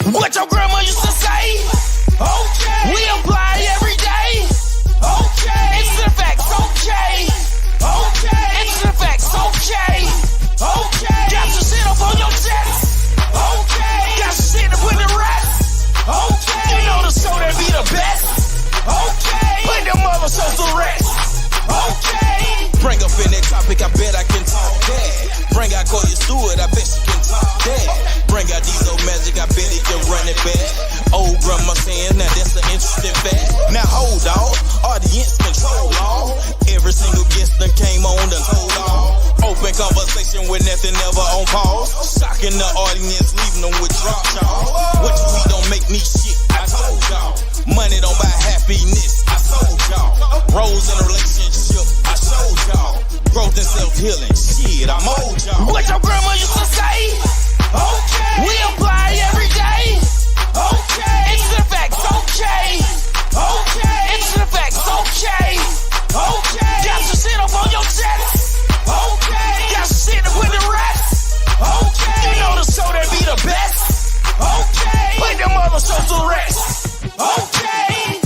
What your grandma used to say? Okay. We apply every day. Okay. It's the facts. Okay. Okay. It's the facts. Okay. Okay. Got your shit up on your chest. Okay. Got your shit to put in rest. Okay. You know the show that be the best. Okay. Put them other shows to rest. Okay. Bring up in that topic, I bet I can talk that. Bring out Koya Stewart, I bet she can talk that. Bring out Diesel Magic, I bet he can run it back. Old grandma saying, now that's an interesting fact. Now hold on, audience control all. Every single guest that came on done told all. Open conversation with nothing ever on pause. Shocking the audience, leaving them with drop y'all. What you eat don't make me shit, I told y'all. Money don't buy happiness, I told y'all. Roles in a relationship, I showed y'all. Growth and self-healing, shit, I'm old y'all. What your grandma used to say? Okay. We apply every day. Okay. It's the facts, okay. Okay. It's the facts, okay. Okay. Got your shit up on your chest. Okay. Got your shit to put in rest. Okay. You know the show that be the best. Okay. Put them other shows to rest. Okay.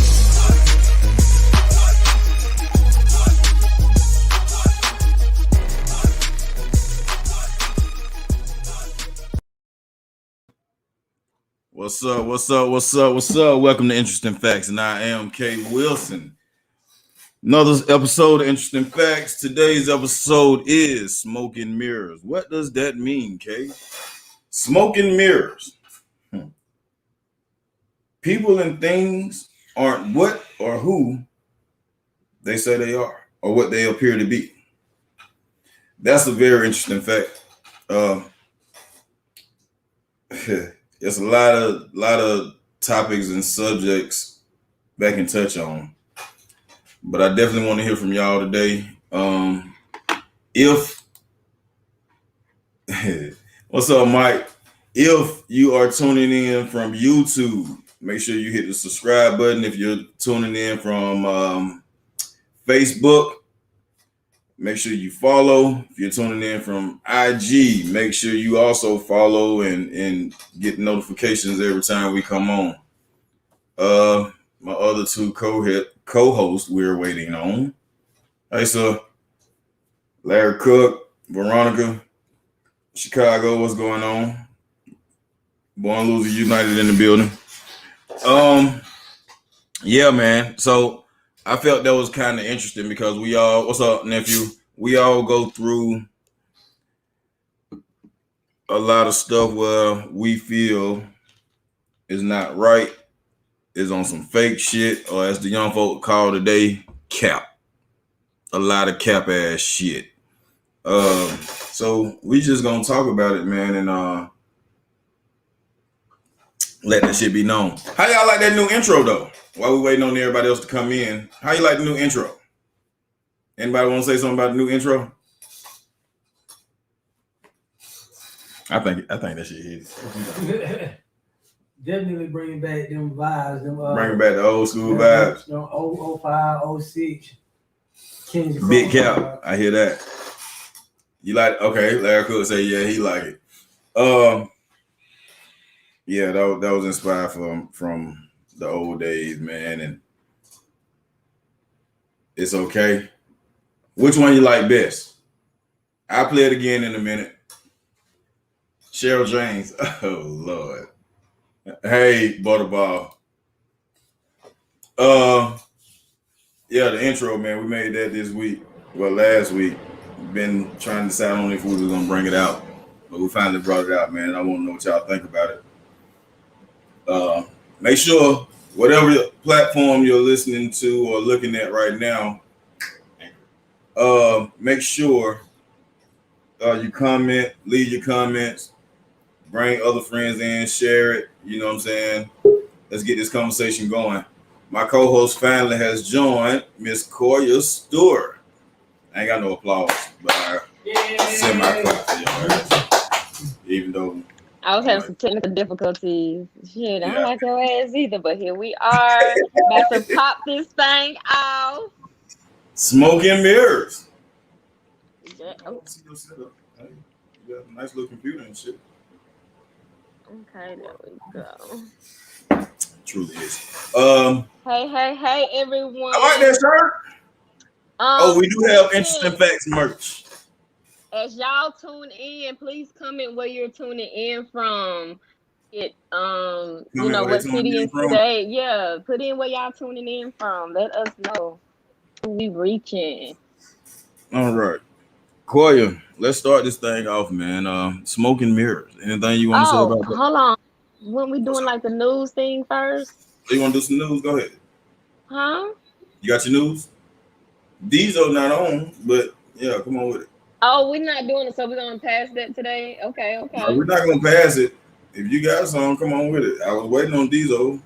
What's up? What's up? What's up? What's up? Welcome to Interesting Facts, and I am K. Wilson. Another episode of Interesting Facts. Today's episode is Smoke and Mirrors. What does that mean, K? Smoke and mirrors. People and things aren't what or who they say they are, or what they appear to be. That's a very interesting fact. There's a lot of topics and subjects that I can touch on, but I definitely want to hear from y'all today. If what's up, Mike? If you are tuning in from YouTube, make sure you hit the subscribe button. If you're tuning in from Facebook, make sure you follow. If you're tuning in from IG, make sure you also follow and get notifications every time we come on. My other two co-hosts we're waiting on. Hey, sir. Larry Cook, Veronica, Chicago, what's going on? Born Loser United in the building. Yeah, man. So I felt that was kind of interesting because we all, what's up, nephew? We all go through a lot of stuff where we feel is not right, is on some fake shit, or as the young folk call today, cap. A lot of cap ass shit. So we just gonna talk about it, man, and let that shit be known. How y'all like that new intro though? While we waiting on everybody else to come in, how you like the new intro? Anybody want to say something about the new intro? I think that shit hits. Definitely bringing back them vibes. Bringing back the old school vibes. 05, 06. Big cap. I hear that. You like? Okay, Larry Cook say yeah, he like it. Yeah, that was inspired from the old days, man, and it's okay. Which one you like best? I'll play it again in a minute. Cheryl James. Oh Lord. Hey, Butterball. Yeah, the intro, man. We made that this week. Well, last week. Been trying to decide on if we were gonna bring it out, but we finally brought it out, man. I want to know what y'all think about it. Make sure whatever platform you're listening to or looking at right now, make sure you comment, leave your comments, bring other friends in, share it. You know what I'm saying? Let's get this conversation going. My co-host finally has joined, Miss Koya Stewart. I ain't got no applause, but I send my clap for y'all. Even though I was having some technical difficulties. Shit, I don't like your ass either, but here we are. About to pop this thing off. Smoke and mirrors. Yeah. Oh. See your setup. Hey, you got a nice little computer and shit. Okay, there we go. Truly is. Hey, everyone. I like that shirt. Oh, we do have interesting listen, facts merch. as y'all tune in, please comment where you're tuning in from. You Comment know where they what tuning city in and from. state. Yeah, put in where y'all tuning in from. Let us know who we reaching. All right. Koya, let's start this thing off, man. Smoke and mirrors. Anything you want to say Oh, about that? hold on. When we doing like the news thing first? So you want to do some news? Go ahead. Huh? You got your news? Diesel not on, but yeah, come on with it. Oh, we're not doing it, so we're gonna pass that today. Okay, No, okay. we're not gonna pass it. If you got some, come on with it. I was waiting on Diesel.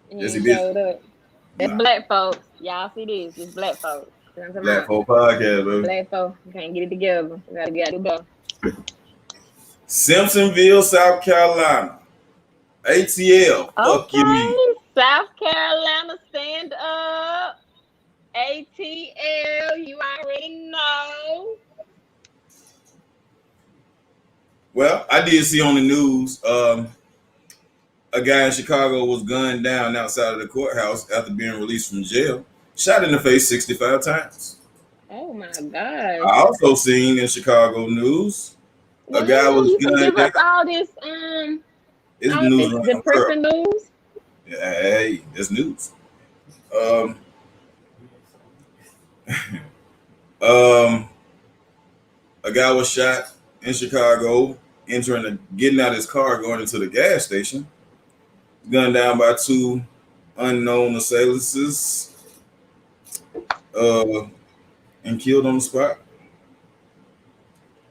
He Is he ain't busy? showed up. That's Nah. black folks. Y'all see this? It's black folks. Come Black on. Folk Podcast, baby. Black folks. We can't get it together. We gotta do better. Simpsonville, South Carolina. ATL. Fuck you mean. Okay. South Carolina, stand up. ATL, you already know. Well, I did see on the news a guy in Chicago was gunned down outside of the courthouse after being released from jail, shot in the face 65 times. Oh my I gosh. also seen in Chicago news a Well, guy hell, was you can gunned give down. us all this It's news around the world. depressing news. Yeah, hey, it's news. Um, a guy was shot in Chicago, getting out his car, going into the gas station, gunned down by two unknown assailants, and killed on the spot.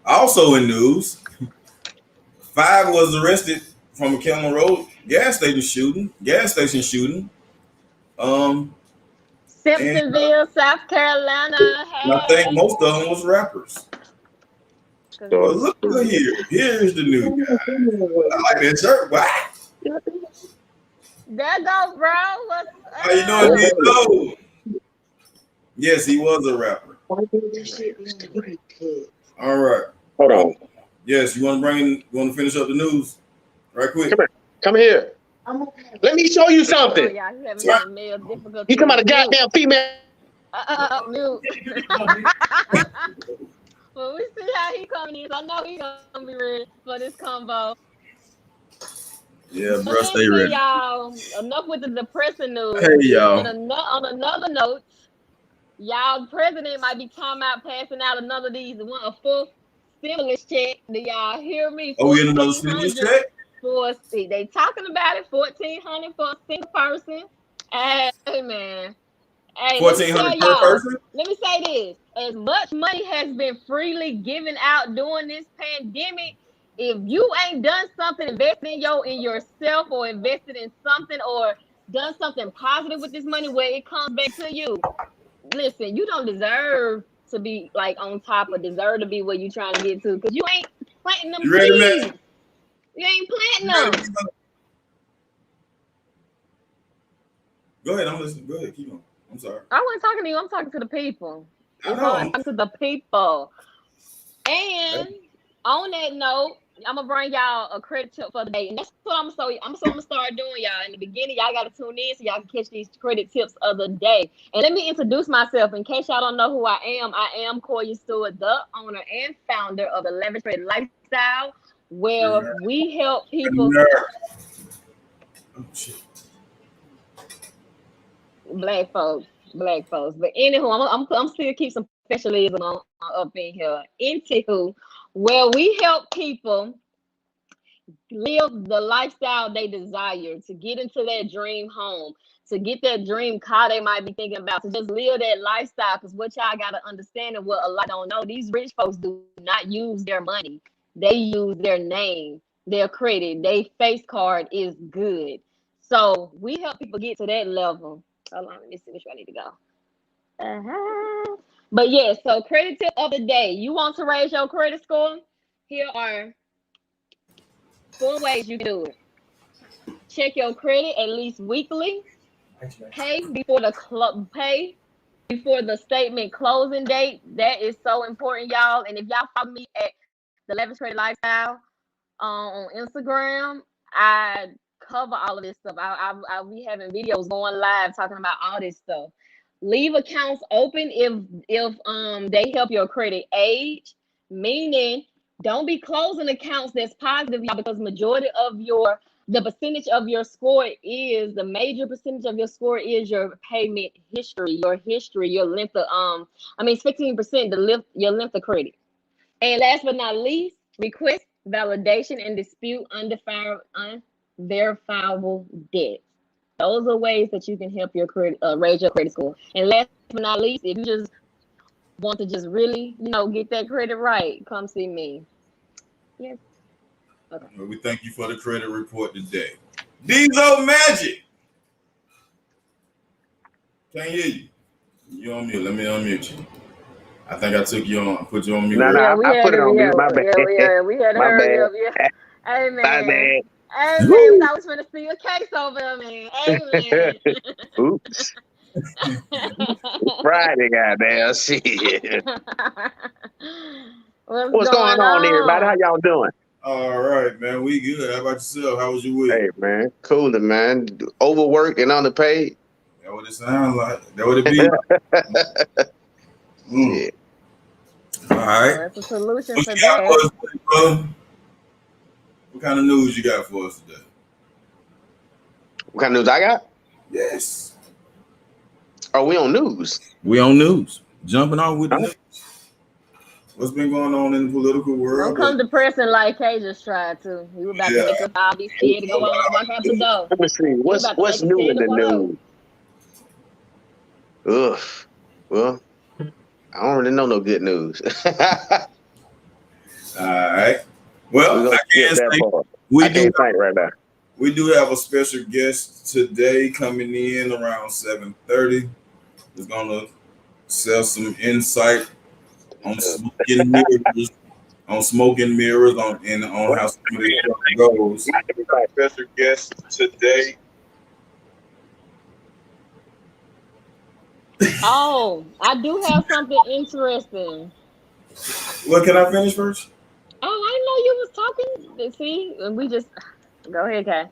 Also in news, 5 was arrested from a Kelman Road gas station shooting. Um, and, Simpsonville, South Carolina. and I think Hey. most of them was rappers. But look here. Here's the new guy. I like that shirt. Wow. There go, bro. What's up? How you doing, Dito? Yes, he was a rapper. All right. Hold on. Yes, you want to finish up the news right quick? Come here. Let me show you Oh, something. yeah, he's having some male difficulties. You talking about a goddamn female? Mute. Well, we see how he coming in. I know he's gonna be ready for this combo. Yeah, bro, stay ready. Y'all, enough with the depressing news. Hey, y'all. On another note, y'all president might be talking about passing out another of these, a full stimulus check. Do y'all hear me? Oh, we get another stimulus check? They talking about it. $1,400 for a single person. Hey, man. Hey, $1,400 per person? Let me say this. As much money has been freely given out during this pandemic, if you ain't done something, invested in yourself or invested in something or done something positive with this money where it comes back to you, listen, you don't deserve to be like on top or deserve to be where you trying to get to because you ain't planting them seeds. You ain't planting them. Go ahead, I'm listening. Go ahead, keep on. I'm sorry. I wasn't talking to you. I'm talking to the people. I know. I'm talking to the people. And on that note, I'm gonna bring y'all a credit tip for the day, and that's what I'm gonna start doing, y'all. In the beginning, y'all gotta tune in so y'all can catch these credit tips of the day. And let me introduce myself in case y'all don't know who I am. I am Koya Stewart, the owner and founder of the Lavish Trade Lifestyle, where we help people. Oh, shit. Black folks. But anywho, I'm still keep some specialism on up in here. Anywho, where we help people live the lifestyle they desire, to get into their dream home, to get that dream car they might be thinking about, to just live that lifestyle. Because what y'all gotta understand and what a lot don't know, these rich folks do not use their money. They use their name, their credit, their face card is good. So we help people get to that level. Hold on, let me see which way I need to go. But yeah, so credit tip of the day. You want to raise your credit score? Here are 4 ways you can do it. Check your credit at least weekly. Pay before the statement closing date. That is so important, y'all. And if y'all follow me at the Lavish Trade Lifestyle on Instagram. I cover all of this stuff. I'll be having videos going live talking about all this stuff. Leave accounts open if they help your credit age, meaning don't be closing accounts that's positive, y'all, because the percentage of your score is the major percentage of your score is your payment history, your length of 15% your length of credit. And last but not least, request validation and dispute unverifiable debt. Those are ways that you can help your credit raise your credit score. And last but not least, if you just want to just really, get that credit right, come see me. Yes. Okay. Well, we thank you for the credit report today. Diesel Magic. Can't hear you. You on mute. Let me unmute you. I think I took you on, put you on mute. No, I put it on mute. My bad. We had to My hurry bad. up. Yeah. Hey, man. My bad. Hey, man, I was trying to see a case over there, man. Hey, man. Oops. Friday, goddamn shit. What's going on, everybody? How y'all doing? All right, man. We good. How about yourself? How was your week? Hey, man. Cooling, man. Overworked and underpaid. That what it sounds like. That what it be. Yeah. All right. That's a solution What for you got that. for us today, brother? What kind of news you got for us today? What kind of news I got? Yes. Are we on news? We on news. Jumping off with the news. What's been going on in the political world? Don't come depressing like Kay just tried to. He was about to make us all be scared to go walk out the door. Let me see. What's new in the news? Ugh. Well, I don't really know no good news. All right. Well, I can't say I can't think right now. We do have a special guest today coming in around 7:30. He's gonna sell some insight on smoking mirrors, and on how some of this stuff goes. Special guest today. Oh, I do have something interesting. Well, can I finish first? Oh, I didn't know you was talking. See, and we just go ahead, Kay.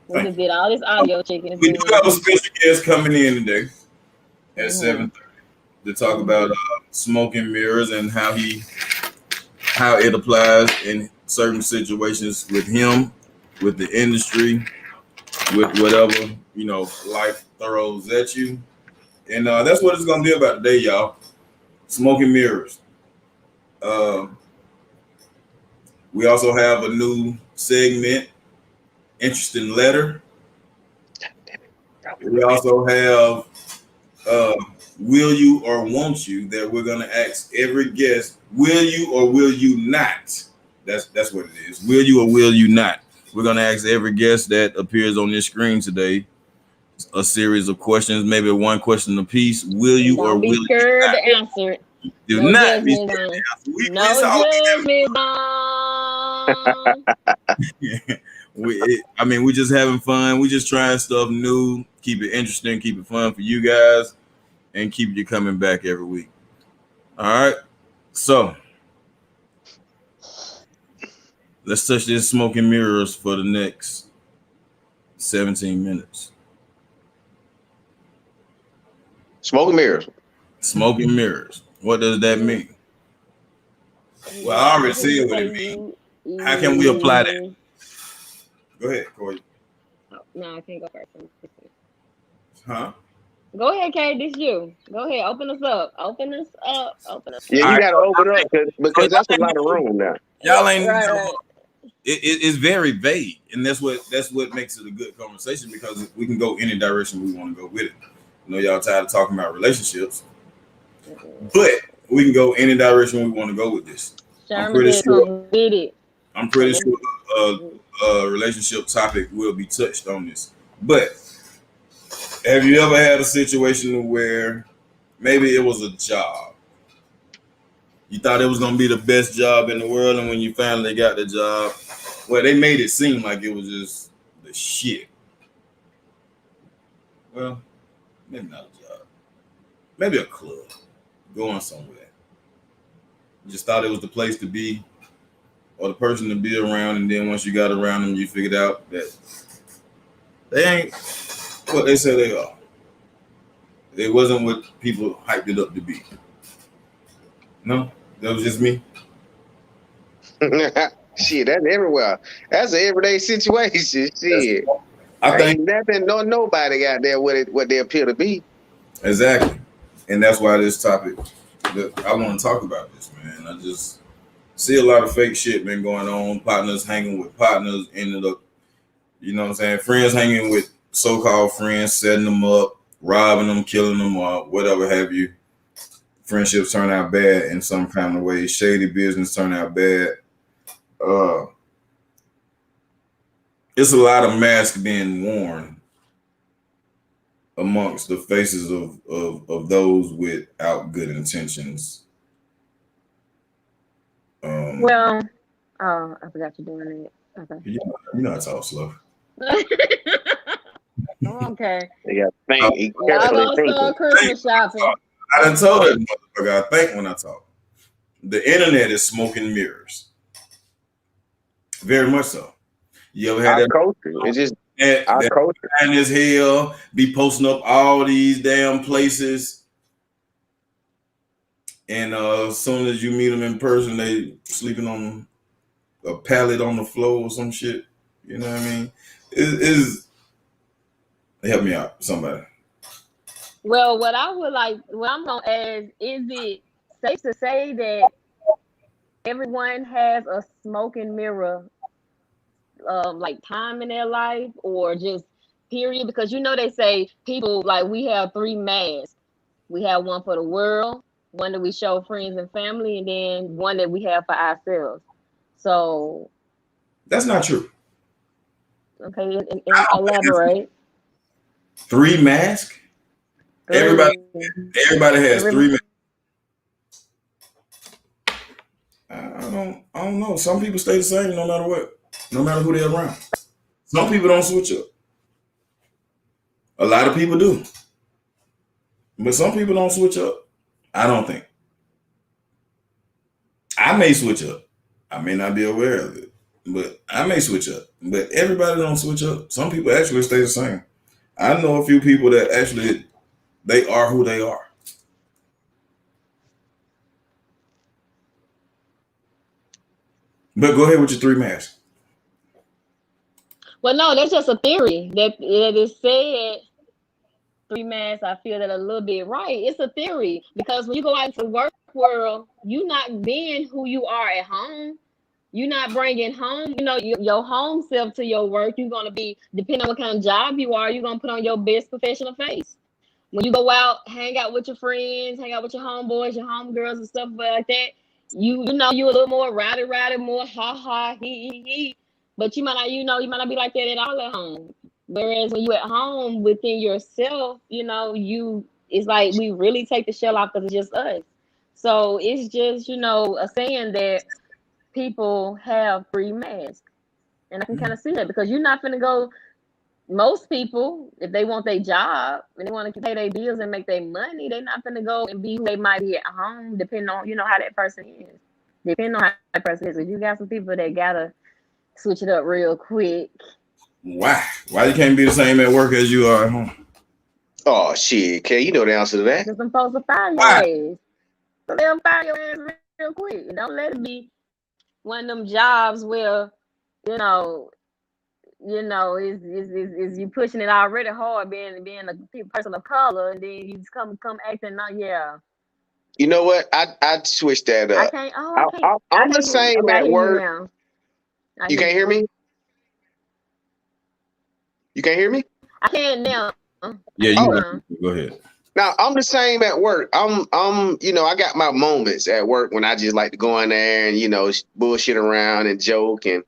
We just did all this audio checking. We do have a special guest coming in today at 7:30 to talk about smoking mirrors and how it applies in certain situations with him, with the industry, with whatever life throws at you. And that's what it's gonna be about today, y'all. Smoking mirrors. We also have a new segment, Interesting Letter. We also have Will You or Won't You, that we're gonna ask every guest, will you or will you not? That's what it is. Will you or will you not? We're gonna ask every guest that appears on this screen today a series of questions, maybe one question apiece. Will you or will you not? Don't be scared to answer it. Do not be scared to answer. We're just having fun. We're just trying stuff new, keep it interesting, keep it fun for you guys, and keep you coming back every week. All right. So let's touch this smoking mirrors for the next 17 minutes. Smoking mirrors. Smoking mirrors. What does that mean? Well, I already said what it means. How can we apply that? Go ahead, Corey. Oh, no, I can't go first. Huh? Go ahead, Kay. This you. Go ahead. Open us up. Yeah, you gotta open up because that's a lot of room now. Y'all ain't. It's very vague, and that's what makes it a good conversation, because we can go any direction we want to go with it. I know y'all tired of talking about relationships, but we can go any direction we want to go with this. I'm pretty sure a relationship topic will be touched on this. But have you ever had a situation where maybe it was a job? You thought it was going to be the best job in the world, and when you finally got the job, well, they made it seem like it was just the shit. Well, maybe not a job. Maybe a club. Going somewhere. You just thought it was the place to be. or the person to be around, and then once you got around them, you figured out that they ain't what they say they are. It wasn't what people hyped it up to be. No, that was just me. Shit, that's everywhere. That's an everyday situation. Shit. I think ain't nothing, nobody out there what they appear to be. exactly, and that's why this topic that I want to talk about this, man. I just see a lot of fake shit been going on. Partners hanging with partners ended up, you know what I'm saying? Friends hanging with so-called friends, setting them up, robbing them, killing them, or whatever have you. Friendships turn out bad in some kind of way. Shady business turn out bad. It's a lot of masks being worn amongst the faces of those without good intentions. Well, oh, I forgot you're doing it. Okay. You know I talk slow. Okay. They got think. Y'all gonna start Christmas shopping. I done told that motherfucker I think when I talk. The internet is smoke and mirrors. Very much so. You ever had Our that? culture. It's just our That culture. man as hell be posting up all these damn places, and as soon as you meet them in person, they sleeping on a pallet on the floor or some shit. You know what I mean? It is. Help me out, somebody. Well, what I'm gonna ask, is it safe to say that everyone has a smoke and mirror like time in their life, or just period? Because they say people, like, we have 3 masks. We have one for the world, one that we show friends and family, and then one that we have for ourselves. So That's not true. okay, and elaborate. 3 masks. Everybody has 3 masks. I don't know. Some people stay the same no matter what, no matter who they're around. Some people don't switch up. A lot of people do, but some people don't switch up. I don't think. I may switch up. I may not be aware of it, but I may switch up. But everybody don't switch up. Some people actually stay the same. I know a few people that actually they are who they are. But go ahead with your 3 masks. Well, no, that's just a theory that is said. 3 masks, I feel that a little bit right. It's a theory, because when you go out into the work world, you're not being who you are at home. You're not bringing home, your home self to your work. You're going to be, depending on what kind of job you are, you're going to put on your best professional face. When you go out, hang out with your friends, hang out with your homeboys, your homegirls and stuff like that, you a little more rowdy, more ha, he. But you might not be like that at all at home. Whereas when you at home within yourself, it's like we really take the shell off because it's just us. So it's just, a saying that people have 3 masks. And I can kind of see that, because you're not going to go, most people, if they want their job and they want to pay their bills and make their money, they're not going to go and be who they might be at home, depending on, how that person is. Depending on how that person is. If you got some people that got to switch it up real quick. Why you can't be the same at work as you are at home? Oh shit, Kay, you know the answer to that. Because some folks will fire your ass. So they'll fire your ass real quick. And don't let it be one of them jobs where, is you pushing it already hard, being a person of color, and then you just come acting out. Yeah. You know what? I'd switch that up. I'm the same at work. You can't hear me? You can't hear me? I can now. Yeah, go ahead. Now I'm the same at work. I'm I got my moments at work when I just like to go in there and bullshit around and joke and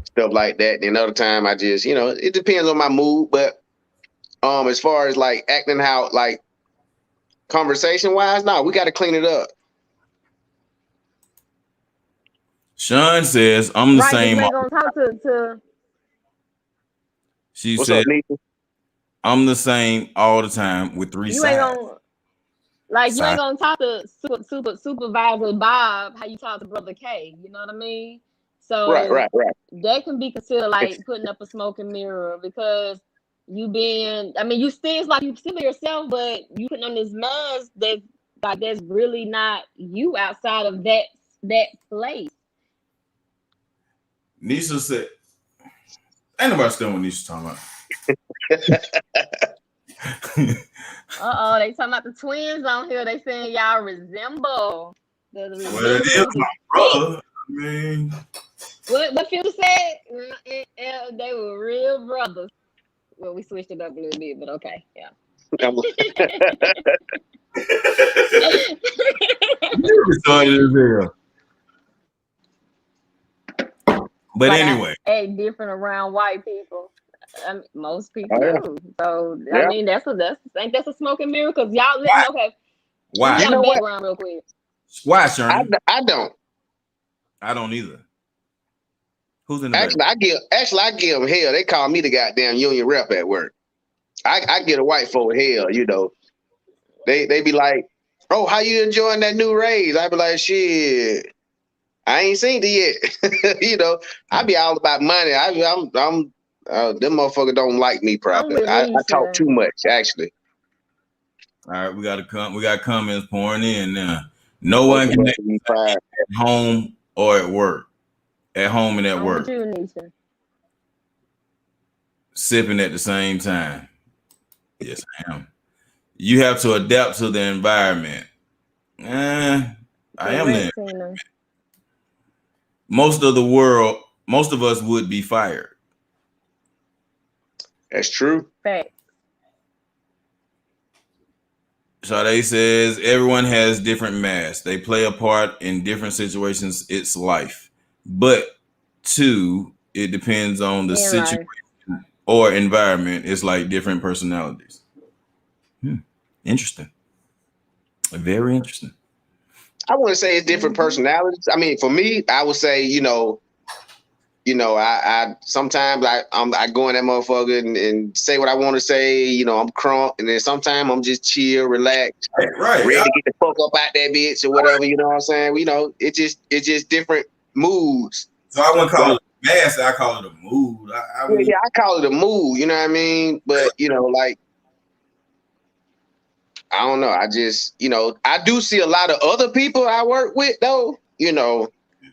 stuff like that. And another time I just it depends on my mood. But as far as like acting out, like conversation wise, we got to clean it up. Sean says I'm the same. You ain't gonna talk to. She said, I'm the same all the time with 3 sides. You ain't gonna talk to supervisor Bob how you talk to Brother K. You know what I mean? So Right. that can be considered like putting up a smoking mirror because you being, I mean, you still, it's like you still yourself, but you putting on this mask that's really not you outside of that place. Nisha said, ain't nobody still what Nisha's talking about. They talking about the twins on here. They saying y'all resemble. Well, it is my brother. I mean, what Phil said? They were real brothers. Well, we switched it up a little bit, but okay, yeah. you're retarded as hell. But Like, anyway, I act different around white people. Most people Oh, yeah. do. So Yeah. I mean, that's a smoking mirror because y'all Why? okay. why? You know got what? background real quick. Why, I Sherman? don't. I don't either. Who's in the back? Actually, I give them hell. They call me the goddamn union rep at work. I get a white folk hell, you know. They be like, "Oh, how you enjoying that new raise?" I be like, "Shit, I ain't seen it yet." You know, I be all about money. Them motherfuckers don't like me probably. with I talk Nisha. too much, actually. All right, we got comments pouring in now. No one can Be fired. at home or at work. At home and at I'm work. with you, Nisha. Sipping at the same time. Yes, I am. You have to adapt to the environment. I am there. Correct, Tina. Most of us would be fired. That's true. Fact. Sade says everyone has different masks. They play a part in different situations. It's life. But two, it depends on the situation or environment. It's like different personalities. Interesting. Very interesting. I wouldn't say it's different personalities. I mean, for me, I would say, I sometimes I go in that motherfucker and say what I want to say. You know, I'm crunk, and then sometimes I'm just chill, relaxed, Right. ready to get the fuck up out that bitch or whatever. You know what I'm saying? You know, it's just different moods. So I wouldn't call it a mask. I call it a mood. Yeah, I call it a mood. You know what I mean? But like, I don't know. I just, I do see a lot of other people I work with though.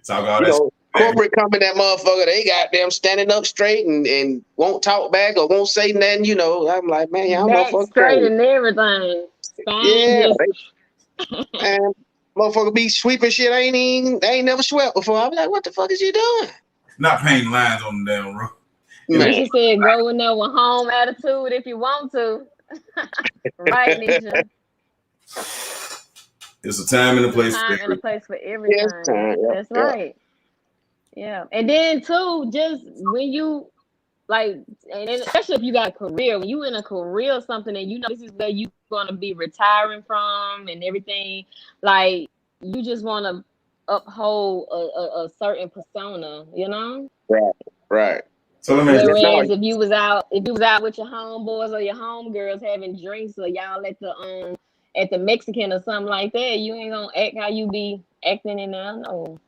Talk all that. Corporate company, that motherfucker, they got them standing up straight and won't talk back or won't say nothing. I'm like, man, y'all back motherfucker straight crazy. and everything. Yeah, man, motherfucker be sweeping shit. They ain't never swept before. I'm like, what the fuck is you doing? Not painting lines on the damn roof. Nisha said, go in there with home attitude if you want to. Right, Nisha. It's a time and a place. And a place for everything. That's right. Yeah, and then too, just when you and especially if you got a career, when you in a career or something, and this is where you gonna be retiring from and everything, like you just want to uphold a certain persona, Right. So whereas if you was out with your homeboys or your homegirls having drinks, or y'all at the Mexican or something like that, you ain't gonna act how you be acting in there. No.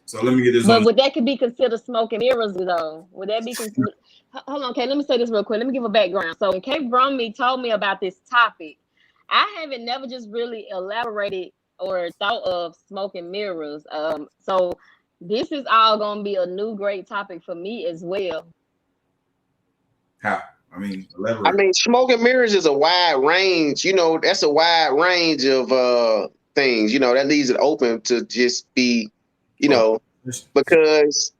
So let me get this. But would that could be considered smoking mirrors though? Would that be considered? Hold on, okay. Let me say this real quick. Let me give a background. So when Kate Brumby told me about this topic, I haven't never just really elaborated or thought of smoking mirrors. So this is all gonna be a new great topic for me as well. How? Elaborate. I mean, smoking mirrors is a wide range. That's a wide range of things. That leaves it open to just be. Because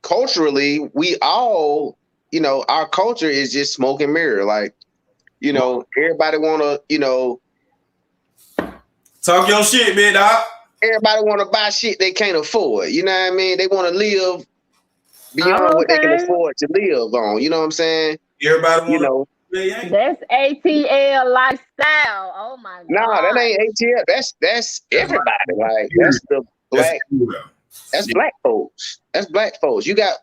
culturally, we all, our culture is just smoke and mirror. Like, everybody want to, talk your shit, big dog. Everybody want to buy shit they can't afford. You know what I mean? They want to live beyond what they can afford to live on. You know what I'm saying? Everybody want That's ATL lifestyle. Oh my God. No, that ain't ATL. That's everybody. Like, that's the black. That's black folks. That's black folks. You got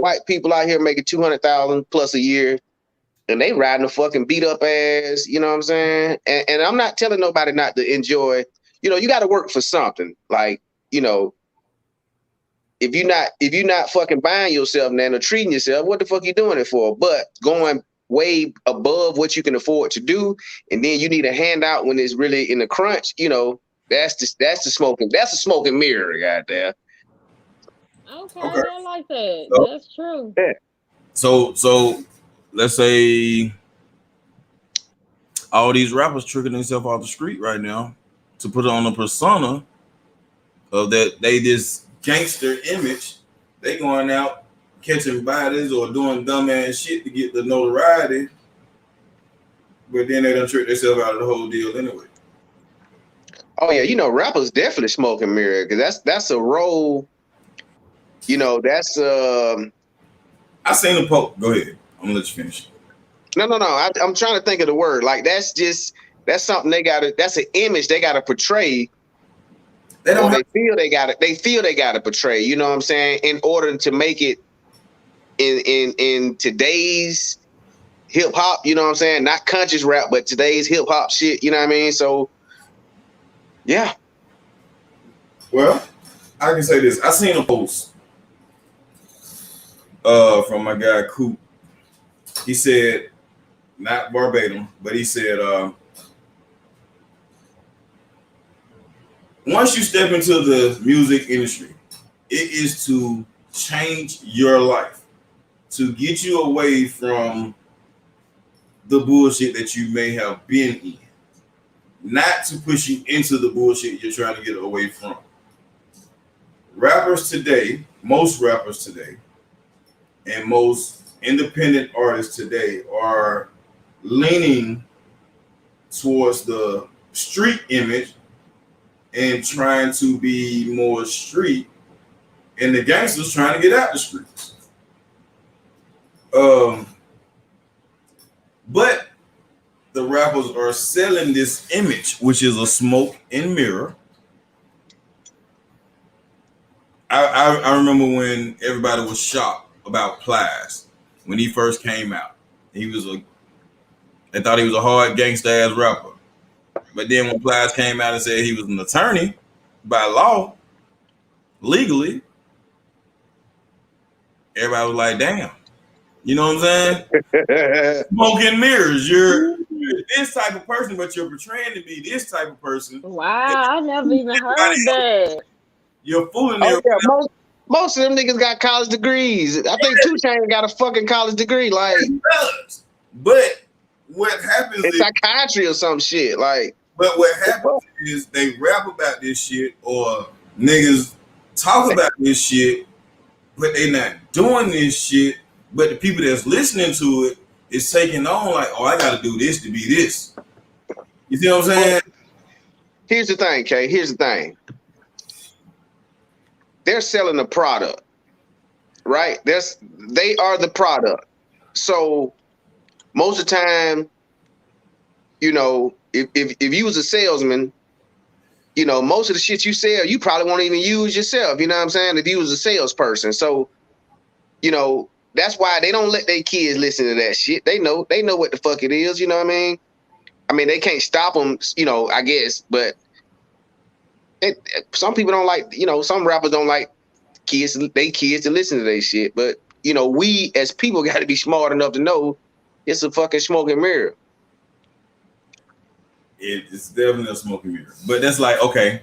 white people out here making $200,000 plus a year, and they riding a fucking beat up ass. You know what I'm saying? And I'm not telling nobody not to enjoy. You got to work for something. Like, if you're not fucking buying yourself now or treating yourself, what the fuck you doing it for? But going way above what you can afford to do, and then you need a handout when it's really in the crunch, you know, that's a smoking mirror, goddamn. Okay, Okay. I like that. So- That's true. So let's say all these rappers tricking themselves off the street right now to put on a persona of that they this gangster image. They going out catching bodies or doing dumbass shit to get the notoriety, but then they done trick themselves out of the whole deal anyway. Oh yeah, you know, rappers definitely smoking mirror because that's a role. You know, that's I seen the post. Go ahead. I'm gonna let you finish. no. I'm trying to think of the word. Like that's something that's an image they gotta portray. They don't. They feel they gotta portray. You know what I'm saying? In order to make it in today's hip hop, you know what I'm saying? Not conscious rap, but today's hip hop shit. You know what I mean? So yeah. Well, I can say this. I seen a post from my guy Coop. He said, not verbatim, but he said, once you step into the music industry, it is to change your life, to get you away from the bullshit that you may have been in, not to push you into the bullshit you're trying to get away from. Rappers today, most rappers today, and most independent artists today are leaning towards the street image and trying to be more street, and the gangsters trying to get out the streets. But the rappers are selling this image, which is a smoke and mirror. I remember when everybody was shocked about Plies when he first came out. They thought he was a hard gangsta ass rapper. But then when Plies came out and said he was an attorney by law, legally, everybody was like, damn. You know what I'm saying? Smoke and mirrors. You're this type of person, but you're portraying to be this type of person. Wow, I never even heard that. You're fooling Oh, them. yeah, most of them niggas got college degrees. I think 2 Chainz got a fucking college degree. Like But what happens it's is, psychiatry or some shit. Like, but what happens is they rap about this shit or niggas talk about this shit, but they not doing this shit. But the people that's listening to it is taking on like, oh, I got to do this to be this. You see what I'm saying? here's the thing, Kay. Here's the thing. They're selling a product, right? They are the product. So most of the time, you know, if you was a salesman, you know, most of the shit you sell, you probably won't even use yourself. You know what I'm saying? If you was a salesperson. So, you know, that's why they don't let their kids listen to that shit. They know what the fuck it is. You know what I mean? I mean, they can't stop them, you know, I guess, but some people don't like, you know, some rappers don't like kids to listen to their shit. But, you know, we as people got to be smart enough to know it's a fucking smoking mirror. It's definitely a smoking mirror. But that's like, okay.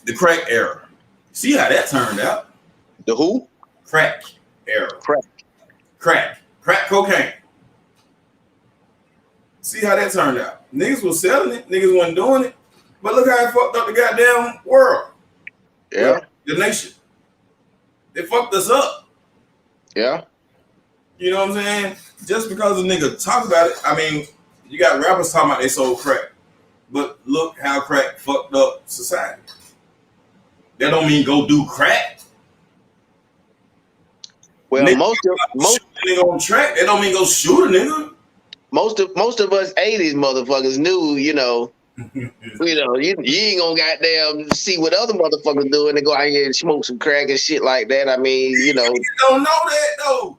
The crack era. See how that turned out? The who? Crack era. Crack. Crack cocaine. See how that turned out. Niggas was selling it. Niggas wasn't doing it. But look how it fucked up the goddamn world. Yeah. The nation. They fucked us up. Yeah. You know what I'm saying? Just because a nigga talk about it, I mean, you got rappers talking about they sold crack. But look how crack fucked up society. That don't mean go do crack. Well, nigga, most nigga on track, that don't mean go shoot a nigga. Most of us 80s motherfuckers knew, you know, you ain't gonna goddamn see what other motherfuckers doing and go out here and smoke some crack and shit like that. I mean, you know. You don't know that though.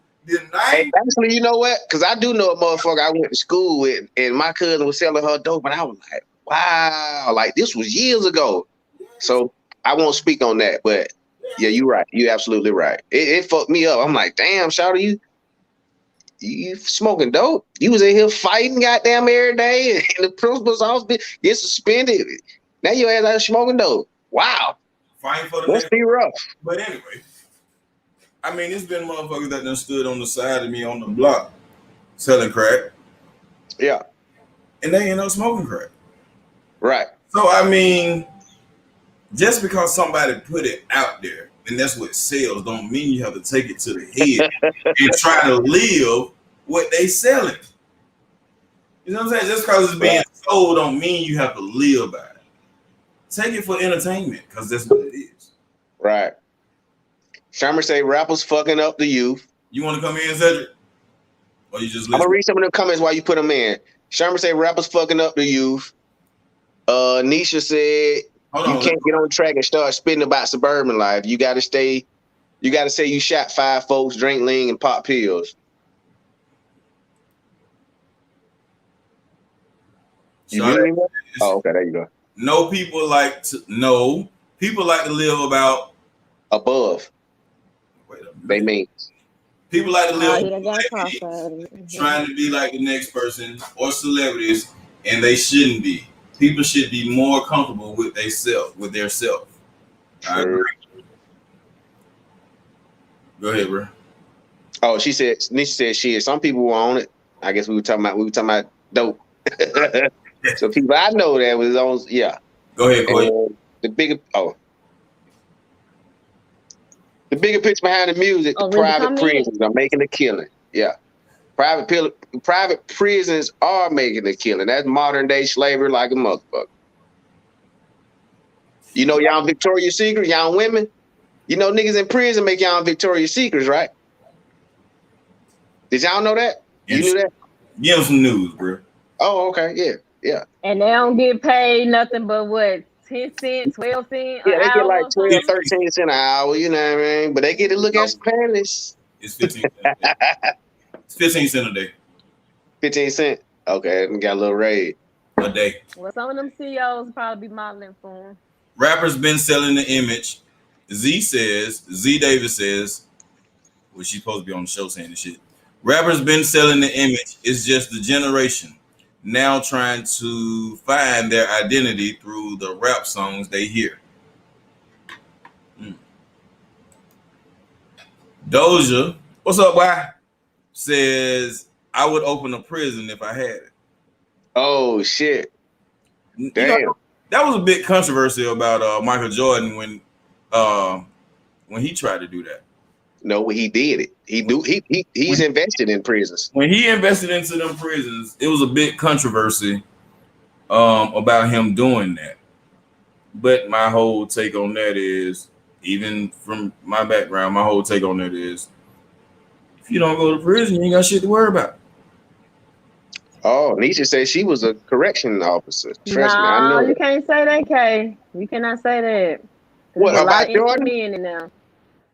Hey, actually, you know what? Because I do know a motherfucker I went to school with, and my cousin was selling her dope, and I was like, wow, like this was years ago. So I won't speak on that, but yeah, you're right. You're absolutely right. It fucked me up. I'm like, damn, shawty, you smoking dope? You was in here fighting goddamn every day, and the principal's office get suspended. Now your ass out smoking dope. Wow. Fighting for the Must be rough. But anyway, I mean, it's been motherfuckers that done stood on the side of me on the block selling crack, Yeah. and they end up smoking crack. Right. So I mean, just because somebody put it out there and that's what sells, don't mean you have to take it to the head and try to live what they selling. You know what I'm saying? Just because it's being sold don't mean you have to live by it. Take it for entertainment, because that's what it is. Right. Sherman say rappers fucking up the youth. You want to come in, Cedric? Or you just listen? I'm gonna read some of the comments while you put them in. Sherman say rappers fucking up the youth. Nisha said you can't get on track and start spitting about suburban life. You gotta say you shot 5 folks, drink lean, and pop pills. You So hear me? Oh, okay, there you go. People like to live about Above. Wait a minute. They mean. People like to live Mm-hmm. trying to be like the next person or celebrities, and they shouldn't be. People should be more comfortable with their self. I agree. Go ahead, bro. Oh, Nisha said shit. Some people were on it. I guess we were talking about dope. So people I know that was on, yeah. Go ahead, Corey. The bigger picture behind the music, the private prisons are making a killing. Yeah. Private prisons are making a killing. That's modern day slavery like a motherfucker. You know y'all Victoria's Secret, y'all women? You know niggas in prison make y'all Victoria's Secrets, right? Did y'all know that? You knew that? Give them some news, bro. Oh, okay. Yeah. And they don't get paid nothing but what, 10 cents, 12 cents? Yeah, they get like 12, 13 cents an hour, you know what I mean? But they get to look at Spanish. It's 15 cents. It's 15 cents a day. 15 cents? Okay, got a little raid. A day. Well, some of them CEOs probably be modeling for them. Rappers been selling the image. Z Davis says, well, she's supposed to be on the show saying this shit. Rappers been selling the image. It's just the generation now trying to find their identity through the rap songs they hear. Doja, what's up, boy? Says, I would open a prison if I had it. Oh, shit. Damn. You know, that was a bit controversial about Michael Jordan when he tried to do that. No, he did it. He's invested in prisons. When he invested into them prisons, it was a big controversy about him doing that. But my whole take on that is, even from my background, my whole take on that is, if you don't go to prison, you ain't got shit to worry about. Oh, Nisha said she was a correction officer. Trust me, I know. You can't say that, Kay. You cannot say that. What about Jordan? Men in there.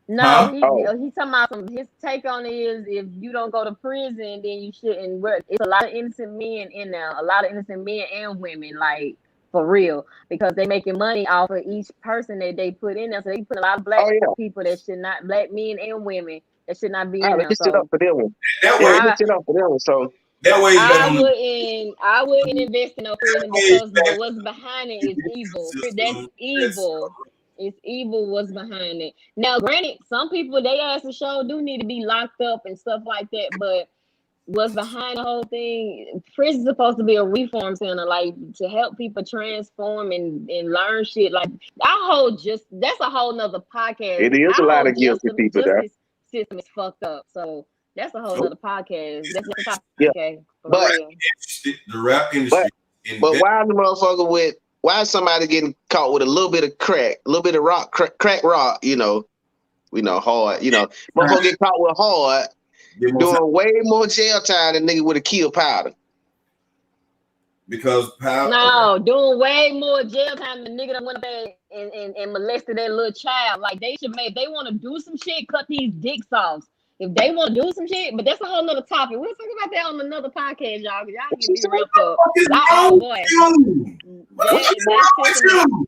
No, Huh? He's talking about his take on it is if you don't go to prison, then you shouldn't work. It's a lot of innocent men in there, a lot of innocent men and women, like for real, because they making money off of each person that they put in there. So they put a lot of black people that should not, black men and women that should not be in there. Lift it up for them. That way, So that way, I wouldn't invest in no prison because what's behind it is evil. That's evil. It's evil what's behind it. Now, granted, some people, they ass the show do need to be locked up and stuff like that, but what's behind the whole thing, prison's supposed to be a reform center, like to help people transform and learn shit. Like that's a whole nother podcast. It is a lot of guilty people there. System is fucked up. So that's a whole other podcast. That's a topic. Yeah. Okay. But the rap industry. But why the motherfucker why is somebody getting caught with a little bit of crack, a little bit of rock, crack rock, hard, motherfucker get caught with hard, doing way more jail time than nigga with a kill powder. Because powder. No, doing way more jail time than nigga that went up there and molested that little child. Like they should if they want to do some shit, cut these dicks off. If they want to do some shit, but that's a whole nother topic. We'll talk about that on another podcast, y'all. Y'all can be real up. Oh boy. That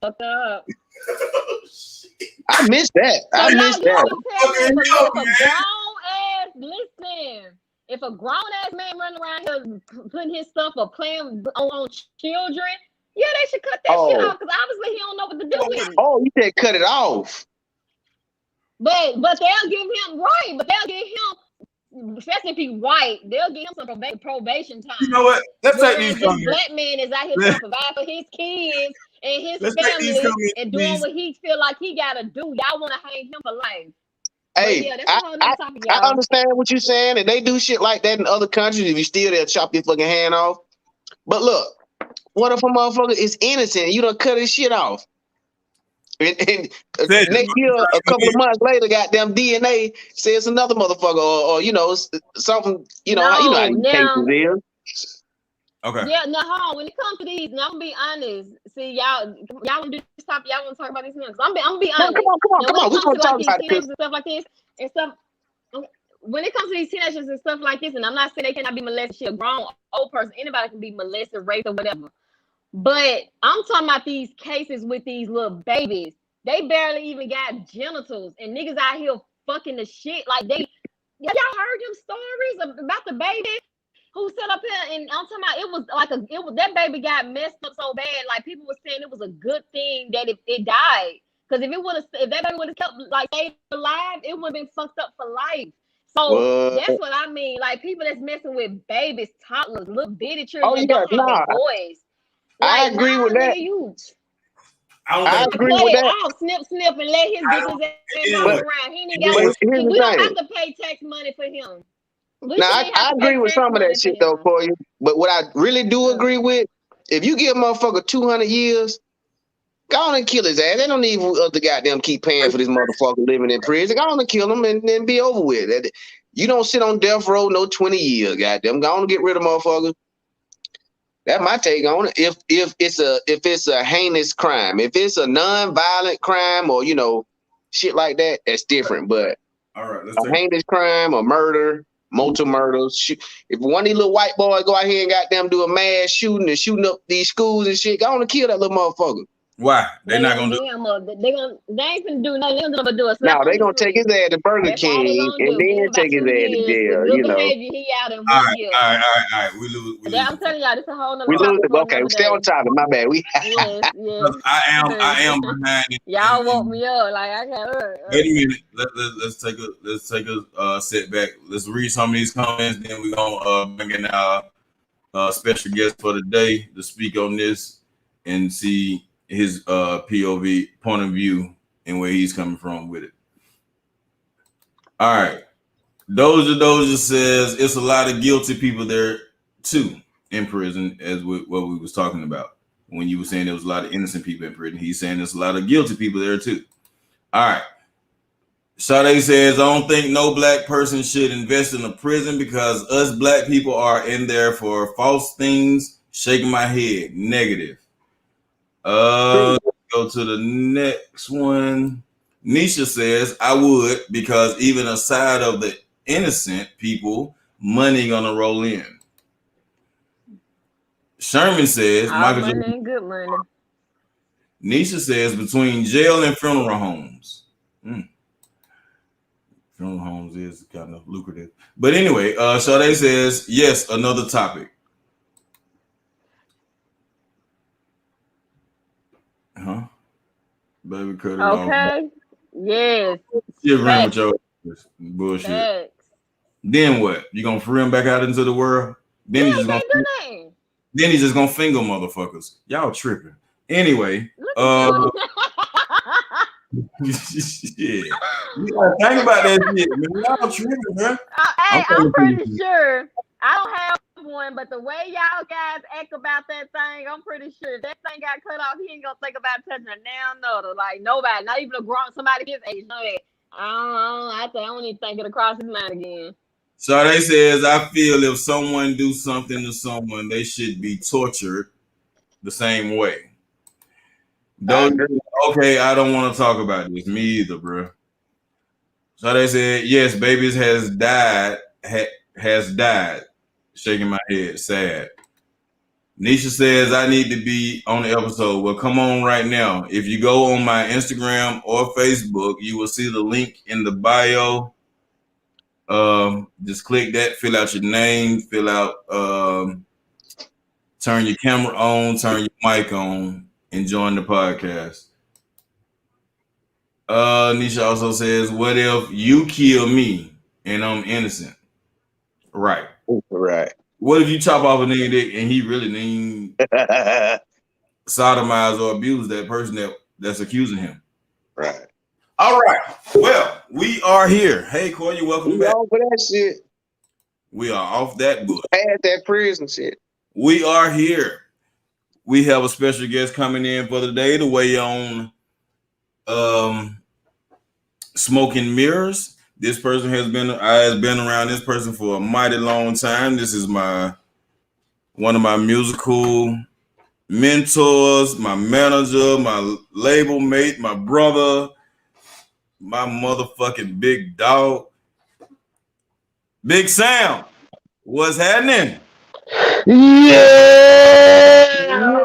fucked up. I missed that. So I y'all, missed you that. don't tell me if Fucking a yo, grown man. ass, listen, if a grown ass man running around here putting his stuff or playing on children, yeah, they should cut that shit Oh, off because obviously he don't know what to do with it. oh, you said cut it off. But they'll give him right, but they'll give him, especially if he's white, they'll give him some probation time. You know what? Let's take Whereas these this comments. black man is out here trying to provide for his kids and his Let's take these family comments, and doing please. what he feel like he gotta do. Y'all want to hang him for life. Hey, But yeah, that's a whole nother topic, I y'all. understand what you're saying, and they do shit like that in other countries. If you steal, they'll chop your fucking hand off. But look, what if a motherfucker is innocent and you done cut his shit off? And Said next year, a couple of months later, goddamn DNA says another motherfucker, or you know, something. You know how these now, cases is. Okay. yeah, no, hold on. When it comes to these, now I'm gonna be honest. See, y'all want to do this topic? Y'all want to talk about this? Because I'm gonna be honest. Come on. Now, We're gonna talk about these teenagers and stuff like this, and stuff. When it comes to these teenagers and stuff like this, and I'm not saying they cannot be molested, shit, a grown old person, anybody can be molested, raped, or whatever. But I'm talking about these cases with these little babies. They barely even got genitals, and niggas out here fucking the shit. Like y'all heard them stories about the baby who sat up here, and I'm talking about that baby got messed up so bad. Like people were saying it was a good thing that it died, because if that baby would have kept like stayed alive, it would have been fucked up for life. So that's what I mean. Like people that's messing with babies, toddlers, little bitty children that don't have their voice. Like, I agree with that. I agree with that. Off, snip, and let his business walk around. He ain't got. We don't have to pay tax money for him. Now I agree with some of that shit though, for you. But what I really do agree with, if you give a motherfucker 200 years, go on and kill his ass. They don't need to goddamn keep paying for this motherfucker living in prison. Go on and kill him and then be over with it. You don't sit on death row no 20 years, goddamn. Go on and get rid of motherfuckers. That's my take on it. If it's a heinous crime, if it's a non-violent crime or shit like that, that's different. But all right, a heinous crime or murder, multiple murders. If one of these little white boys go out here and goddamn do a mass shooting and shooting up these schools and shit, go on and kill that little motherfucker. Why? They're not gonna do. They ain't gonna do nothing. They're gonna do a No, they gonna take his ass to Burger King and then take his ass to jail. Good behavior, he out in 1 year. All right. We lose. I'm telling y'all, this is a whole nother. We lose. Okay, we stay on topic. My bad. Yes. I am behind it. Y'all woke me up. Like I got. Wait a minute. Let's take a setback. Let's read some of these comments. Then we're gonna bring in our special guest for the day to speak on this and see his POV point of view and where he's coming from with it. All right. Doja says it's a lot of guilty people there too in prison, as what we was talking about when you were saying there was a lot of innocent people in prison. He's saying there's a lot of guilty people there too. All right. Sade says, I don't think no black person should invest in a prison because us black people are in there for false things. Shaking my head. Negative. Let's go to the next one. Nisha says, I would, because even aside of the innocent people, money gonna roll in. Sherman says, Michael ain't good money. Nisha says, between jail and funeral homes. Funeral homes is kind of lucrative. But anyway, Sade says, yes, another topic. Huh? Baby cut it off. Okay. Yes. You're running with your bullshit. Facts. Then what? You gonna free him back out into the world? Then he's just gonna finger motherfuckers. Y'all tripping. Anyway, yeah. You gotta think about that shit, man. Y'all tripping, man. Hey, I'm pretty sure I don't have one, but the way y'all guys act about that thing, I'm pretty sure if that thing got cut off, he ain't gonna think about touching a damn another. Like nobody, not even a grown somebody his age. No, I don't even think it across his mind again. Sade says, I feel if someone do something to someone, they should be tortured the same way. Okay, I don't want to talk about this. Me either, bro. Sade said, yes, babies has died. Shaking my head, sad. Nisha says I need to be on the episode. Well, come on right now. If you go on my Instagram or Facebook, you will see the link in the bio. Just click that, fill out your name, fill out, turn your camera on, turn your mic on, and join the podcast. Nisha also says, what if you kill me and I'm innocent? Right. Right. What if you chop off a nigga dick and he really didn't sodomize or abuse that person that's accusing him? Right. All right. Well, we are here. Hey, Corey, welcome We back. all for that shit. We are off that book. Had that prison shit. We are here. We have a special guest coming in for the day to weigh on smoking mirrors. This person has been around this person for a mighty long time. This is one of my musical mentors, my manager, my label mate, my brother, my motherfucking big dog. Big Sam, what's happening? Yeah,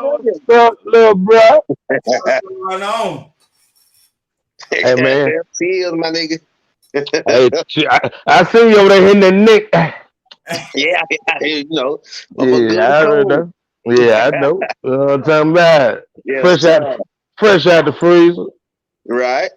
what's up, little bro? What's going on? Hey, man. Feels, my nigga. Hey, I see you over there hitting the neck. Yeah, you know. Yeah, I know. Yeah, I know. I'm talking about Yes, fresh out the freezer. right.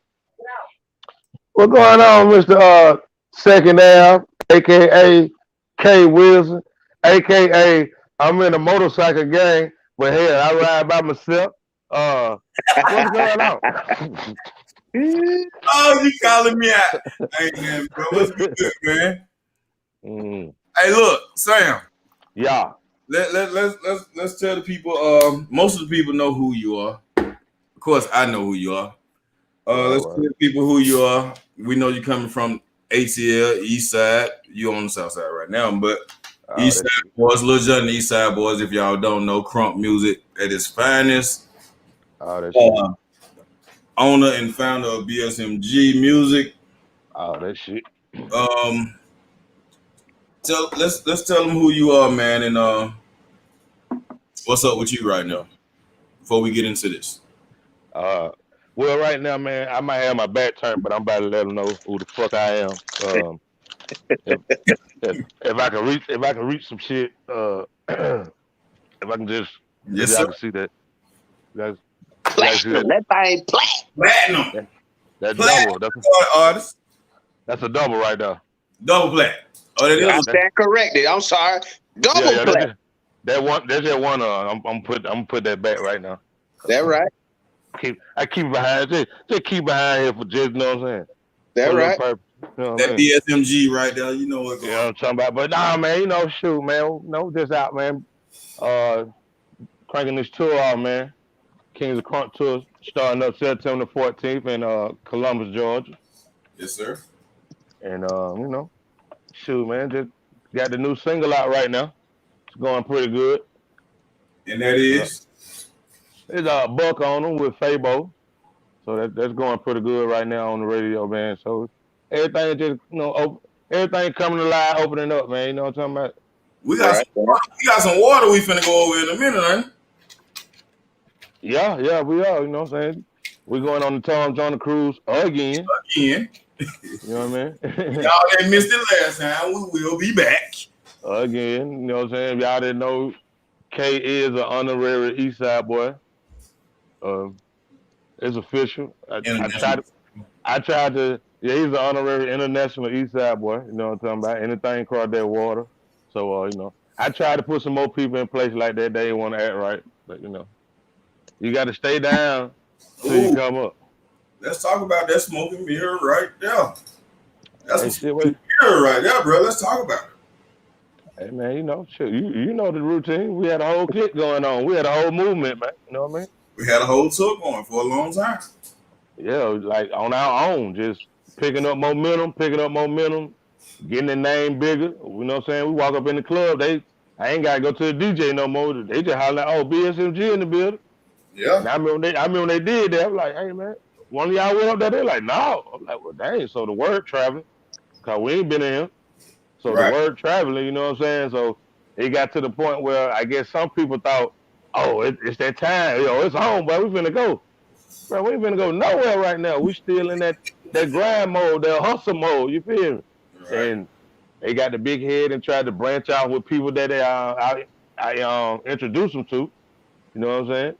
What's going on, Mr. Second Ave, aka K Wilson, aka I'm in a motorcycle gang, but hey, I ride by myself. What's going on? Oh, you calling me out? Hey, man, bro, what's good, man? Hey, look, Sam. Yeah. Let's tell the people. Most of the people know who you are. Of course, I know who you are. Let's tell the people who you are. We know you're coming from ATL, East Side. You're on the South Side right now, but East Side Boys, Lil Jon, East Side Boys. If y'all don't know, crunk music at its finest. Owner and founder of BSMG Music. Oh, that shit. Let's tell them who you are, man, and what's up with you right now before we get into this. Well, right now, man, I might have my back turned, but I'm about to let them know who the fuck I am. If I can reach some shit, if I can just, yes, I can see that. That's Platinum. That thing platinum. That's Platinum. double. Artist. That's a double right there. Double plat. Oh, that I is. stand corrected. I'm sorry. Double plat. That's just one. I'm put that back right now. That right. I keep behind. Just keep behind here for just, you know what I'm saying. That right. You know that BSMG right there. You know what? You know what I'm talking about. But nah, man. You know, shoot, man. No, just out, man. Cranking this tour out, man. Kings of Crunk tour starting up September 14th in Columbus, Georgia. Yes, sir. And you know, shoot, man, just got the new single out right now. It's going pretty good. And that is it's Buck on them with Fabo. So that's going pretty good right now on the radio, man. So everything just, you know, everything coming alive, opening up, man. You know what I'm talking about? we got some water we finna go over in a minute, ain't it? Yeah, we are. You know what I'm saying? We're going on the Tom Joyner cruise again. Again. You know what I mean? Y'all that missed it last time. We will be back. Again, you know what I'm saying? If y'all didn't know, K is an honorary East Side boy. It's official. I tried to, yeah, he's an honorary international East Side boy. You know what I'm talking about? Anything across that water. So, you know, I tried to put some more people in place like that. They didn't want to act right. But, you know, you got to stay down till you come up. Let's talk about that smoking mirror right there. That's Hey, a shit, smoking mirror right there, bro. Let's talk about it. Hey, man, you know, shit, you know the routine. We had a whole clique going on. We had a whole movement, man. You know what I mean? We had a whole tour going for a long time. Yeah, like on our own, just picking up momentum, getting the name bigger. You know what I'm saying? We walk up in the club, I ain't gotta go to the DJ no more. They just holler, oh, BSMG in the building. Yeah. And I remember when they did that. I'm like, hey man, one of y'all went up there. They're like, no. I'm like, well, dang. So the word traveling, cause we ain't been in here. So Right. the word traveling, you know what I'm saying? So it got to the point where I guess some people thought, oh, it's that time. It's home, bro. We finna go. Bro, we ain't finna go nowhere right now. We still in that grind mode, that hustle mode. You feel me? Right. And they got the big head and tried to branch out with people that I introduced them to. You know what I'm saying?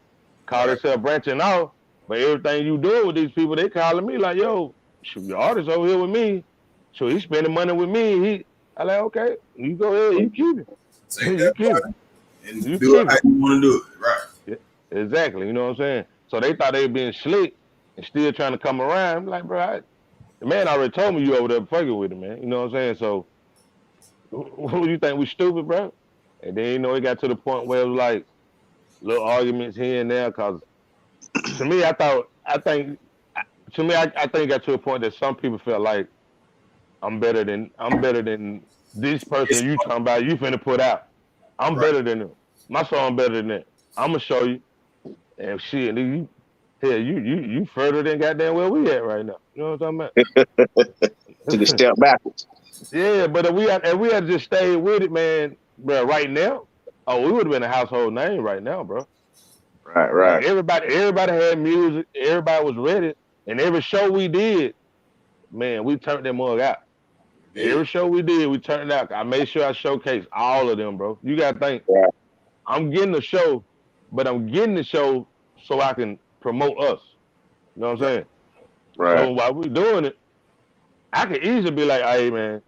Call themselves branching out. But everything you doing with these people, they calling me like, yo, shoot, your artist over here with me. So he's spending money with me. I like, okay, you go ahead, you keep it. Take that part and do it how you want to do it. Right. Yeah, exactly. You know what I'm saying? So they thought they were being slick and still trying to come around. I'm like, bro, the man already told me you over there fucking with him, man. You know what I'm saying? So who you think we stupid, bro? And then, it got to the point where it was like little arguments here and there. Because to me, I think it got to a point that some people felt like I'm better than this person you talking about. You finna put out. I'm better than them. My song better than that. I'm gonna show you. And shit, you further than goddamn where we at right now. You know what I'm talking about? Took a step backwards. Yeah, but if we had just stayed with it, man, bro, right now, we would have been a household name right now, bro. Right. Like everybody had music, everybody was ready, and every show we did, man, we turned that mug out. Yeah. Every show we did, we turned it out. I made sure I showcased all of them, bro. You gotta think, I'm getting the show, but I'm getting the show so I can promote us. You know what I'm saying? Right. So while we doing it, I could easily be like, hey man,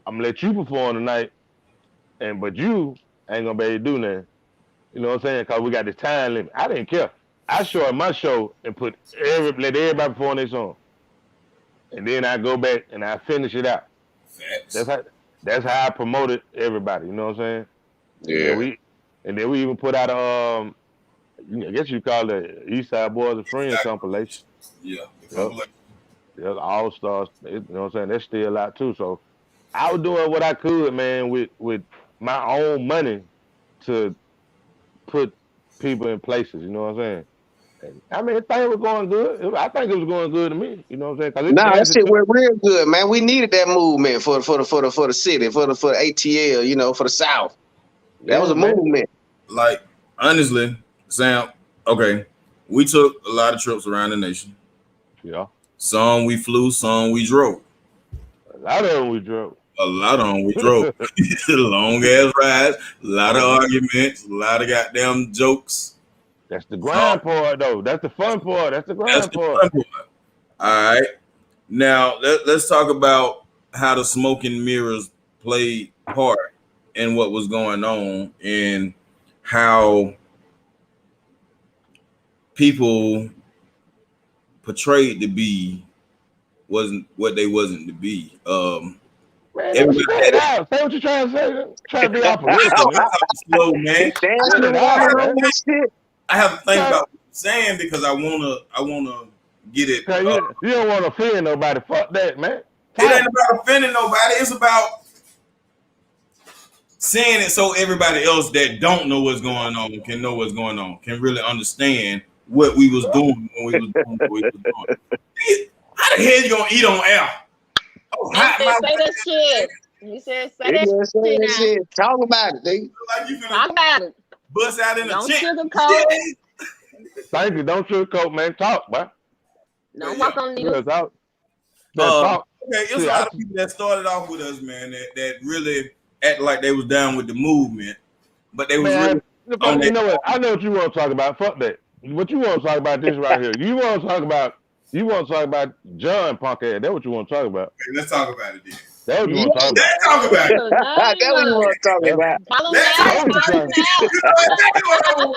I'm gonna let you perform tonight, but you ain't gonna be able to do nothing. You know what I'm saying? Cause we got this time limit. I didn't care. I showed my show and let everybody perform their song. And then I go back and I finish it out. Facts. That's how I promoted everybody. You know what I'm saying? Yeah. And then we even put out I guess you call it Eastside Boys and Friends compilation. Yeah. Yeah, All Stars. You know what I'm saying? That's still out too. So I was doing what I could, man, with my own money to put people in places. You know what I'm saying? And, I mean, things were going good. I think it was going good to me. You know what I'm saying? That shit went real good, man. We needed that movement for the city, for the ATL, for the South. That was a movement. Like, honestly, Sam, okay, we took a lot of trips around the nation. Yeah. Some we flew, some we drove. A lot of them we drove. Long ass rides, a lot of arguments, a lot of goddamn jokes. That's the grind part, though. That's the fun part. That's the grind part. All right. Now, let's talk about how the Smoke and Mirrors played part in what was going on and how people portrayed to be wasn't what they wasn't to be. Man, say what you trying to say. Try to be off slow, man. I have to think about what I'm saying because I wanna get it. You don't want to offend nobody. Fuck that, man. It ain't about offending nobody. It's about saying it so everybody else that don't know what's going on can know what's going on, can really understand what we was doing when we was doing what we was doing. How the hell you gonna eat on air? Oh, say that shit. You said say that shit. Talk about it, nigga. Talk about it. Bust out in the chin. Don't sugarcoat. Thank you. Don't sugarcoat, man. Talk, man. Don't walk on needles. Talk. Okay, it's a lot of people that started off with us, man, that really act like they was down with the movement, but they was really. You know what? I know what you want to talk about. Fuck that. What you want to talk about this right here? You want to talk about John Punk ass. That's what you want to talk about. Okay, let's talk about it then. That's what you want to talk about. Let's talk about it. That's what you want to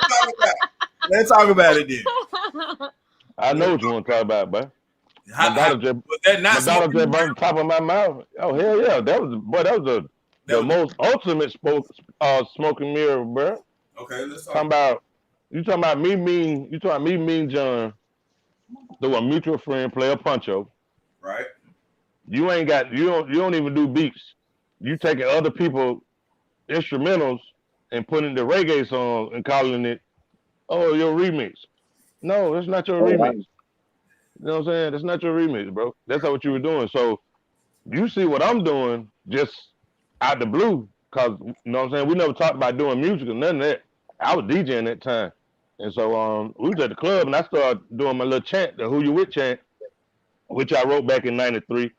talk about. Let's talk about it then. I know what you want to talk about, bro. My daughter just burned the top of my mouth. Oh hell yeah, that was the most ultimate smoking mirror, bro. Okay, let's talk about. You talking about me, mean John, through a mutual friend, Player Puncho. Right. You don't even do beats. You taking other people instrumentals and putting the reggae song and calling it, oh, your remix. No, that's not your remix. You know what I'm saying? That's not your remix, bro. That's not what you were doing. So you see what I'm doing just out the blue. cause you know what I'm saying. We never talked about doing music or none of that. I was DJing that time, and so we was at the club, and I started doing my little chant, the "Who You With" chant, which I wrote back in '93.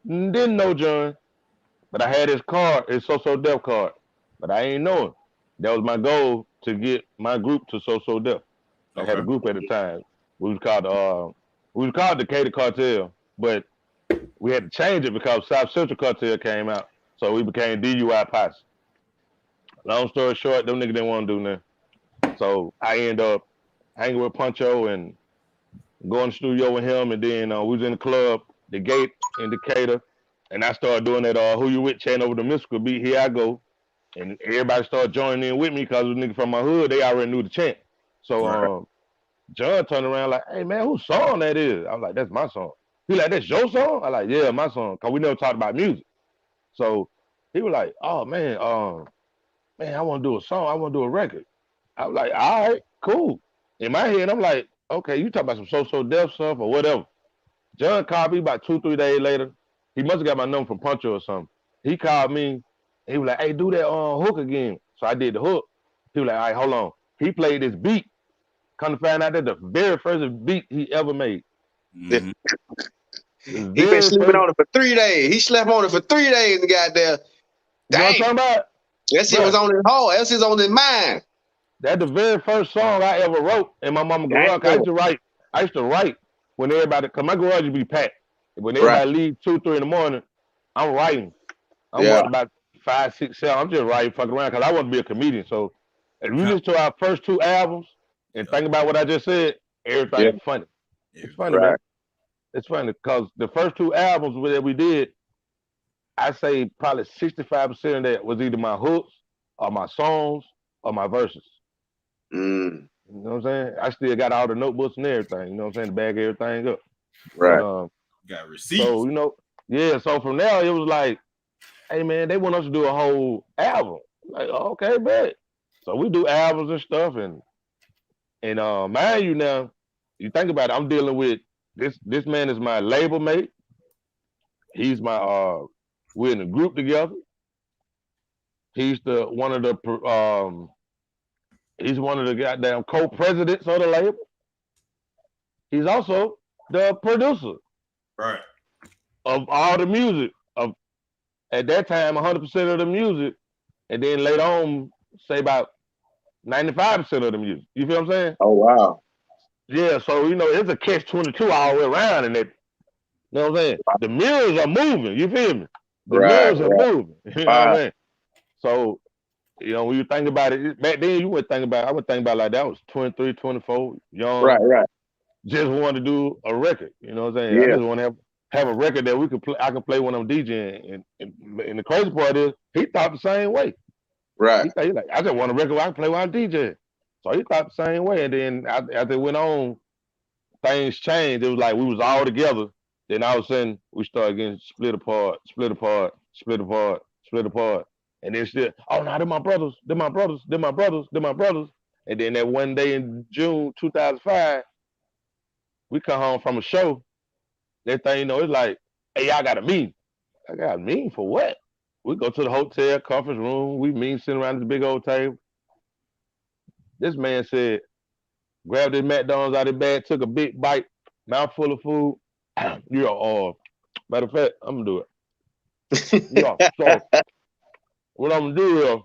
Didn't know John, but I had his card, his So Def card, but I ain't know him. That was my goal, to get my group to So Def. I had a group at the time. We was called Decatur Cartel, but we had to change it because South Central Cartel came out, so we became DUI Posse. Long story short, them niggas didn't want to do nothing, so I ended up hanging with Puncho and going to the studio with him, and then we was in the club, The Gate in Decatur, and I started doing that "Who You With" chant over the mystical beat, "Here I Go," and everybody started joining in with me because the niggas from my hood, they already knew the chant. So John turned around like, "Hey man, whose song that is?" I was like, "That's my song." He like, "That's your song?" I like, "Yeah, my song," because we never talked about music. So he was like, "Oh man, man, I want to do a song. I want to do a record." I was like, "All right, cool." In my head, I'm like, "Okay, you talk about some So Def stuff or whatever." John called me about 2-3 days later. He must have got my number from Puncho or something. He called me. He was like, "Hey, do that hook again." So I did the hook. He was like, "All right, hold on." He played this beat. Come to find out that the very first beat he ever made. Mm-hmm. He been sleeping on it for 3 days. He slept on it for 3 days and got there. You know what I'm talking about? That shit was on his heart. That shit's on his mind. That's the very first song I ever wrote in my mama garage. I used to write when everybody, cause my garage would be packed. When everybody leave 2-3 in the morning, I'm writing. I'm writing about 5, 6, 7. I'm just writing, fucking around, cause I want to be a comedian. So if you listen to our first 2 albums and think about what I just said, everything is funny. It's funny, man. It's funny because the first 2 albums that we did, I say probably 65% of that was either my hooks or my songs or my verses. You know what I'm saying? I still got all the notebooks and everything. You know what I'm saying? To bag everything up. Right. But, got receipts. So, you know, so from there, it was like, hey, man, they want us to do a whole album. Like, okay, bet. So we do albums and stuff. And mind you now, you think about it, I'm dealing with, this man is my label mate. He's my, we're in a group together. He's one of the goddamn co-presidents of the label. He's also the producer. Right. Of all the music. At that time, 100% of the music. And then later on, say about 95% of the music. You feel what I'm saying? Oh, wow. Yeah, so, you know, it's a catch-22 all the way around in it. You know what I'm saying? The mirrors are moving. You feel me? The mirrors are moving. You know what I mean? So, you know, when you think about it, back then I would think about it like that. I was 23, 24, young. Right. Just wanted to do a record. You know what I'm saying? Yeah. I just want to have a record that we could play. I can play when I'm DJing. And the crazy part is, he thought the same way. Right. He like, I just want a record where I can play while I'm DJing. So he thought the same way. And then as it went on, things changed. It was like we was all together. Then all of a sudden, we started getting split apart. And then still, oh, no, they're my brothers. And then that one day in June 2005, we come home from a show. That thing, you know, it's like, hey, y'all got a meeting. I got a meeting for what? We go to the hotel conference room. We meet, sitting around this big old table. This man said, grabbed his McDonald's out of his bag, took a big bite, mouthful of food. Matter of fact, I'm gonna do it. Yeah, so what I'm gonna do is,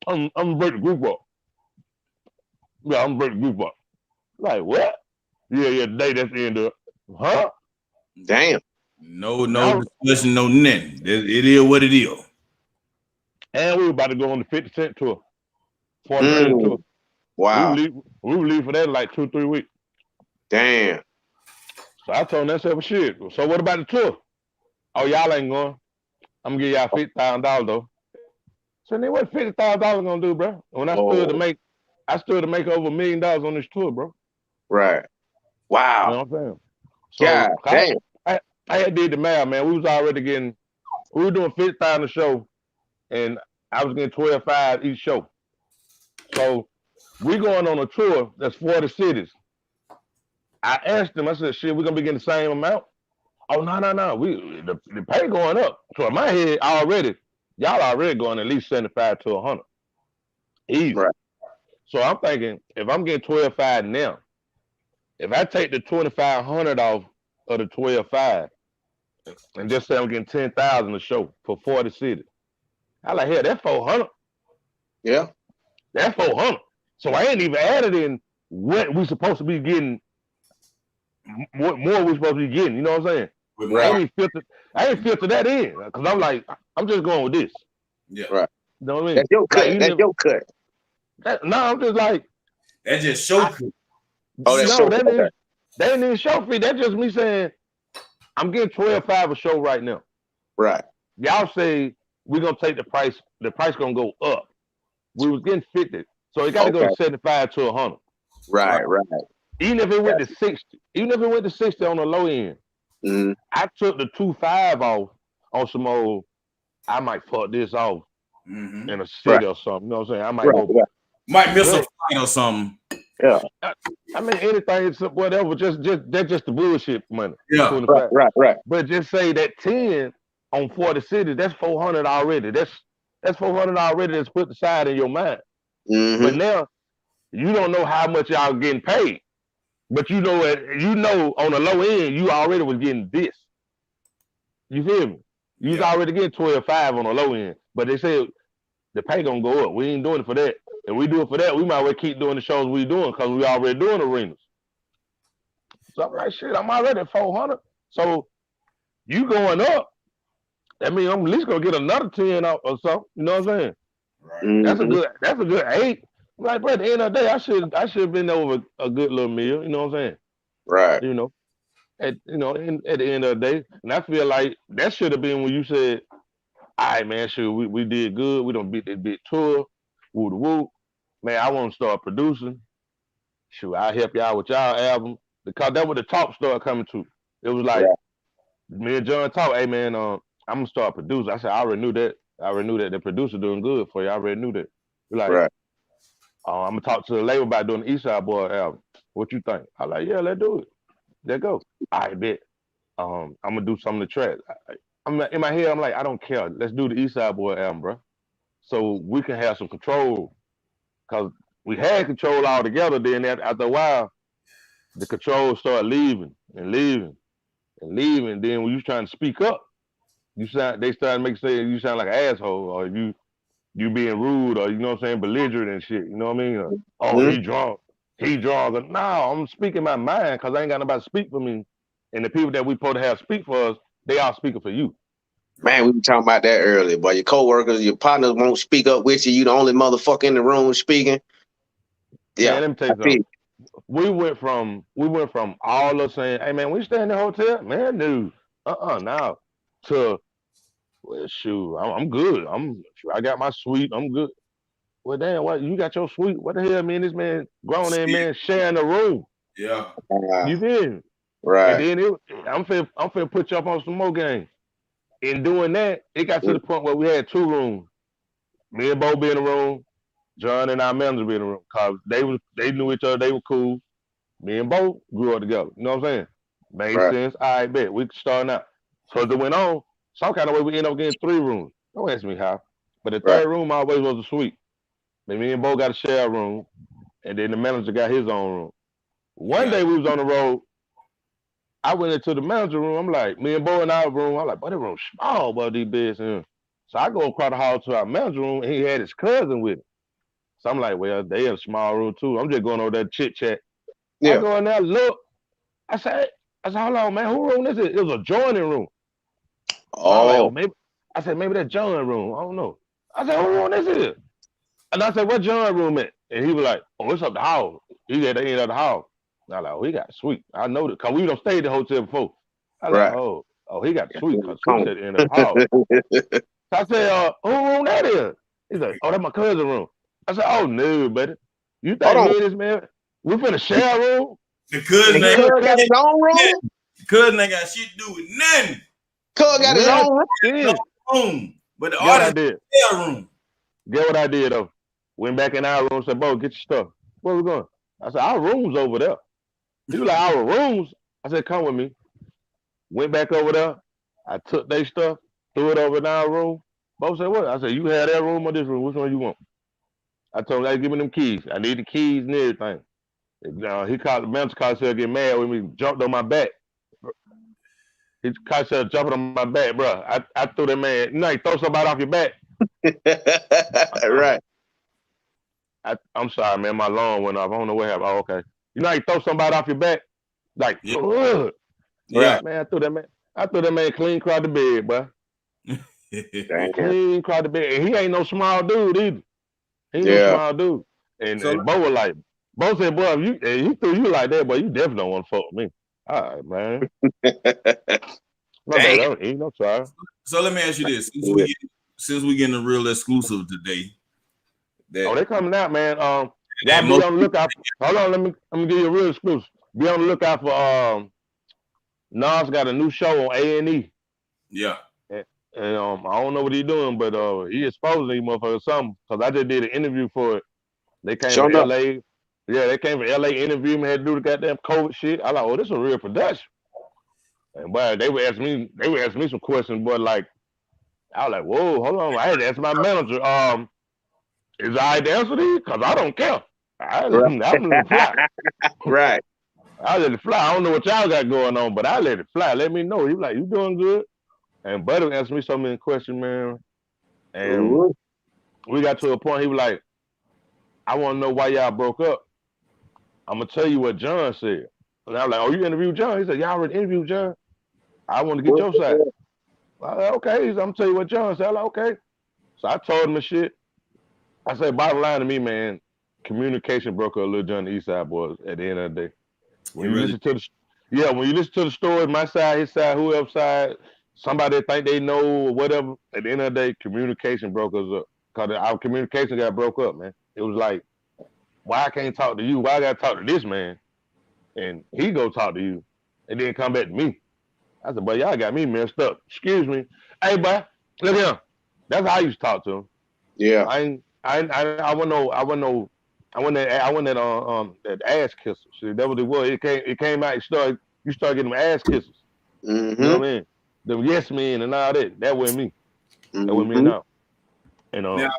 I'm gonna break the group up. Yeah, I'm gonna break the group up. Like, what? Yeah, today that's the end of it. Huh? Damn. No discussion, no nothing. It is what it is. And we were about to go on the 50 Cent tour. 40 tour. Wow. We would leave for that in like 2-3 weeks. Damn. So I told him, that's well, shit. So what about the tour? Oh, y'all ain't going. I'm gonna give y'all $50,000 though. So then what $50,000 gonna do, bro? When I stood to make over $1 million on this tour, bro. Right. Wow. You know what I'm saying? So damn. I had did the math, man. We were doing 50,000 a show, and I was getting 12.5 each show. So we going on a tour that's 40 cities. I asked them, I said, shit, we're gonna be getting the same amount? Oh, no. The pay going up. So in my head already, y'all already going at least 75 to 100. Easy. Right. So I'm thinking if I'm getting 12.5 now, if I take the 2,500 off of the 12.5 and just say I'm getting 10,000 a show for 40 cities, I like, hell, that's 400. Yeah. That's 400. So I ain't even added in what we supposed to be getting, what more we supposed to be getting. You know what I'm saying? Right. I ain't filter that in because I'm like, I'm just going with this. Yeah. Right. You know what I mean? That's your cut. Like, That's your cut. No, I'm just like, That just show. Oh, that's no, show that cut. ain't even show fee. That's just me saying I'm getting 12.5 a show right now. Right. Y'all say we're gonna take the price gonna go up. We was getting 50. So it gotta go to 75 to 100. Right. Even if it went to 60, on the low end, Mm-hmm. I took the 2.5 off on some old, I might fuck this off Mm-hmm. in a city or something. You know what I'm saying? I might go. Might miss a fight or something. Yeah. I mean, anything, whatever, just the bullshit money. Yeah. 25. Right. But just say that 10 on 40 cities, that's 400 already. That's 400 already that's put aside in your mind. Mm-hmm. But now you don't know how much y'all getting paid. But you know on the low end, you already was getting this. You feel me? You was already getting 12.5 on the low end. But they said the pay gonna go up. We ain't doing it for that. If we do it for that, we might well keep doing the shows we doing because we already doing arenas. So I'm like, shit, I'm already at 400. So you going up, that means I'm at least gonna get another 10 out or something. You know what I'm saying? Right. Mm-hmm. That's a good 8. I'm like, bro, at the end of the day, I should have been over a good little meal. You know what I'm saying? Right. You know, at the end of the day, and I feel like that should have been when you said, all right, man, sure, we did good. We don't beat that big tour. Woo the woo. Man, I want to start producing. Sure, I'll help y'all with y'all album. Because that's what the talk started coming to. It was like, me and John talk, hey, man, I'm going to start producing. I said, I already knew that. The producer doing good for you. I already knew that. We're like, I'm going to talk to the label about doing the Eastside Boy album. What you think? I like, yeah, let's do it. Let's go. I bet. I'm going to do some of the tracks. I'm in my head, I'm like, I don't care. Let's do the Eastside Boy album, bro. So we can have some control. Because we had control all together. Then after a while, the control started leaving. Then when you trying to speak up, they started making say you sound like an asshole, or you being rude, or you know what I'm saying, belligerent and shit. You know what I mean? He drunk. No, I'm speaking my mind because I ain't got nobody to speak for me. And the people that we supposed to have speak for us, they all speaking for you. Man, we were talking about that earlier, but your coworkers, your partners won't speak up with you. You the only motherfucker in the room speaking. Yeah, man, let me tell you something. We went from all us saying, hey man, we stay in the hotel? Man, dude, now to, well, shoot, I'm good. I got my suite, I'm good. Well, damn, what, you got your suite? What the hell, me and this man, grown ass man, sharing the room? Yeah. You feel me? Right. And then I'm finna put you up on some more games. In doing that, it got to the point where we had 2 rooms. Me and Bo be in the room, John and our manager be in the room. Cause they knew each other, they were cool. Me and Bo grew up together. You know what I'm saying? Made sense. All right, bet. We starting out. So as it went on, some kind of way we ended up getting 3 rooms. Don't ask me how. But the third room always was a suite. Then me and Bo got a share room, and then the manager got his own room. One day we was on the road. I went into the manager room. I'm like, me and Bo in our room. I'm like, but that room small, but these beds in here. So I go across the hall to our manager room, and he had his cousin with him. So I'm like, well, they in a small room too. I'm just going over there chit chat. I go in there, look. I said, hold on, man, who room is it? It was a joining room. Oh, I said, maybe that joining room. I don't know. I said, who room is it? And I said, what joining room at? And he was like, oh, it's up the hall. He at the end of the hall. And I was like, oh, he got a suite. I know that because we don't stay at the hotel before. I was like, oh, he got a suite because suite's at the end of the hall. So I said, who room that is? He's like, oh, that's my cousin room. I said, oh, no, buddy. You think me and this man, we finna share a room? The cousin got his own room? The cousin ain't got shit to do with nothing. Cuz got his own room. But the artist did. Their room. Get what I did though. Went back in our room, said, Bo, get your stuff. Where we going? I said, our room's over there. He was like, our rooms? I said, come with me. Went back over there. I took their stuff, threw it over in our room. Bo said, what? I said, you have that room or this room? Which one you want? I told him, hey, give me them keys. I need the keys and everything. He called the manager, called, said, get mad with me, jumped on my back. He said, jumping on my back, bro. I threw that man, you know, you throw somebody off your back. Right. I'm sorry, man, my alarm went off. I don't know what happened. Oh, okay. You know, you throw somebody off your back, like, Yeah. Right, man. I threw that man clean across the bed, boy. Clean across the bed. And he ain't no small dude either. He ain't no small dude. And Bo was like, Bo said, boy, if he threw you like that, boy, you definitely don't want to fuck with me. All right, man. Ain't no sorry. So let me ask you this: since we getting a real exclusive today, they coming out, man. Y'all be on the lookout. Hold on, let me give you a real exclusive. Be on the lookout for Nas got a new show on A&E. Yeah. And I don't know what he's doing, but he exposing these motherfuckers something. Because I just did an interview for it. They came from LA. Yeah, they came from LA, interviewed me, had to do the goddamn COVID shit. I like, oh, this is a real production. And boy, they would ask me some questions, but like, I was like, whoa, hold on. I had to ask my manager, is I right to answer these? Because I don't care. I let it fly. Right. I let it fly. I don't know what y'all got going on, but I let it fly. Let me know. He was like, you doing good? And Buddy asked me so many questions, man. And we got to a point, he was like, I want to know why y'all broke up. I'm going to tell you what John said. And I was like, oh, you interviewed John? He said, y'all already interviewed John? I want to get your side. I was like, okay. He said, I'm going to tell you what John said. I was like, okay. So I told him the shit. I said, bottom line to me, man, communication broke up a little John the East Side boys at the end of the day. When you listen to the story, my side, his side, whoever's side, somebody think they know or whatever, at the end of the day, communication broke us up. Because our communication got broke up, man. It was like, why I can't talk to you? Why I got to talk to this man? And he go talk to you and then come back to me. I said, boy, y'all got me messed up. Excuse me. Hey, boy, look here. That's how I used to talk to him. Yeah. I went that ass kisser. See, that what it was. It came out. You start getting them ass kisses. Mm-hmm. You know what I mean? Them yes men and all that. That with me. That with me now. And now,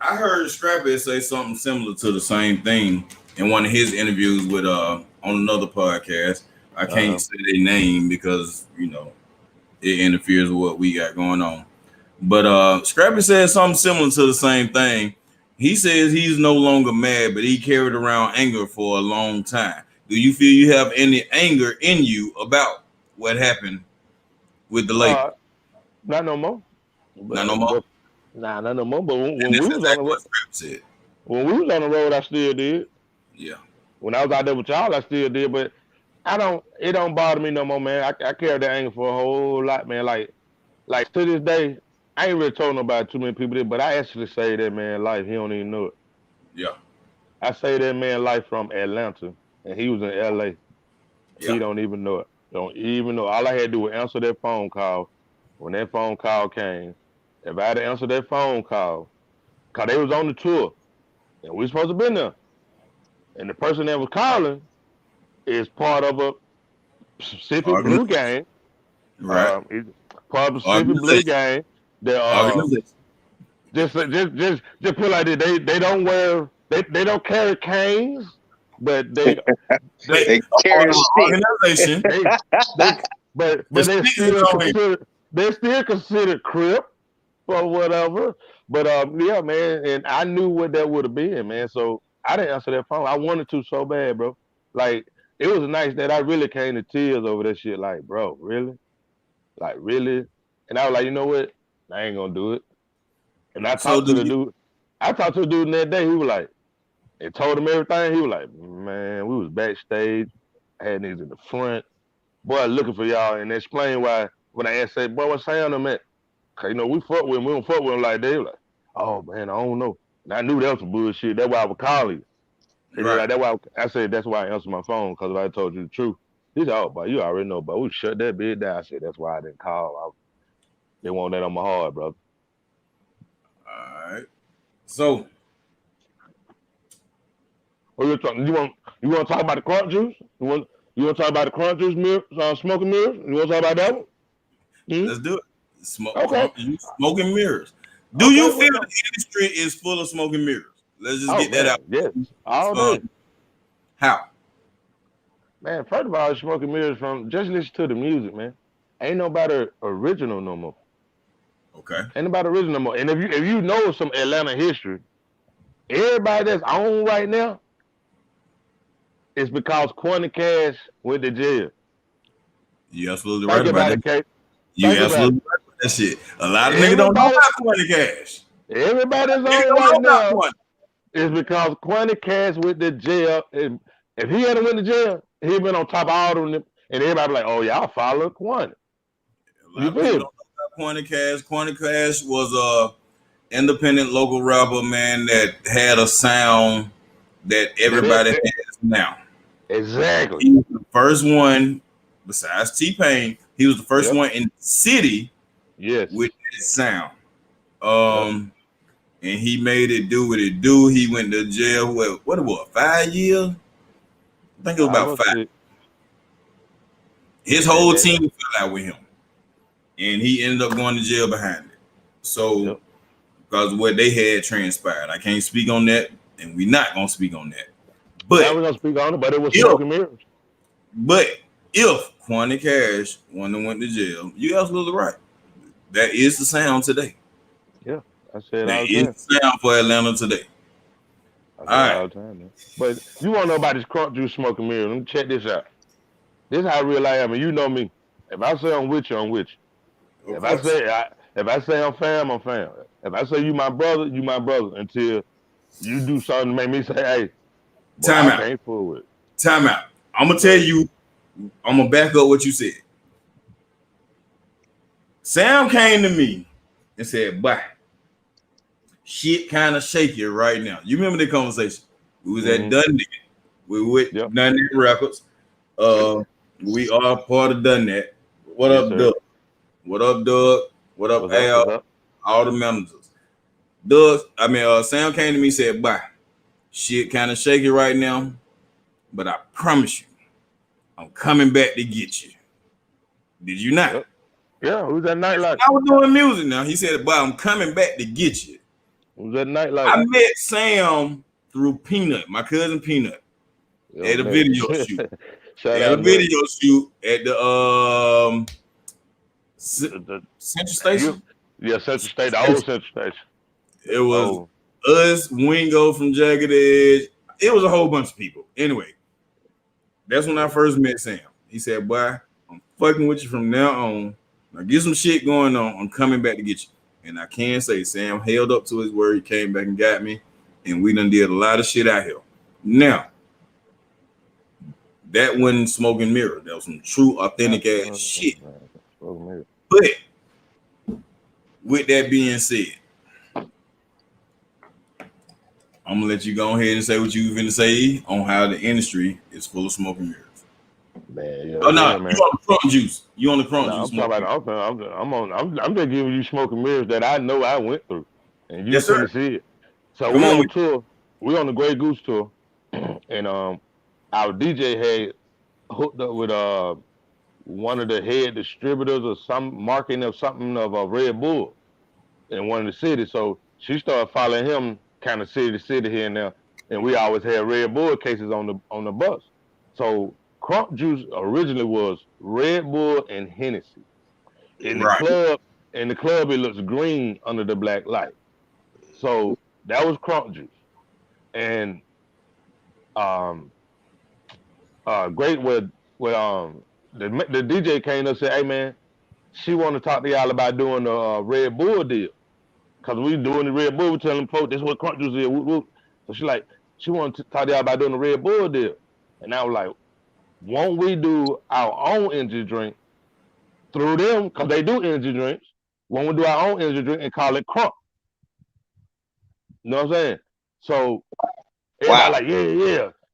I heard Scrappy say something similar to the same thing in one of his interviews with on another podcast. I can't say their name because it interferes with what we got going on. But Scrappy said something similar to the same thing. He says he's no longer mad, but he carried around anger for a long time. Do you feel you have any anger in you about what happened with the label? Not no more. Not no more? Not no more. But when we was on the road, I still did. Yeah. When I was out there with y'all, I still did. But it don't bother me no more, man. I carry that anger for a whole lot, man. Like to this day, I ain't really told nobody, too many people did, but I actually say that man life. He don't even know it. Yeah. I say that man life from Atlanta, and he was in LA. Yeah. He don't even know it. Don't even know. All I had to do was answer that phone call. When that phone call came, if I had to answer that phone call, because they was on the tour, and we supposed to be there. And the person that was calling is part of a Pacific Blue gang. Right. Part of a Pacific Blue gang. Just put like this. They don't wear. They don't carry canes, but they carry organization. But they're still considered Crip or whatever. But yeah, man, and I knew what that would have been, man. So I didn't answer that phone. I wanted to so bad, bro. Like it was nice that I really came to tears over that shit. Like, bro, really? Like, really? And I was like, you know what? I ain't gonna do it. And I talked to the dude. I talked to the dude that day. He was like, and told him everything. He was like, man, we was backstage. I had niggas in the front. Boy, looking for y'all. And explain why when I asked, boy, what sound them at? Cause we fuck with him. We don't fuck with him like that. He was like, oh man, I don't know. And I knew that was some bullshit. That's why I would call you. Right. Like, that's why I said that's why I answered my phone, because if I told you the truth. He said, oh, but you already know, but we shut that bitch down. I said, that's why I didn't call. They want that on my heart, brother. All right. So, what you talking? You want to talk about the crunch juice? You want to talk about the crunch juice smoking mirrors? You want to talk about that one? Let's do it. Smoking mirrors. Do you feel the industry is full of smoke and mirrors? Let's just get that out. Yes, all day. How? Man, first of all, smoke and mirrors from just listen to the music, man. Ain't nobody original no more. Okay. Ain't nobody original no more. And if you know some Atlanta history, everybody that's on right now, it's because Quanny Cash went to jail. You absolutely right about that. You absolutely right about that shit. A lot of niggas don't know about Quanny Cash. Everybody's on right now is because Quanny Cash went to jail. And if he hadn't went to jail, he'd been on top of all of them. And everybody like, oh, y'all follow Quanny. A lot of people don't know about Quanny Cash. Quanny Cash was a independent local rapper, man, that had a sound that everybody has now. Exactly. He was the first one, besides T-Pain, he was the first one in the city with that sound. And he made it do what it do. He went to jail, what it was, 5 years? I think it was about 5. His whole team fell out with him. And he ended up going to jail behind it. So, because of what they had transpired. I can't speak on that, and we're not going to speak on that. But I was gonna speak on it, but it was smoke and mirrors. But if Quanny Cash went to jail, you absolutely right. That is the sound today. Yeah, I said that is the sound for Atlanta today. All right, man. But you want to know about this Crunk Juice smoke and mirror? Let me check this out. This is how real I am, and you know me. If I say I'm with you, I'm with you. If I say I'm fam, I'm fam. If I say you my brother, you my brother. Until you do something to make me say, hey. Time out. I'm gonna tell you. I'm gonna back up what you said. Sam came to me and said, "Bye. Shit, kind of shaky right now." You remember the conversation? We was at Dundee. We were with Dundee Records. We are part of Dundee. What up, Doug? What up, Doug? What up, Al? All the managers. Sam came to me and said, "Bye. Shit kind of shaky right now, but I promise you, I'm coming back to get you." Did you not? Yeah, who's that night like? I was doing music now. He said, "But I'm coming back to get you." Who's that night like? I met Sam through Peanut, my cousin Peanut, at a video shoot. At a video shoot at the Central Station. Central Station, the old Central Station. It was us, Wingo from Jagged Edge. It was a whole bunch of people. Anyway, that's when I first met Sam. He said, "Boy, I'm fucking with you from now on. Now get some shit going on. I'm coming back to get you." And I can say Sam held up to his word. He came back and got me. And we done did a lot of shit out here. Now, that wasn't smoke and mirror. That was some true, authentic ass shit. But with that being said, I'm gonna let you go ahead and say what you finna say on how the industry is full of smoke and mirrors. Man, you on the Crunk Juice. You on the Crunk Juice. I'm just giving you smoke and mirrors that I know I went through, and you couldn't see it. So we on tour. We on the Grey Goose tour, and our DJ had hooked up with one of the head distributors or some marketing of something of a Red Bull in one of the cities. So she started following him kind of city to city here and there, and we always had Red Bull cases on the bus. So Crunk Juice originally was Red Bull and Hennessy. In the club, it looks green under the black light. So that was Crunk Juice. And great with the DJ came up and said, "Hey man, she want to talk to y'all about doing the Red Bull deal." Cause we doing the Red Bull, we telling folks this is what Crunk Juice is. Whoop, whoop. So she wanted to talk to y'all about doing the Red Bull deal. And I was like, won't we do our own energy drink through them? Cause they do energy drinks. Won't we do our own energy drink and call it Crunk? You know what I'm saying? So everybody like,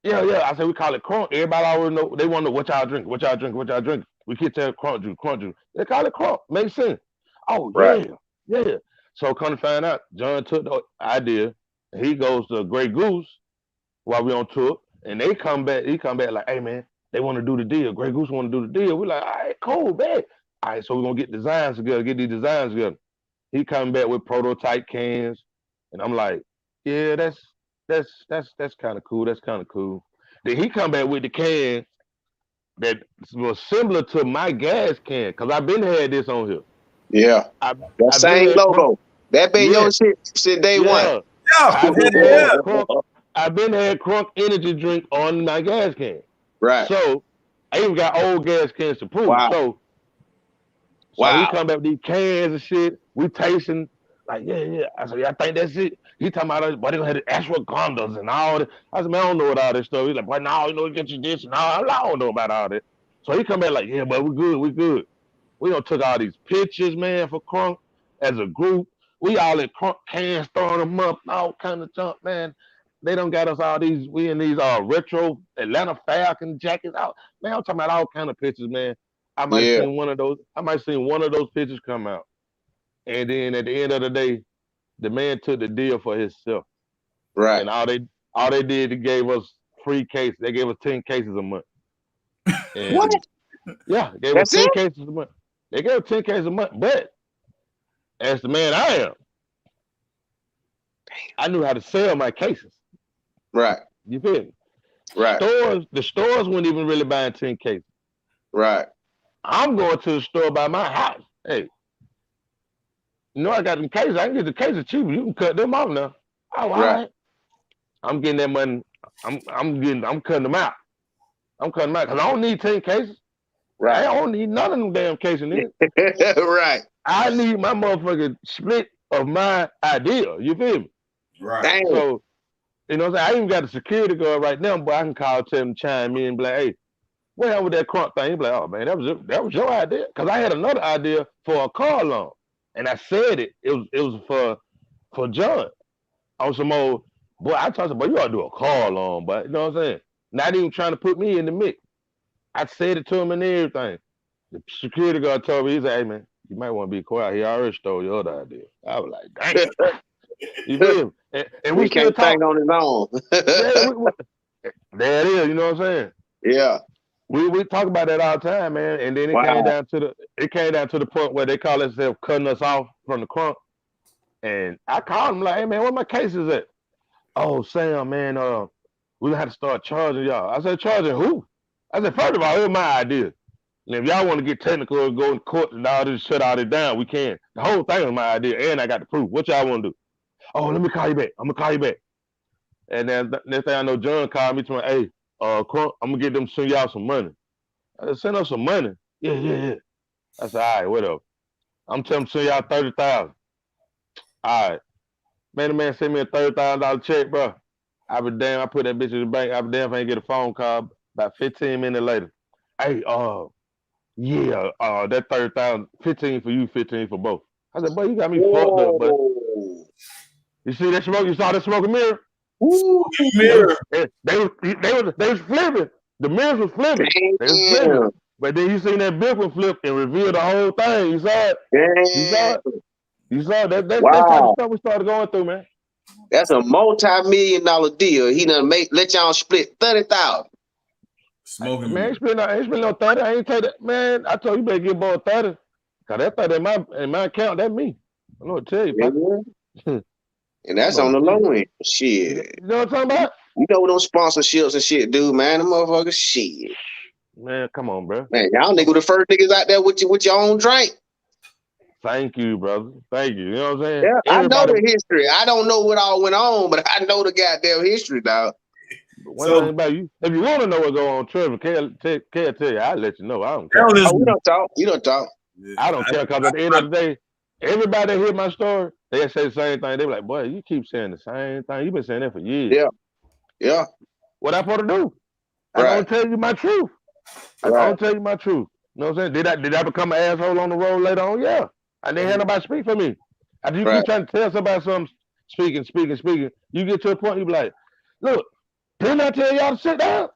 yeah. I said we call it Crunk. Everybody already know, they want to know what y'all drink. We keep telling Crunk Juice. They call it Crunk. Makes sense. Oh, yeah. So come to find out, John took the idea, and he goes to Grey Goose while we on tour, and he come back like, "Hey man, they want to do the deal. Grey Goose want to do the deal." We're like, "All right, cool, man. All right, so we're gonna get these designs together. he coming back with prototype cans, and I'm like, yeah, that's kind of cool. That's kind of cool. Then he come back with the can that was similar to my gas can, cause I've been had this on here. Yeah. I've That same had logo. That been Yeah. your shit day one. Yeah. I've been had Crunk energy drink on my gas can. Right. So I even got old gas cans to prove. Wow. So Wow. he come back with these cans and shit. We tasting like, yeah. I said, yeah, I think that's it. He talking about, boy, they gonna have the ashwagandhas and all that. I said, man, I don't know what all this stuff. He's like, boy, no, you know, get you this and all. I don't know about all that. So he come back like, yeah, but we good. We done took all these pictures, man, for Crunk as a group. We all in Crunk cans, throwing them up, all kind of junk, man. They done got us all these, we in these retro Atlanta Falcon jackets out. Man, I'm talking about all kind of pictures, man. I might Yeah. seen one of those pictures come out. And then at the end of the day, the man took the deal for himself. Right. And all they did, they gave us free cases. They gave us 10 cases a month. And What? yeah, gave That's us 10 it? cases a month. They gave us 10 cases a month. But as the man I am, I knew how to sell my cases. Right. You feel me? Right. The stores weren't even really buying 10 cases. Right. I'm going to the store by my house. Hey, you know I got them cases. I can get the cases cheaper. You can cut them off now. Oh, all right. I'm getting that money. I'm cutting them out. I'm cutting them out because I don't need 10 cases. Right. I don't need none of them damn cases in it. Right. I need my motherfucking split of my idea. You feel me? Right. Damn. So, you know what I'm saying? I even got a security guard right now, but I can call, tell him, chime in, and be like, hey, what happened with that Crunk thing? He be like, oh man, that was your idea. Cause I had another idea for a car loan. And I said it was for John. On some old, boy, I told him, boy, you ought to do a car loan, but you know what I'm saying? Not even trying to put me in the mix. I said it to him and everything. The security guard told me, he's like, hey man, you might want to be quiet. He already stole your other idea. I was like, dang. You feel me? And we still can't talk think on his own. yeah, there it is, you know what I'm saying? Yeah. We talk about that all the time, man. And then it came down to the point where they call themselves cutting us off from the Crunk. And I called him like, hey man, where my cases at? Oh, Sam, man, we gonna have to start charging y'all. I said, charging who? I said, first of all, it was my idea. And if y'all want to get technical and go in court and all this, shut all this down, we can. The whole thing was my idea, and I got the proof. What y'all want to do? Oh, let me call you back. I'm gonna call you back. And then next thing I know, John called me to me, hey, Crunk, I'm gonna get them to send y'all some money. I said, send us some money. Yeah. I said, all right, whatever. I'm telling them to send y'all 30,000. All right. Man, the man sent me a $30,000 check, bro. I be damn, I put that bitch in the bank. I be damn if I ain't get a phone call about 15 minutes later. Hey, that 30,000, 15 for you, 15 for both. I said, boy, you got me fucked up, but you see that smoke? You saw that smoking mirror? Ooh, Mirror. They was flipping. The mirrors was flipping. They was flipping. But then you seen that big one flip and reveal the whole thing. You saw it? You saw it? That type of stuff we started going through, man. That's a multi-million-dollar deal. He done let y'all split 30,000. Smoking. Man, ain't spent no 30. I ain't take that. Man, I told you better get both 30. Cause that 30 in my account, that me. I know what to tell you. Yeah. And that's on the low end. Shit. You know what I'm talking about? You know what those sponsorships and shit do, man. Them motherfuckers, shit. Man, come on, bro. Man, y'all nigga the first niggas out there with your own drink. Thank you, brother. Thank you. You know what I'm saying? Yeah, I know the history. I don't know what all went on, but I know the goddamn history, dog. One thing about you, if you want to know what's going on, Trevor, can't tell you. I'll let you know. I don't care. Oh, we don't talk. You don't talk. I don't care because at the end of the day, everybody that hear my story, they say the same thing. They be like, boy, you keep saying the same thing. You've been saying that for years. Yeah. What I supposed to do? I don't tell you my truth. I don't tell you my truth. You know what I'm saying? Did I become an asshole on the road later on? Yeah. I didn't have nobody speak for me. After you keep trying to tell somebody something, speaking, you get to a point, you be like, look, didn't I tell y'all to sit down?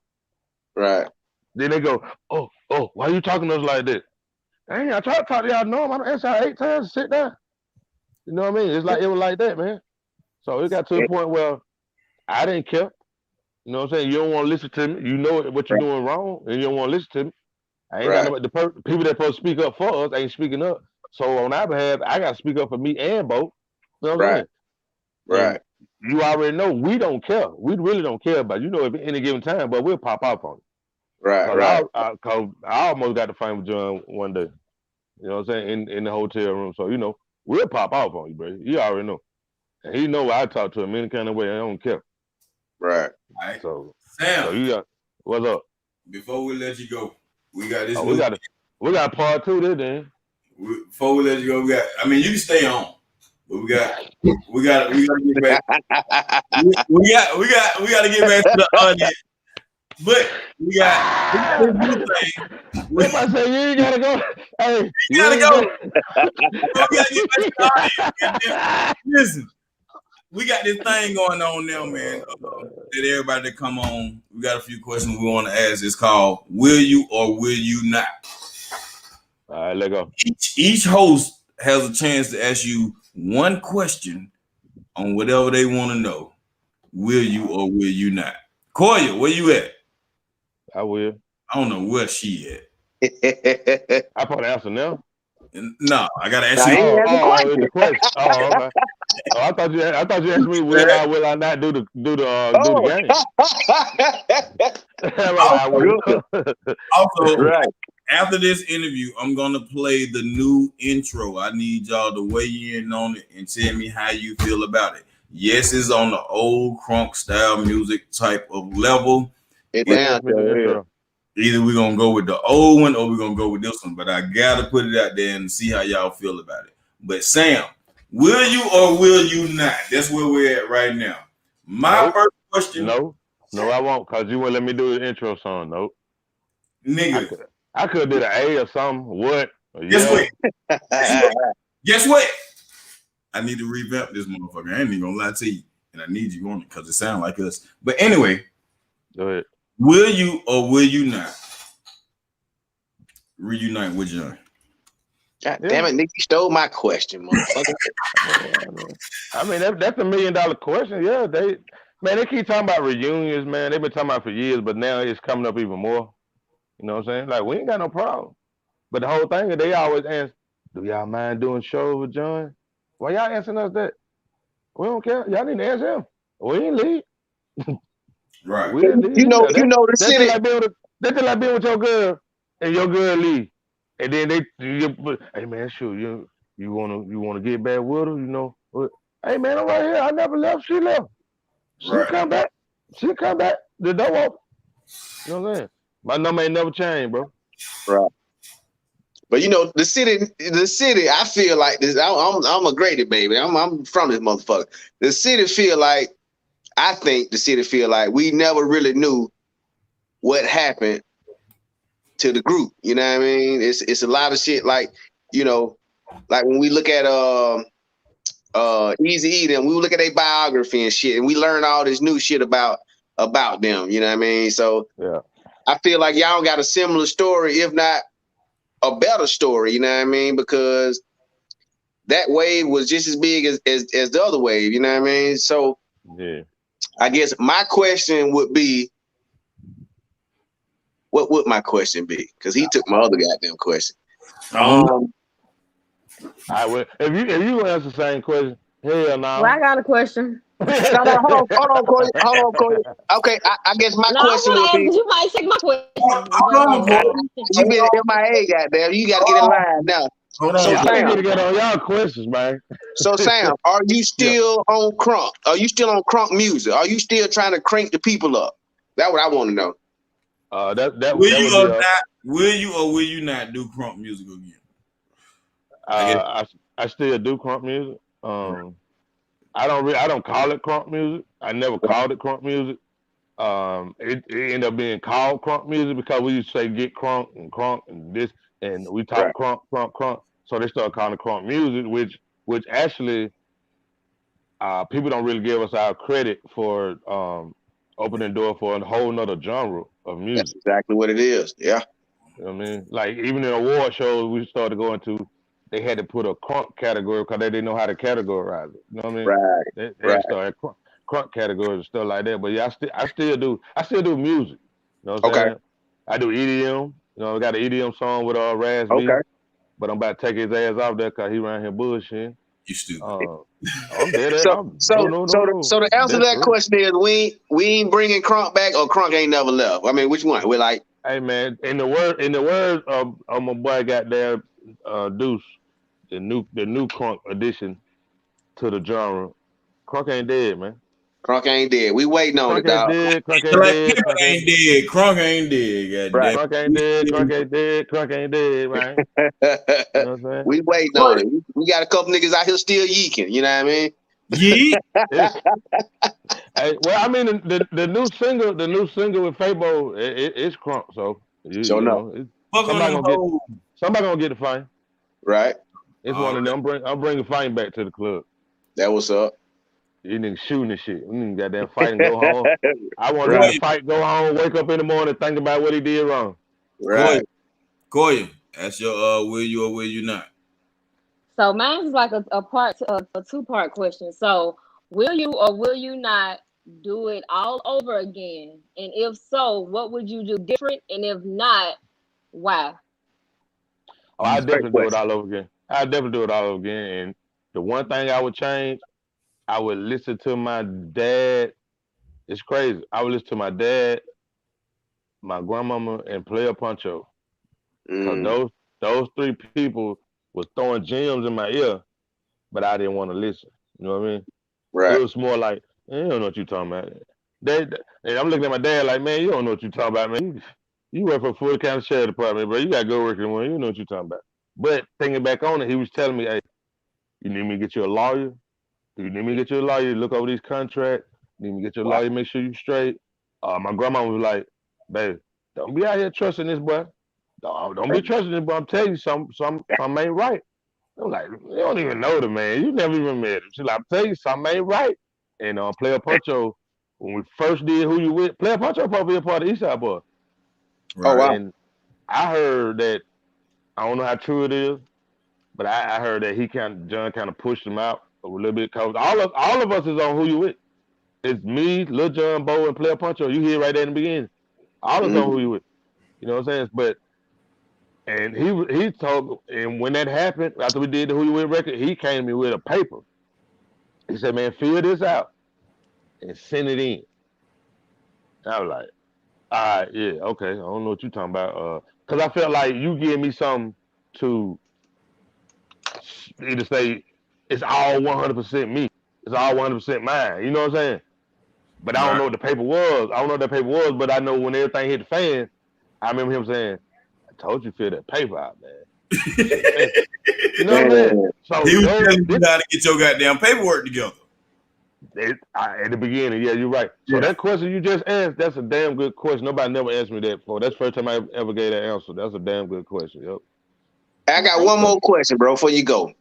Right. Then they go, oh, why are you talking to us like that? Dang, I tried to talk to y'all normal. I asked y'all 8 times to sit down. You know what I mean? It was like that, man. So it got to a point where I didn't care. You know what I'm saying? You don't want to listen to me. You know what you're doing wrong, and you don't want to listen to me. I ain't got nobody. The people that supposed to speak up for us ain't speaking up. So on our behalf, I got to speak up for me and Bo. You know what I'm saying? Right. You already know we don't care. We really don't care about at any given time, but we'll pop off on it. Right. Cause I almost got to fight with John one day. You know what I'm saying? In the hotel room. So we'll pop off on you, bro. You already know. And he know I talk to him any kind of way. I don't care. Right. All right. So Sam, you got what's up? before we let you go, we got this. We got part 2 there then. Before we let you go, you can stay on, but we got to get back. we got to get back to the audience. But we got this new thing. If I say you ain't gotta go, hey, you gotta go. We gotta get back to the audience. Listen, we got this thing going on now, man. That everybody that come on, we got a few questions we want to ask. It's called "Will You or Will You Not?" All right, let go. Each host has a chance to ask you one question on whatever they want to know. Will you or will you not? Koya, where you at? I will. I don't know where she at. I probably answer now. No, I gotta ask Nah, you. The question. Oh, okay. Oh, I thought you asked me will I not do the game. I will. Also, right. After this interview, I'm gonna play the new intro. I need y'all to weigh in on it and tell me how you feel about it. Yes, it's on the old crunk style music type of level. Either we're gonna go with the old one or we're gonna go with this one, but I gotta put it out there and see how y'all feel about it. But Sam, will you or will you not? That's where we're at right now. My first question. No, I won't, cause you won't let me do the intro song. Nope. Nigga. I could have did an A or something. What? Guess what? I need to revamp this motherfucker. I ain't even gonna lie to you. And I need you on it because it sounds like us. But anyway, go ahead. Will you or will you not reunite with John? God damn it, Nick, you stole my question, motherfucker. I mean, that's $1 million question. Yeah, they keep talking about reunions, man. They've been talking about it for years, but now it's coming up even more. You know what I'm saying? Like, we ain't got no problem. But the whole thing is they always ask, do y'all mind doing shows with John? Why y'all asking us that? We don't care. Y'all need to ask him. We ain't leave. Right. You know the city. That's just like being with your girl and your girl leave. And then hey man, sure, you wanna get back with her, you know? Hey man, I'm right here. I never left. She left. She'll come back. The door open. You know what I'm saying? My number ain't never changed, bro. Right. But the city, I feel like this. I'm a Grady baby. I'm from this motherfucker. I think the city feel like we never really knew what happened to the group. You know what I mean? It's a lot of shit like when we look at Eazy-E, and we look at their biography and shit, and we learn all this new shit about them. You know what I mean? So yeah, I feel like y'all got a similar story, if not a better story. You know what I mean? Because that wave was just as big as the other wave. You know what I mean? So yeah. I guess my question would be, what would my question be? Because he took my other goddamn question. I would. If you gonna ask the same question, hell no. Well, I got a question. Hold on, Corey. Okay, I guess my question would be. You might take my question. You been MIA, goddamn. You got to get in line now. Hold on. So Sam, to get on y'all questions, man. So Sam, are you still on crunk? Are you still on crunk music? Are you still trying to crank the people up? That's what I want to know. Will you or will you not do crunk music again? I still do crunk music. I don't call it crunk music. I never called it crunk music. It ended up being called crunk music because we used to say get crunk and this, and we talk crunk. So they started calling it crunk music, which actually people don't really give us our credit for opening the door for a whole nother genre of music. That's exactly what it is. Yeah. You know what I mean? Like even in award shows we started going to, they had to put a crunk category because they didn't know how to categorize it. You know what I mean? Right. They started crunk categories and stuff like that. But yeah, I still do music. You know what I'm saying? I do EDM. You know, I got an EDM song with Raz B. Okay. but I'm about to take his ass off there because he around here bullshitting. You stupid. I'm dead ass. So the answer to that question is we ain't bringing Crunk back, or Crunk ain't never left. I mean, which one? We're like, hey man, in the words of my boy got there, Deuce, the new Crunk addition to the genre. Crunk ain't dead, man. Crunk ain't dead. We waiting on it, dog. Crunk ain't dead. Crunk ain't dead. Right. Crunk ain't dead. Crunk ain't dead, man. You know what I'm saying? We waiting on it. We got a couple niggas out here still yeeking. You know what I mean? Yeah. Hey, well, I mean the new single with Fabo, it's Crunk. So somebody gonna get the fine. Right. It's one of them. I'm bringing fine back to the club. That what's up. You niggas shooting and shit. We niggas got that fight and go home. I want him to fight, go home, wake up in the morning, think about what he did wrong. Right. Koya, that's your will you or will you not? So mine is like a two-part question. So will you or will you not do it all over again? And if so, what would you do different? And if not, why? Oh, I definitely do it all over again. And the one thing I would change, I would listen to my dad. It's crazy. I would listen to my dad, my grandmama, and Player Poncho. Because those three people was throwing gems in my ear, but I didn't want to listen. You know what I mean? Right. It was more like, you don't know what you're talking about. And I'm looking at my dad like, man, you don't know what you're talking about, man. You work for Fulton County Sheriff Department, bro. You got to go work in one. You know what you're talking about. But thinking back on it, he was telling me, hey, you need me to get you a lawyer? You need me to get you a lawyer to look over these contracts? You need me to get you a lawyer to make sure you straight? My grandma was like, baby, don't be out here trusting this boy. Don't be trusting this boy. I'm telling you, some ain't right. I'm like, you don't even know the man. You never even met him. She's like, I'm telling you, something ain't right. And Player Poncho, when we first did Who You With, Player Poncho probably a part of Eastside Boy. Right. Oh, wow. And I heard that, I don't know how true it is, but I heard that John kind of pushed him out a little bit, because all of us is on Who You With. It's me, Lil Jon, Bo, and Player Poncho. You hear right there in the beginning. All of us on Who You With. You know what I'm saying? And he told, and when that happened, after we did the Who You With record, he came to me with a paper. He said, man, fill this out and send it in. And I was like, all right, yeah, okay. I don't know what you're talking about. Because I felt like you gave me something to either say it's all 100% me. It's all 100% mine. You know what I'm saying? But I don't know what the paper was. But I know when everything hit the fan, I remember him saying, I told you to fill that paper out, man. You know what I'm saying? So he was telling you how to get your goddamn paperwork together. At the beginning, yeah, you're right. So that question you just asked, that's a damn good question. Nobody never asked me that before. That's the first time I ever gave that answer. That's a damn good question. Yep. I got one more question, bro, before you go.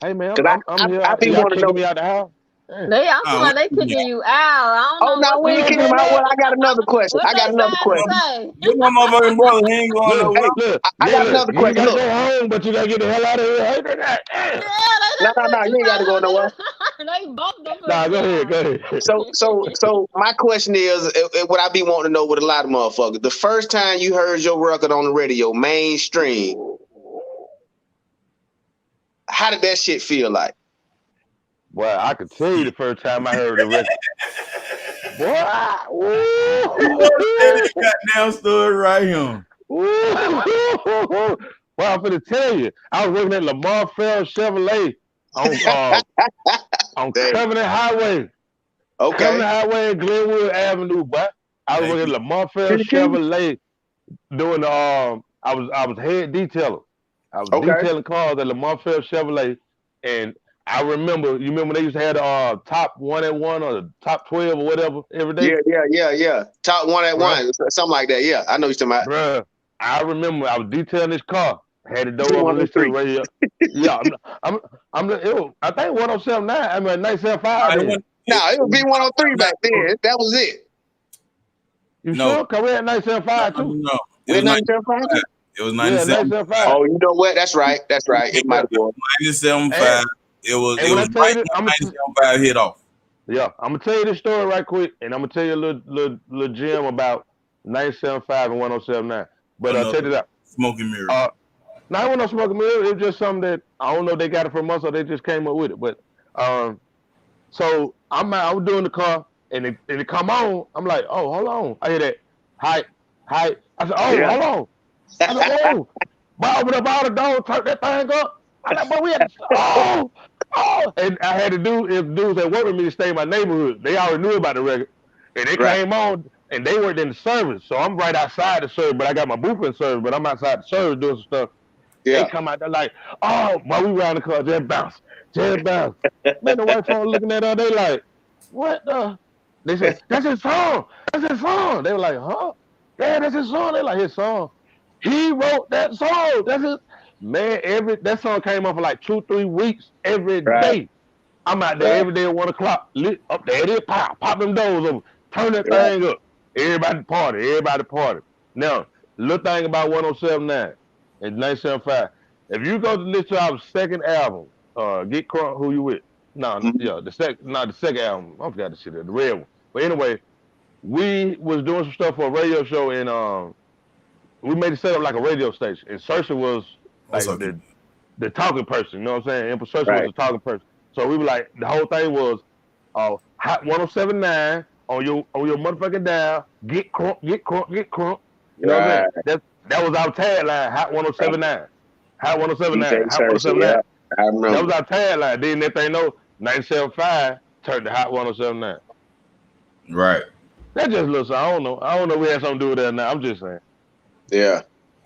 Hey man, I'm here. I be y'all wanting to kicking know. me out the house. I'm like they kicking you out. I don't know. No, we ain't kicking him out. Well, I got another question. What they say? This one motherfucking brother, he ain't going nowhere. I got another question. You gotta go home, but you gotta get the hell out of here. No, you ain't got to go nowhere. They both them. Nah, go ahead. So my question is, what I be wanting to know with a lot of motherfuckers, the first time you heard your record on the radio, mainstream, how did that shit feel like? Well, I could tell you the first time I heard the record. Boy, Goddamn story right here. Well, I'm finna tell you, I was working at Lamar Farrell Chevrolet on Covenant Highway. Okay. Covenant Highway and Glenwood Avenue, but I was working at Lamar Farrell Chevrolet doing I was head detailer. I was detailing cars at Lamar Farrell Chevrolet, and I remember, you remember they used to have the top 1 at 1 or the top 12 or whatever every day? Yeah. Top 1 at 1, something like that. Yeah, I know you're talking about. Bruh, I remember I was detailing this car. Had the door open, listen to the radio. Yeah, I think 107.9. I mean, 97.5. No, it was B103 back then. That was it. You sure? Because we had 97.5 too. No. It was 97.5? It was 97.5. Oh, you know what? That's right. It might have been 97.5. It was right when 97.5 hit off. Yeah, I'm gonna tell you this story right quick, and I'm gonna tell you a little gem about 97.5 and 107.9. But I'll check it out. Smoking mirror. Now, I wasn't no smoking mirror. It was just something that I don't know. They got it from us, or they just came up with it. But so I was doing the car, and it come on. I'm like, oh, hold on. I hear that height. I said, oh, Yeah. hold on. I said, oh, boy, open up all the doors, turn that thing up. I said, but we had to, and I had to do if dudes that work with me to stay in my neighborhood. They already knew about the record, and they Right. came on, and they worked in the service. So I'm right outside the service, but I got my booth in service, but I'm outside the service doing some stuff. Yeah. They come out there like, oh, while we around the car, just bounce. Man, the white phone looking at her, they like, what the? They said, that's his song. That's his song. They were like, huh? Yeah, that's his song. They like, his song. He wrote that song. That's his. Man, that song came on for like 2-3 weeks every Right. day. I'm out there every day at 1 o'clock. Lit up there, it is pop them doors over, turn that thing up. Everybody party. Now, little thing about 107.9 and 97.5. If you go to listen to our second album, Get Crunk, Who You With? No, yeah, the second album. I forgot the shit, the red one. But anyway, we was doing some stuff for a radio show, and we made it set up like a radio station. And Saoirse was like the talking person, you know what I'm saying? And Saoirse was the talking person. So we were like, the whole thing was Hot 107.9 on your motherfucking dial. Get crunk. You know what I'm saying? That was our tagline. Hot 107.9. Hot 107.9. Hot 107.9. Yeah, I remember. That was our tagline. Then that thing 97.5 turned to Hot 107.9. Right. That just looks. I don't know. We had something to do with that now. I'm just saying. Yeah.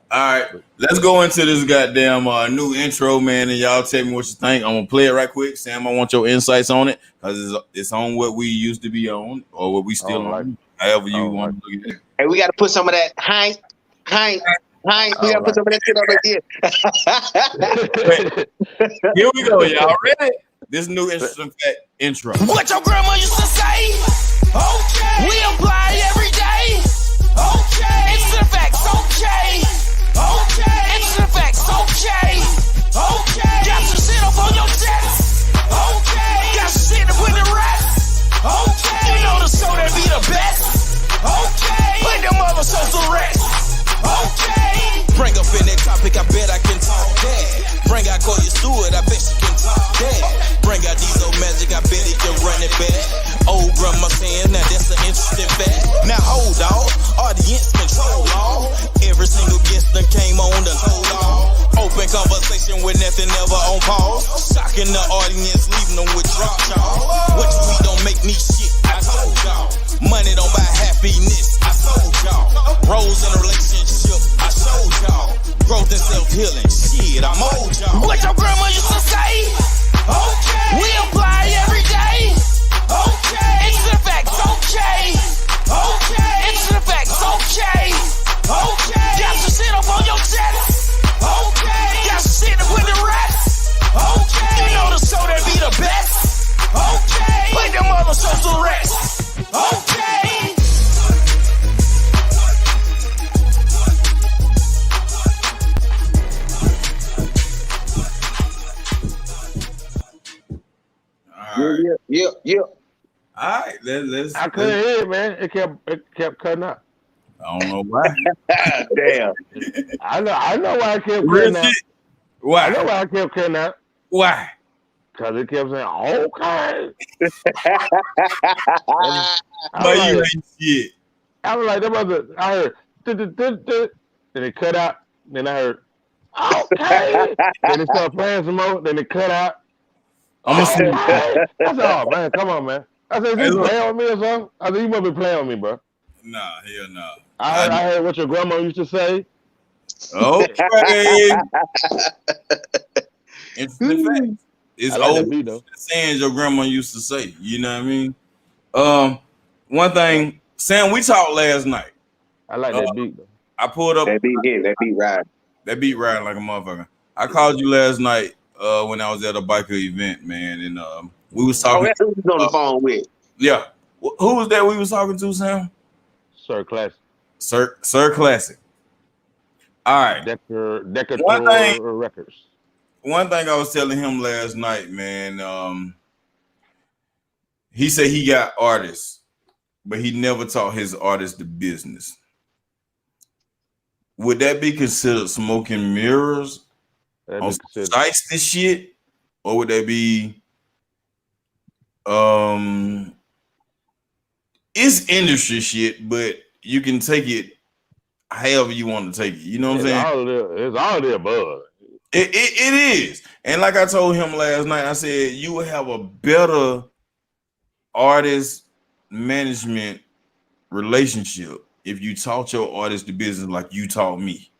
All right, let's go into this goddamn new intro, man, and y'all tell me what you think. I'm gonna play it right quick. Sam, I want your insights on it because it's on what we used to be on or what we still on, however you want to look at it. Hey, we got to put some of that Hank. We got to put some of that shit on again. Here we go, y'all. Ready? This new interesting fact intro. What your grandma used to say? Okay. We apply every day. Okay. It's the facts. Okay. Okay. It's the facts. Okay. Okay. Got some shit up on your chest. Okay. Got some shit to put in rest. Okay. You know the show that be the best. Okay. Put them other shows to rest. Okay. Bring up in that topic, I bet I can talk that. Bring out Cody Stewart, I bet she can talk that. Bring out Diesel Magic, I bet he can run it back. Old grandma saying, now that's an interesting fact. Now hold on, audience control all. Every single guest that came on done told all. Open conversation with nothing ever on pause. Shocking the audience, leaving them with drop y'all. What you eat don't make me shit, I told y'all. Money don't buy happiness, I told y'all. Roles in a relationship, I showed y'all. Growth and self-healing, shit, I'm old y'all. What your grandma used to say? Okay. We apply every day. Okay. It's the facts, okay. Okay. It's the facts, okay. Okay. Got some shit up on your chest. Okay. Got some shit to put in rest. Okay. You know the show that be the best. Okay. Put them other shows to rest. Okay. Yeah. All right, let's. I couldn't hear it, man. It kept cutting out. I don't know why. Damn. I know why it kept Real cutting out. shit. Why? I know why it kept cutting out. Why? Because it kept saying, okay. But you ain't shit. I was like, I heard, then it cut out. Then I heard, okay. Then it started playing some more. Then it cut out. I'm gonna see. I said, oh, man, come on, man. I said, is you playing with me or something? I said, you must be playing with me, bro. Nah, hell no. I heard what your grandma used to say. Okay. Interesting fact. It's I like that old beat, though. sayings your grandma used to say. You know what I mean? One thing, Sam, we talked last night. I like that beat, though. I pulled up. That beat hit. That beat ride. That beat riding like a motherfucker. I called you last night when I was at a biker event, man, and we was talking. Oh, that's who was on the phone with. Yeah. Who was that we was talking to, Sam? Sir Classic. Sir Classic. All right. Decker Records. One thing I was telling him last night, man, he said he got artists, but he never taught his artists the business. Would that be considered smoking mirrors, on shiesty shit, or would they be it's industry shit, but you can take it however you want to take it. You know what I'm saying? It's all the above. It is. And like I told him last night, I said you will have a better artist management relationship if you taught your artist the business like you taught me.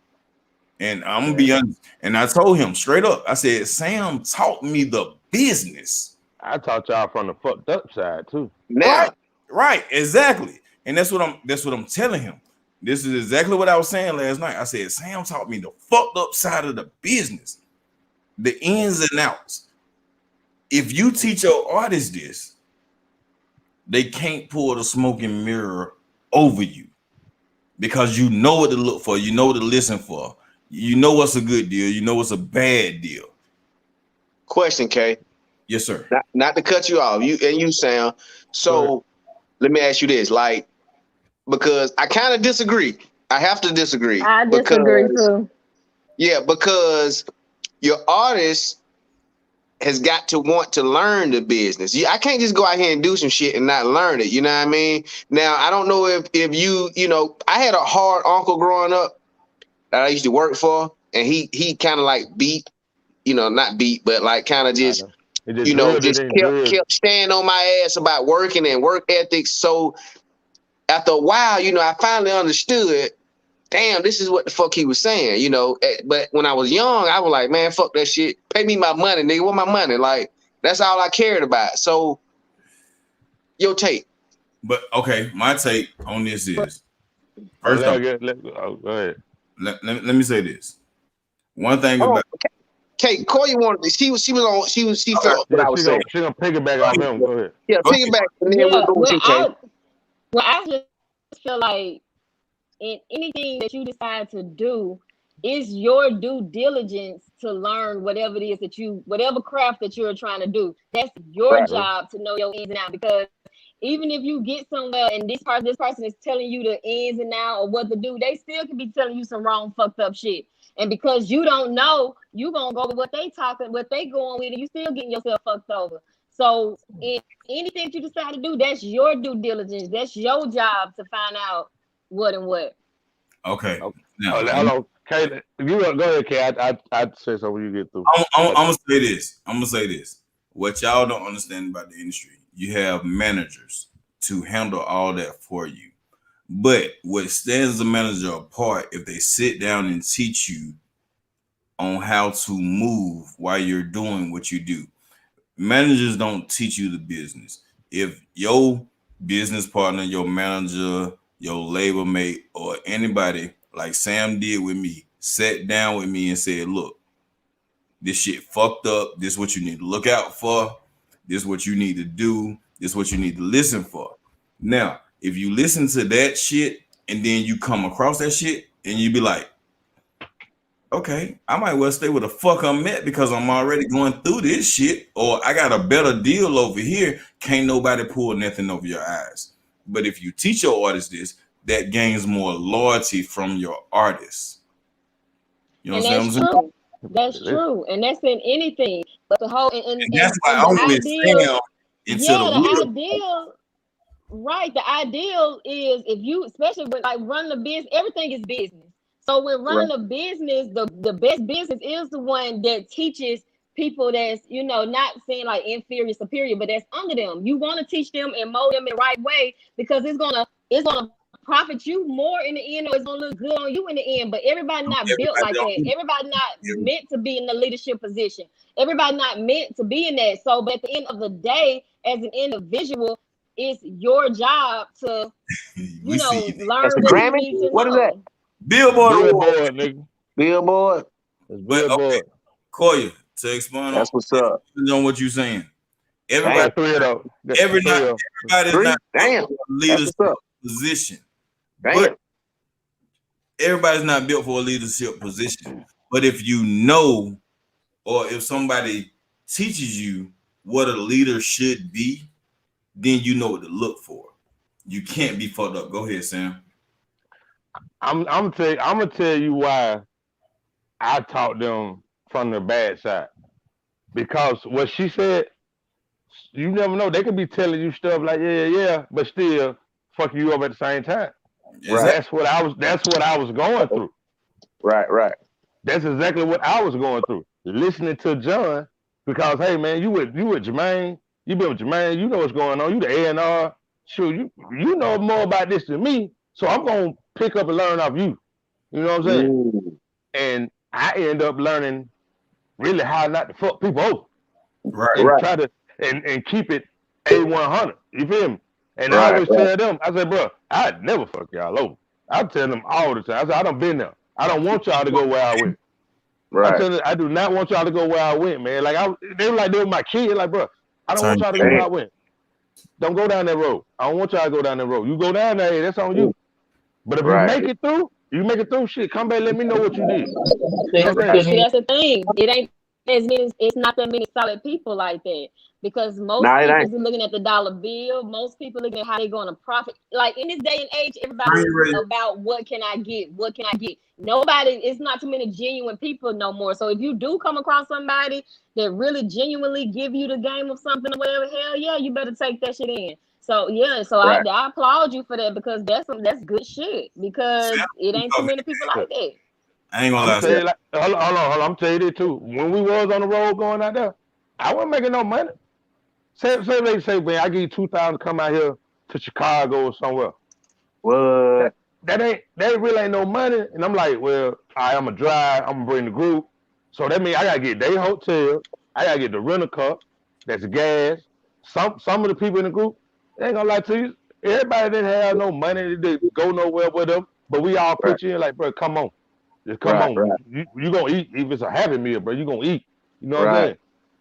And I'm gonna be honest. And I told him straight up, I said, Sam taught me the business. I taught y'all from the fucked up side too. Now, right, exactly. And that's what I'm telling him. This is exactly what I was saying last night. I said, Sam taught me the fucked up side of the business, the ins and outs. If you teach your artists this, they can't pull the smoking mirror over you because you know what to look for, you know what to listen for, you know what's a good deal, you know what's a bad deal. Question, K. Yes, sir. Not to cut you off, you Sam. So let me ask you this, like, because I kind of disagree. I have to disagree. I disagree too. Yeah, because your artist has got to want to learn the business. I can't just go out here and do some shit and not learn it. You know what I mean? Now, I don't know if you know, I had a hard uncle growing up that I used to work for, and he kind of like beat, you know, not beat, but like kind of just, you know, just kept staying on my ass about working and work ethics. So after a while, you know, I finally understood, damn, this is what the fuck he was saying, you know. But when I was young, I was like, man, fuck that shit. Pay me my money, nigga. What my money? Like, that's all I cared about. So, your take. But okay, my take on this is first off, go ahead. Let me say this. One thing about Kate, Corey wanted. She felt what I was saying. She gonna piggyback on him. Go ahead. Yeah, piggyback, and then we'll go with you, Kate. Well, I just feel like in anything that you decide to do, it's your due diligence to learn whatever it is whatever craft that you're trying to do. That's your job to know your ins and outs. Because even if you get somewhere and this person is telling you the ins and outs or what to do, they still can be telling you some wrong, fucked up shit. And because you don't know, you gonna go with what they going with, and you still getting yourself fucked over. So in anything that you decide to do, that's your due diligence. That's your job to find out what and what. Okay. Now, hello, Kay. You go ahead, Kay. I'd say something when you get through. I'm gonna say this. What y'all don't understand about the industry, you have managers to handle all that for you. But what stands the manager apart if they sit down and teach you on how to move while you're doing what you do. Managers don't teach you the business. If your business partner, your manager, your labor mate, or anybody like Sam did with me, sat down with me and said, look, this shit fucked up. This is what you need to look out for. This is what you need to do. This is what you need to listen for. Now, if you listen to that shit and then you come across that shit and you be like, okay, I might well stay where the fuck I'm at because I'm already going through this shit, or I got a better deal over here. Can't nobody pull nothing over your eyes. But if you teach your artist this, that gains more loyalty from your artists. You know what I'm saying? That's true. And that's in anything. But the whole and that's why I always say the ideal. Right. The ideal is if you, especially when like run the business, everything is business. So when running a business, the best business is the one that teaches people that's, you know, not saying like inferior, superior, but that's under them. You want to teach them and mold them in the right way because it's gonna profit you more in the end, or it's gonna look good on you in the end. But everybody not built like that. Everybody not meant to be in the leadership position. Everybody not meant to be in that. So, but at the end of the day, as an individual, it's your job to, you know, learn what you need to know. What is that? Billboard, nigga. Billboard. But okay, Koya, to explain that's what's up on what you're saying. Everybody's not in a leadership position. But everybody's not built for a leadership position. But if you know, or if somebody teaches you what a leader should be, then you know what to look for. You can't be fucked up. Go ahead, Sam. I'm gonna tell you why I taught them from the bad side. Because what she said, you never know. They could be telling you stuff like, yeah, but still fucking you up at the same time. Right. That's what I was going through. Right. That's exactly what I was going through. Listening to John, because hey man, you with Jermaine, you been with Jermaine, you know what's going on. You the A&R. Sure, you know more about this than me. So I'm gonna pick up and learn off you. You know what I'm saying? Ooh. And I end up learning really how not to fuck people over. Right. And Right. try to and keep it A100. You feel me? And I Right, always right. tell them, I said, bro, I'd never fuck y'all over. I tell them all the time. I said, I done been there. I don't want y'all to go where I went. Right. I do not want y'all to go where I went, man. Like they were like they were my kid. Like, bro, I don't want y'all to go where I went. Don't go down that road. I don't want y'all to go down that road. You go down there, that's on you. But if Right. you make it through, shit, come back, let me know what you did. See, that's the thing. It ain't as many. It's not that many solid people like that because most Nah, it people ain't. are looking at the dollar bill. Most people looking at how they're going to profit. Like in this day and age, everybody's about what can I get? What can I get? Nobody. It's not too many genuine people no more. So if you do come across somebody that really genuinely give you the game of something or whatever, hell yeah, you better take that shit in. So yeah, so Right. I applaud you for that because that's good shit because it ain't too many people like that. I ain't gonna I'm lie. tell you, like, hold on. I'm tell you this too. When we was on the road going out there, I wasn't making no money. Say they say, man, I give you $2,000 to come out here to Chicago or somewhere. What? That really ain't no money. And I'm like, well, I'm gonna drive. I'm gonna bring the group. So that means I gotta get their hotel. I gotta get the rental car. That's gas. Some of the people in the group, they ain't gonna lie to you. Everybody didn't have no money to go nowhere with them. But we all put you in like, bro, come on. Just come on. Right. You gonna eat. If it's a Happy Meal, bro, you gonna eat. You know what I'm Right. saying?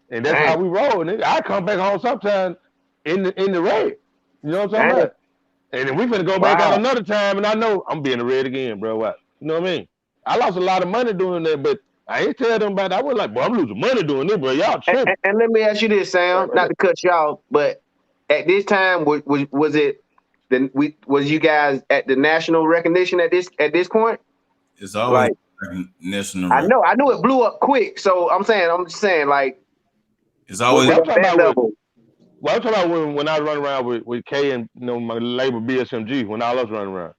And that's how we roll. And I come back home sometimes in the red. You know what I'm talking about? And then we finna go back out another time, and I know I'm being the red again, bro. What? You know what I mean? I lost a lot of money doing that, but I ain't tell them about that. I was like, bro, I'm losing money doing this, bro. Y'all tripping. And let me ask you this, Sam, not to cut you off, but at this time, was you guys at the national recognition at this point? It's always national. I know it blew up quick. So I'm just saying, like, it's always that level. Well, I'm talking about when I was running around with K and my label BSMG when I was running around.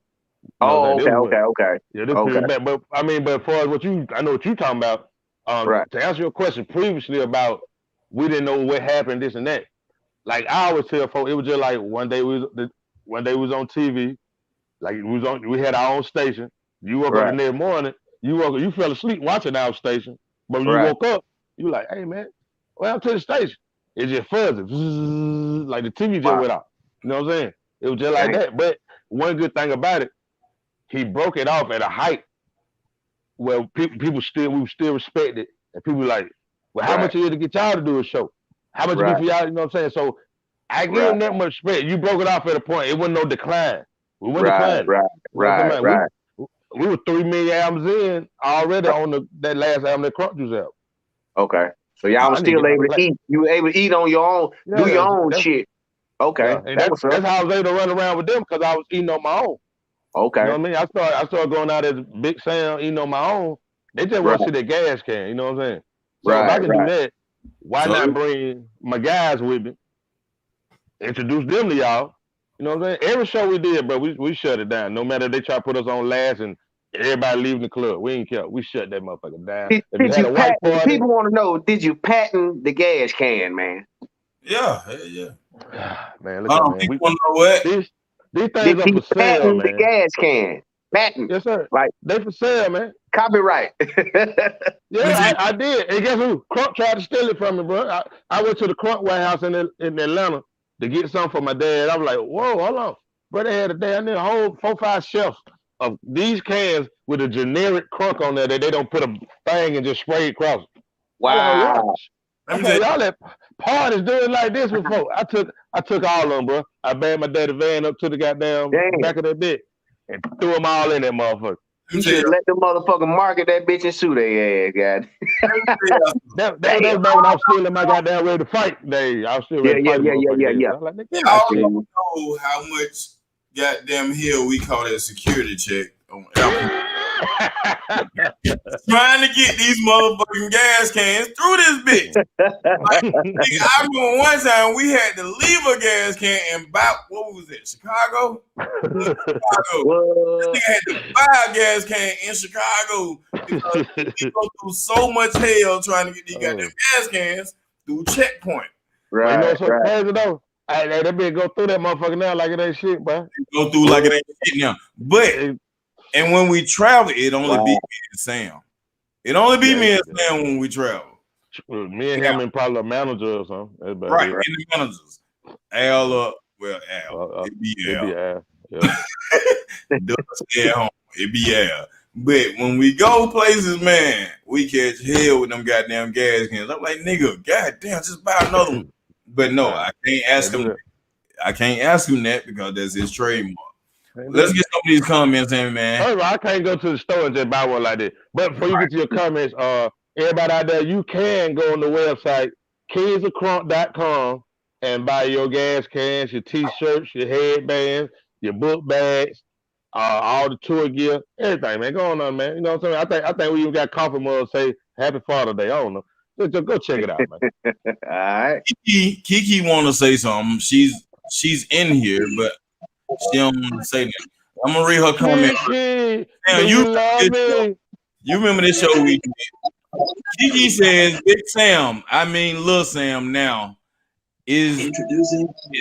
Okay. Yeah, this pretty bad. But I mean, but as far as I know what you talking about. Right. To answer your question previously about we didn't know what happened, this and that. Like I always tell folks, it was just like one day we was on TV, like we had our own station. You woke up the next morning, you fell asleep watching our station, but when you woke up, you like, hey man, well to the station. It's just fuzzy, like the TV just went off. You know what I'm saying? It was just like that. But one good thing about it, he broke it off at a height where we were still respected, and people were like, well, how much is it to get y'all to do a show? How much it be for y'all? You know what I'm saying? So I give him that much respect. You broke it off at a point. It wasn't no decline. We weren't declining. Right. We were 3 million albums in already on that last album that Crunk was out. Okay. So y'all was still able to eat. You were able to eat on your own, do your own shit. Okay. Yeah. And that's how I was able to run around with them because I was eating on my own. Okay. You know what I mean? I started going out as Big Sam, eating on my own. They just want to see the gas can. You know what I'm saying? So if I can do that, why not bring my guys with me? Introduce them to y'all. You know what I'm saying? Every show we did, bro, we shut it down. No matter if they try to put us on last and everybody leaving the club, we ain't care. We shut that motherfucker down. People want to know, did you patent the gas can, man? Yeah. Man, look at people want to know what? These things are for sale, man. The gas can. Patent. Yes, sir. Like they for sale, man. Copyright. Yeah, I did. And guess who? Crunk tried to steal it from me, bro. I went to the Crunk warehouse in Atlanta to get something for my dad. I was like, whoa, hold on. Bro, they had a whole 4-5 shelves of these cans with a generic Crunk on there that they don't put a thing and just spray across. Wow. Y'all at parties doing like this before. I took all of them, bro. I bagged my daddy van up to the goddamn back of that bit and threw them all in that motherfucker. You should let the motherfucker market that bitch and sue their ass, God. That was back when I was still in my goddamn ready to fight day. I was still ready to fight. Yeah. I already know how much goddamn hell we call that security check on Apple. trying to get these motherfucking gas cans through this bitch. Like, nigga, I remember one time we had to leave a gas can and buy, what was it, Chicago? Nigga had to buy a gas can in Chicago because we go through so much hell trying to get these goddamn gas cans through checkpoint. Right, you know what's so crazy though? Hey, that bitch go through that motherfucker now like it ain't shit, bro. Go through like it ain't shit now. But and when we travel, it only be me and Sam. It only be me and Sam when we travel. Me and him and probably a manager or something. Right, and the managers. Al up. Well, Al. It be Al. It be Al. But when we go places, man, we catch hell with them goddamn gas cans. I'm like, nigga, goddamn, just buy another one. But no, I can't ask him. I can't ask him that because that's his trademark. Let's get some of these comments in, man. First of all, I can't go to the store and just buy one like that. But before you get to your comments, everybody out there, you can go on the website, kingsofcrunk.com, and buy your gas cans, your t-shirts, your headbands, your book bags, all the tour gear, everything, man. Go on, man. You know what I'm saying? I think we even got coffee mugs say Happy Father's Day. I don't know. Just go check it out, man. All right. Kiki want to say something. She's in here, but she don't want to say that. I'm gonna read her comment. Now, you remember this show we did? Kiki says, "Big Sam, I mean Lil Sam now is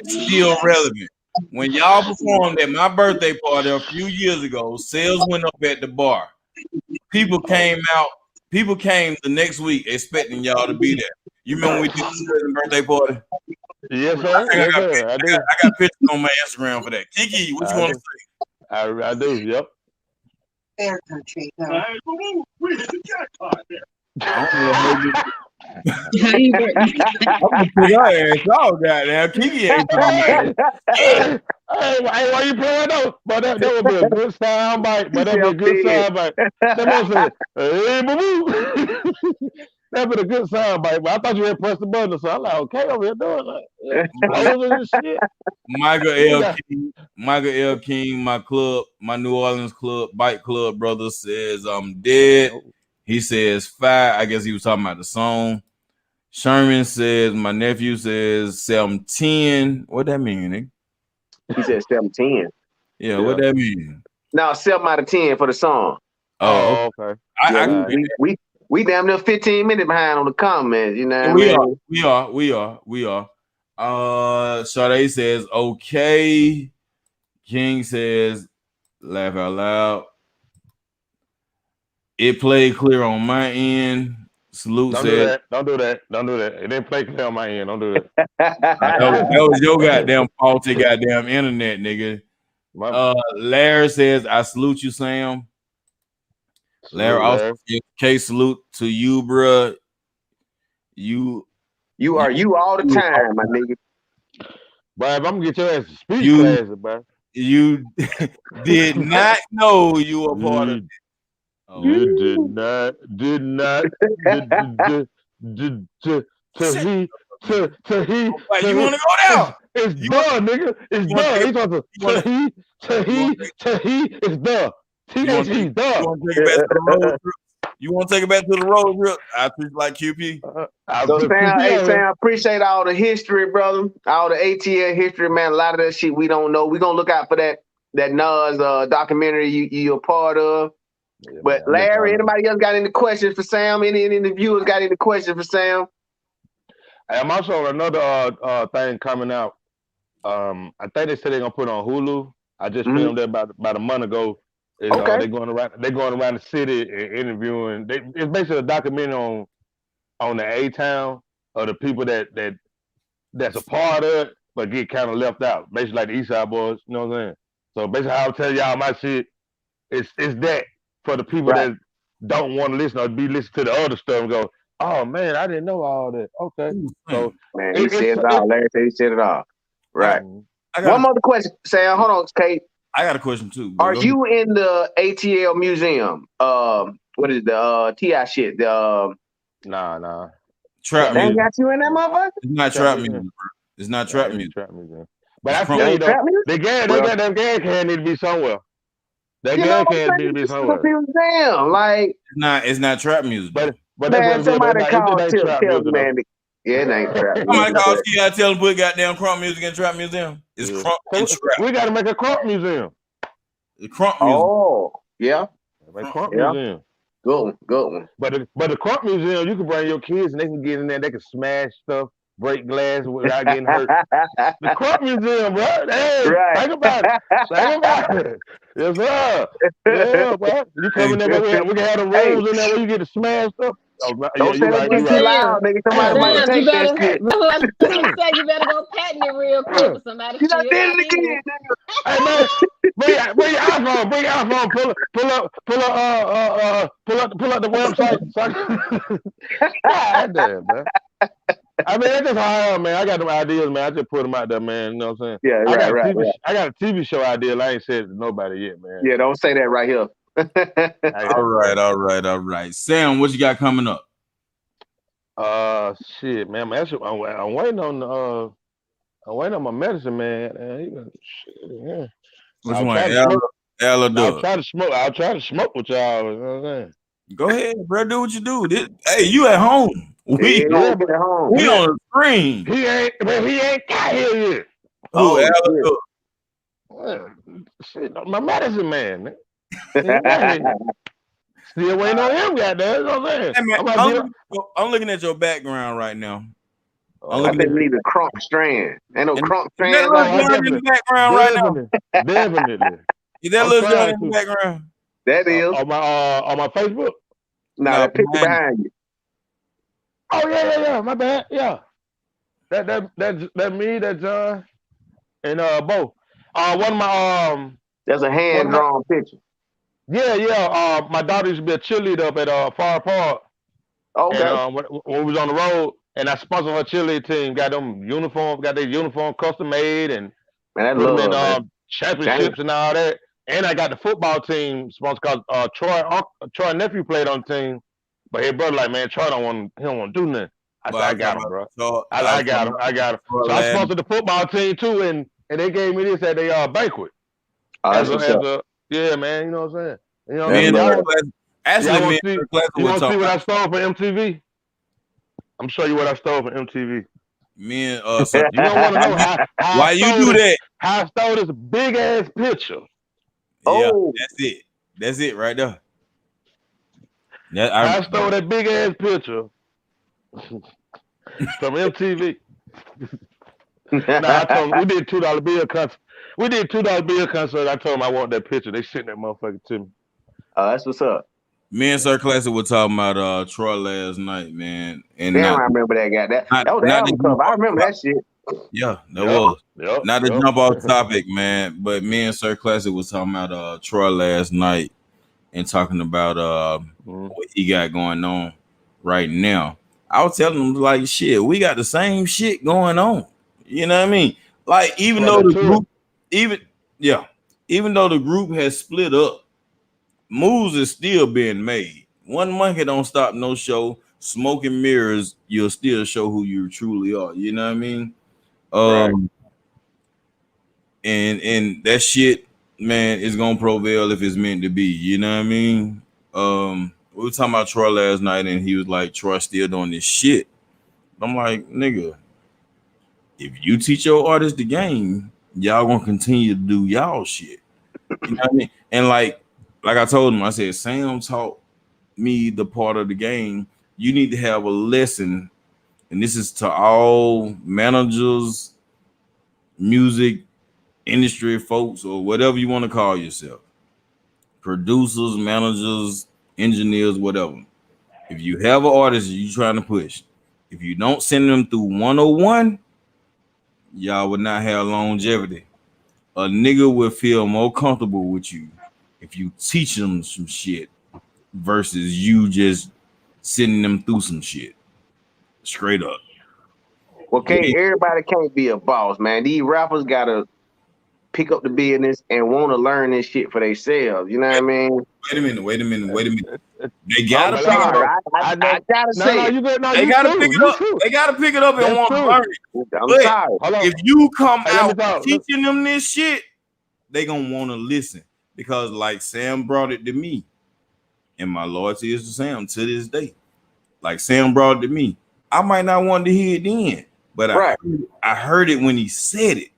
still relevant. When y'all performed at my birthday party a few years ago, sales went up at the bar. People came the next week expecting y'all to be there. You remember we did the birthday party? Yes, sir. I got pictures on my Instagram for that. Kiki, what you want to say? I do. Yep. Fair country. No. How you work? I'm gonna put her ass out, goddamn. Kiki ain't talking about Hey, why you playing though? But that would be a good sound bite. But that would be a good sound bite. That must say, hey, boo-boo. That'd be a good sound bite. But I thought you had pressed the button, so I'm like, okay, over here doing that. Shit. Michael L. King, my New Orleans club, bike club brother says I'm dead. He says 5. I guess he was talking about the song. Sherman says my nephew says 710. What that mean, nigga? He said 710. Yeah, what that mean? No, 7 out of 10 for the song. Oh, okay. We damn near 15 minutes behind on the comments, you know. We are. Sade says okay. King says laugh out loud. It played clear on my end. Salute said, Don't do that. It didn't play clear on my end. Don't do that. that was your goddamn faulty goddamn internet, nigga. Larry says, I salute you, Sam. Larry also says, K salute to you, bruh. You are you all the time, my nigga. But I'm gonna get your ass to speak classes, bro. You did not know you were part of it. Oh. You did not. He. You want to go down? It's done, nigga. It's done. He's talking to he. It's done. THE done. You want to take it back to the road, bro? I treat like QP. So Sam, appreciate all the history, brother. All the ATL history, man. A lot of that shit we don't know. We're gonna look out for that Nas documentary you're a part of. Yeah, but man, Larry, anybody else got any questions for Sam? Any of the viewers got any questions for Sam? I'm also another thing coming out. I think they said they're gonna put on Hulu. I just filmed that about a month ago. You know, they're going around the city and interviewing. It's basically a documentary on the A-Town of the people that's a part of it, but get kind of left out. Basically like the East Side Boys, you know what I'm saying? So basically I'll tell y'all my shit. It's that for the people that don't want to listen or be listening to the other stuff and go, oh man, I didn't know all that. Okay. So man, he said it all. Larry said he said it all. Right. One more question, Sam. Hold on, Kate. I got a question too. Are you in the ATL museum? What is the TI shit? Nah. Trap they music. Got you in that motherfucker? It's not trap music. It's not trap music. But I feel you though. They got them gas can need to be somewhere. That You know gun what I'm can saying? be This is a somewhere. museum. Like, It's not trap music. But that's man, what it is. somebody It call ain't tell trap me, music though. man. Yeah, it ain't trap Somebody music. call Ski, I tell him put goddamn crunk music in trap museum. It's Yeah. crunk and So trap. we got to make a crunk museum. The crunk music. Oh, yeah. Make crunk Yeah. museum. Good one. Good one. But the crunk museum, you can bring your kids and they can get in there. They can smash stuff, break glass without getting hurt. The crunk museum, bro. Hey, Right. think about it. Think about it. Yes, sir. Yeah, bro. You come in there, we can have the rooms in there where you get to smash stuff. Oh, Don't say you that right. shit You too right. loud, nigga. Somebody might Damn, you take better. that shit. That's what I was gonna say. You better go patent it real quick for somebody. You done steal did that it again, in. nigga. Hey man, bring your iPhone. Bring your iPhone. Pull up the website. God damn, man. I mean, that's just how I am, man. I got them ideas, man. I just put them out there, man. You know what I'm saying? Yeah, I right. got a TV show idea. I ain't said it to nobody yet, man. Yeah, don't say that right here. All right. Sam, what you got coming up? Shit, man. I'm waiting on my medicine, man. Shit, yeah. Which one? Al or Doug? I'll try to smoke with y'all. You know what I'm saying? Go ahead, bro. Do what you do. Hey, you at home? We at home. We on the screen. He ain't got here yet. Oh, Al or Doug? Well, shit, my medicine man. Still waiting on him, goddamn. You know what I'm saying? Hey, man, I'm looking at your background right now. I think we need a crunk strand. Ain't no crunk strand in the background right now. Definitely. Is that little John in the background? That is on my Facebook. No, that picture behind you. Oh yeah. My bad. Yeah. That me, that John, and Bo. One of my That's a hand drawn picture. Yeah. My daughter used to be a cheerleader up at Far Park. Okay. And when we was on the road, and I sponsored her cheerleader team, got their uniform custom made, and man, put them in championships and all that. And I got the football team sponsored because Troy nephew played on the team, but his brother like, man, Troy don't want to do nothing. I said, I got him, bro. I got him. So I sponsored the football team too, and they gave me this at their banquet. Yeah, man, you know what I'm saying? You know what I mean? You want to see what I stole from MTV? I'm showing you what I stole from MTV. You don't want to know how why you do that? How I stole this big ass picture. Yeah, that's it right there. I stole that big ass picture from MTV. I told them we did $2 bill concert. I told them I want that picture. They sent that motherfucker to me. Oh, that's what's up. Me and Sir Classic were talking about Troy last night, man. And I remember that guy. That was the album cover. I remember that shit. Yeah, that was. Not to jump off topic, man, but me and Sir Classic was talking about Troy last night and talking about what he got going on right now. I was telling him, like, shit, we got the same shit going on. You know what I mean? Like, even though the group has split up, moves is still being made. One monkey don't stop no show. Smoke and mirrors, you'll still show who you truly are. You know what I mean? Right. And that shit, man, is gonna prevail if it's meant to be. You know what I mean? We were talking about Troy last night, and he was like, "Troy still doing this shit." I'm like, nigga, if you teach your artists the game, y'all gonna continue to do y'all shit. You know what I mean? And like I told him, I said, Sam taught me the part of the game. You need to have a lesson, and this is to all managers, music industry folks, or whatever you want to call yourself, producers, managers, engineers, whatever. If you have an artist you trying to push, if you don't send them through 101, y'all would not have longevity. A nigga will feel more comfortable with you if you teach them some shit versus you just sending them through some shit. Straight up. Well, everybody can't be a boss, man. These rappers gotta pick up the business and want to learn this shit for themselves. You know what I mean? Wait a minute. They gotta pick it up. I gotta say they gotta pick it up. They gotta pick it up and want to learn it. I'm sorry. If you come out teaching them this shit, they gonna want to listen. because like Sam brought it to me, and my loyalty is to Sam to this day. Like Sam brought it to me. I might not want to hear it then, but Right. I heard it when he said it.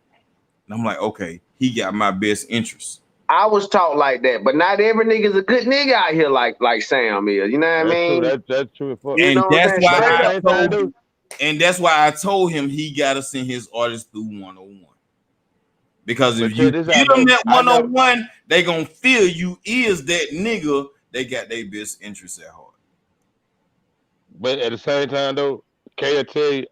And I'm like, okay, he got my best interest. I was taught like that, but not every nigga's a good nigga out here like Sam is. You know what I mean? That's true. And know what I'm saying? that's why I told him he gotta send his artists through 101. Because if But you check give this out, them though. that 101, they gonna feel you is that nigga. They got their best interests at heart. But at the same time, though, can I tell you,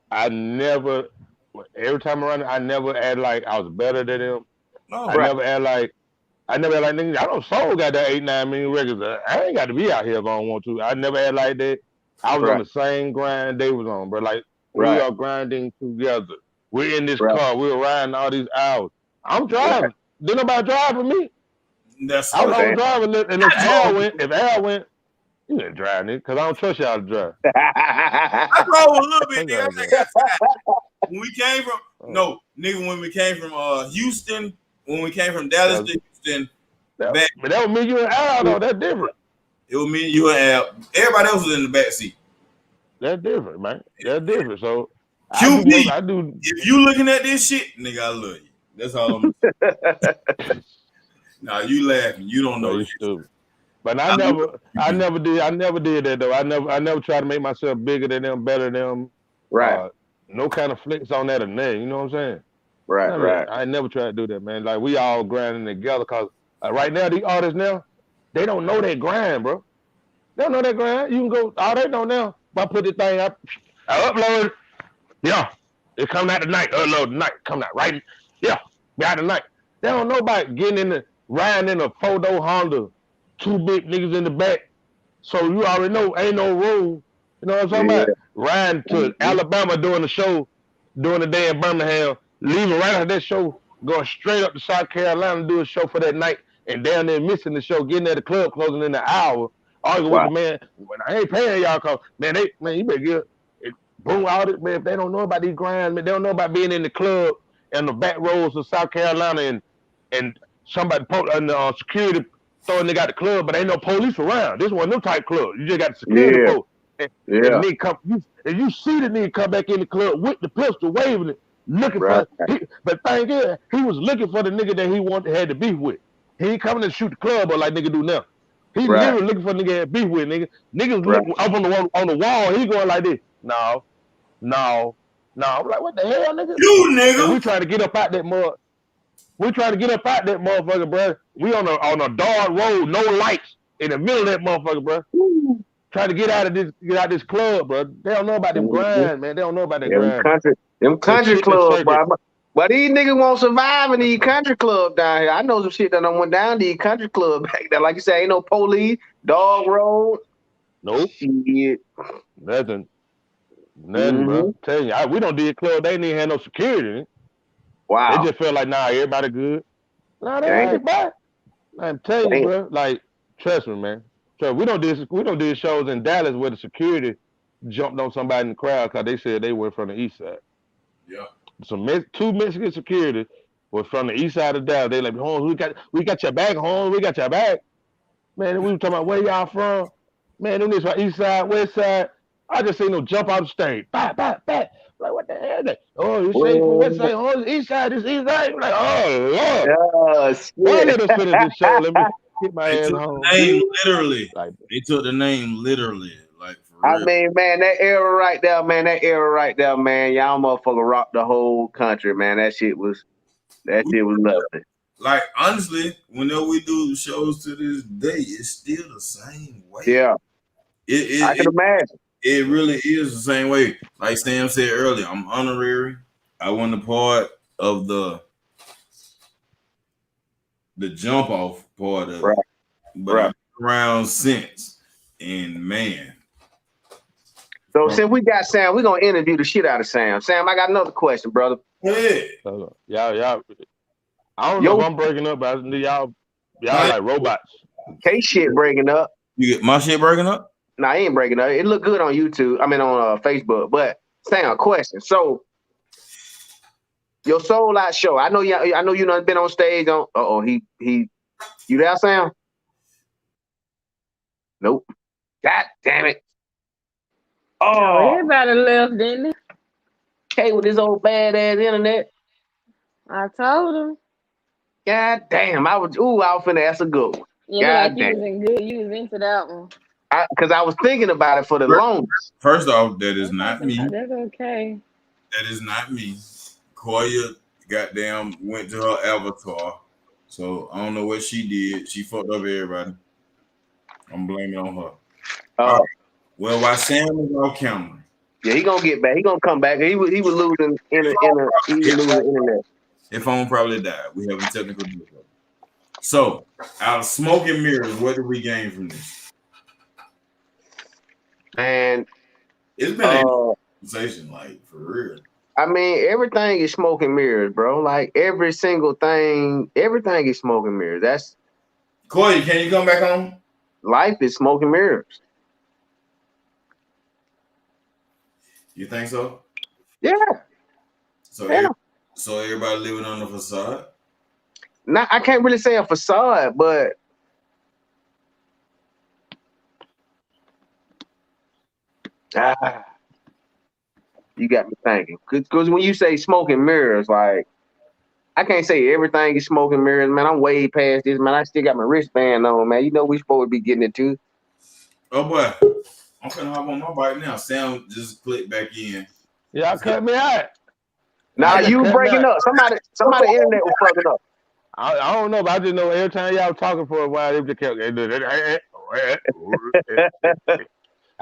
every time around, I never act like I was better than them. No, I never act like nigga. I don't Soul got that 8-9 million records. I ain't got to be out here if I don't want to. I never act like that. I was on the same grind they was on, bro. Like we are grinding together. We're in this car. We're riding all these hours. I'm driving. Didn't nobody drive for me. I was driving, and if Al went, you didn't drive, nigga, because I don't trust y'all to drive. I drove a little bit, nigga. When we came from when we came from Houston, when we came from Dallas to Houston, but that was me, you, and Al, though. That's different. It was me, you, and Al. Everybody else was in the back seat. That's different, man. That's different. So QB, I do. If you looking at this shit, nigga, I love you. That's all I'm saying. Nah, you laughing. You don't know. You stupid. But I never did that though. I never tried to make myself bigger than them, better than them. Right. No kind of flicks on that or nothing. You know what I'm saying? Right. I never tried to do that, man. Like we all grinding together because right now these artists now, they don't know that grind, bro. They don't know that grind. You can go. All they know now. If I put this thing up, I upload it. Yeah, it come out tonight. Upload tonight. Come out right. Yeah, out tonight. They don't know about getting riding in a 4-door Honda. 2 big niggas in the back. So you already know ain't no room. You know what I'm talking about? Riding to Alabama doing the show, doing the day in Birmingham, leaving right after that show, going straight up to South Carolina to do a show for that night, and down there missing the show, getting at the club, closing in an hour, arguing with the man, when I ain't paying y'all, cause you better get it. Boom, all this, man, if they don't know about these grinds, man, they don't know about being in the club and the back roads of South Carolina and somebody security throwing nigga out the club, but ain't no police around. This one, them type club. You just got the security folks. And nigga come, you see the nigga come back in the club with the pistol, waving it, looking for it. But thing is, he was looking for the nigga that he had to beef with. He ain't coming to shoot the club up like nigga do now. He literally looking for a nigga to beef with, nigga. Niggas looking up on the wall, he going like this. No. I'm like, what the hell, nigga? You nigga. And we trying to get up out that mud. We trying to get up out that motherfucker, bro. We on a dark road, no lights, in the middle of that motherfucker, bro. Trying to get out this club, bro. They don't know about them grind, man. They don't know about that grind. Them country clubs, bro. But these niggas won't survive in these country clubs down here. I know some shit that done went down these country clubs back there. Like you said, ain't no police, dog road. Nope. Shit. Nothing, bro. Tell you, we don't do a club. They didn't even have no security. Wow. It just felt like, everybody good. Nah, they ain't bad. I'm telling you, bro. Like, trust me, man. So we don't do shows in Dallas where the security jumped on somebody in the crowd because they said they were from the east side. Yeah. Two Mexican security were from the east side of Dallas. They like, Holmes, we got your bag, Holmes. We got your bag. Man, we were talking about where y'all from. Man, them niggas from east side, west side. I just seen them jump out the stage. Back. Like, what the hell? Oh, you say from west side, oh, east side, this east side. I'm like, oh, Lord. Why let us finish this show? Let me get my ass home. Literally. They took the name literally. Like, for real. I mean, man, that era right there, man. Y'all motherfucker rocked the whole country, man. That shit was lovely. Like, honestly, whenever we do the shows to this day, it's still the same way. Yeah. I can imagine. It really is the same way. Like Sam said earlier, I'm honorary. I wasn't a part of the jump off part of it. But I've been around since. And man. So since we got Sam, we're gonna interview the shit out of Sam. Sam, I got another question, brother. Hey. Y'all. I don't know if I'm breaking up, but y'all like robots. K shit breaking up. You get my shit breaking up? Nah, I ain't breaking up. It look good on YouTube. I mean on Facebook. But Sam, question. So your Soul Out show. I know you done been on stage on. He You there, Sam? Nope. God damn it. Oh, Everybody left, didn't it? K with his old badass internet. I told him. God damn. I was finna ask a good one. Yeah, God like you damn. was in good. You was into that one. Because I was thinking about it for the longest. First off, that is not me. That's okay. That is not me. Koya goddamn went to her avatar. So I don't know what she did. She fucked up everybody. I'm blaming on her. All right. Well, while Sam is off camera. Yeah, he gonna get back. He gonna come back. He was losing internet. His phone probably died. We have a technical difficulty. So, out of smoke and mirrors, what did we gain from this? And it's been a conversation, like, for real. I mean, everything is smoke and mirrors, bro. Like every single thing, everything is smoke and mirrors. That's Corey, can you come back on? Life is smoke and mirrors. You think so? Yeah. So everybody living on the facade? Now, I can't really say a facade, but you got me thinking. Because when you say smoke and mirrors, like, I can't say everything is smoke and mirrors, man. I'm way past this, man. I still got my wristband on, man. You know we supposed to be getting it too. Oh, boy. I'm finna hop on my bike now. Sam just clicked back in. Y'all cut me out. Nah, you breaking up. Somebody internet was fucking up. I don't know, but I just know every time y'all talking for a while, they just kept.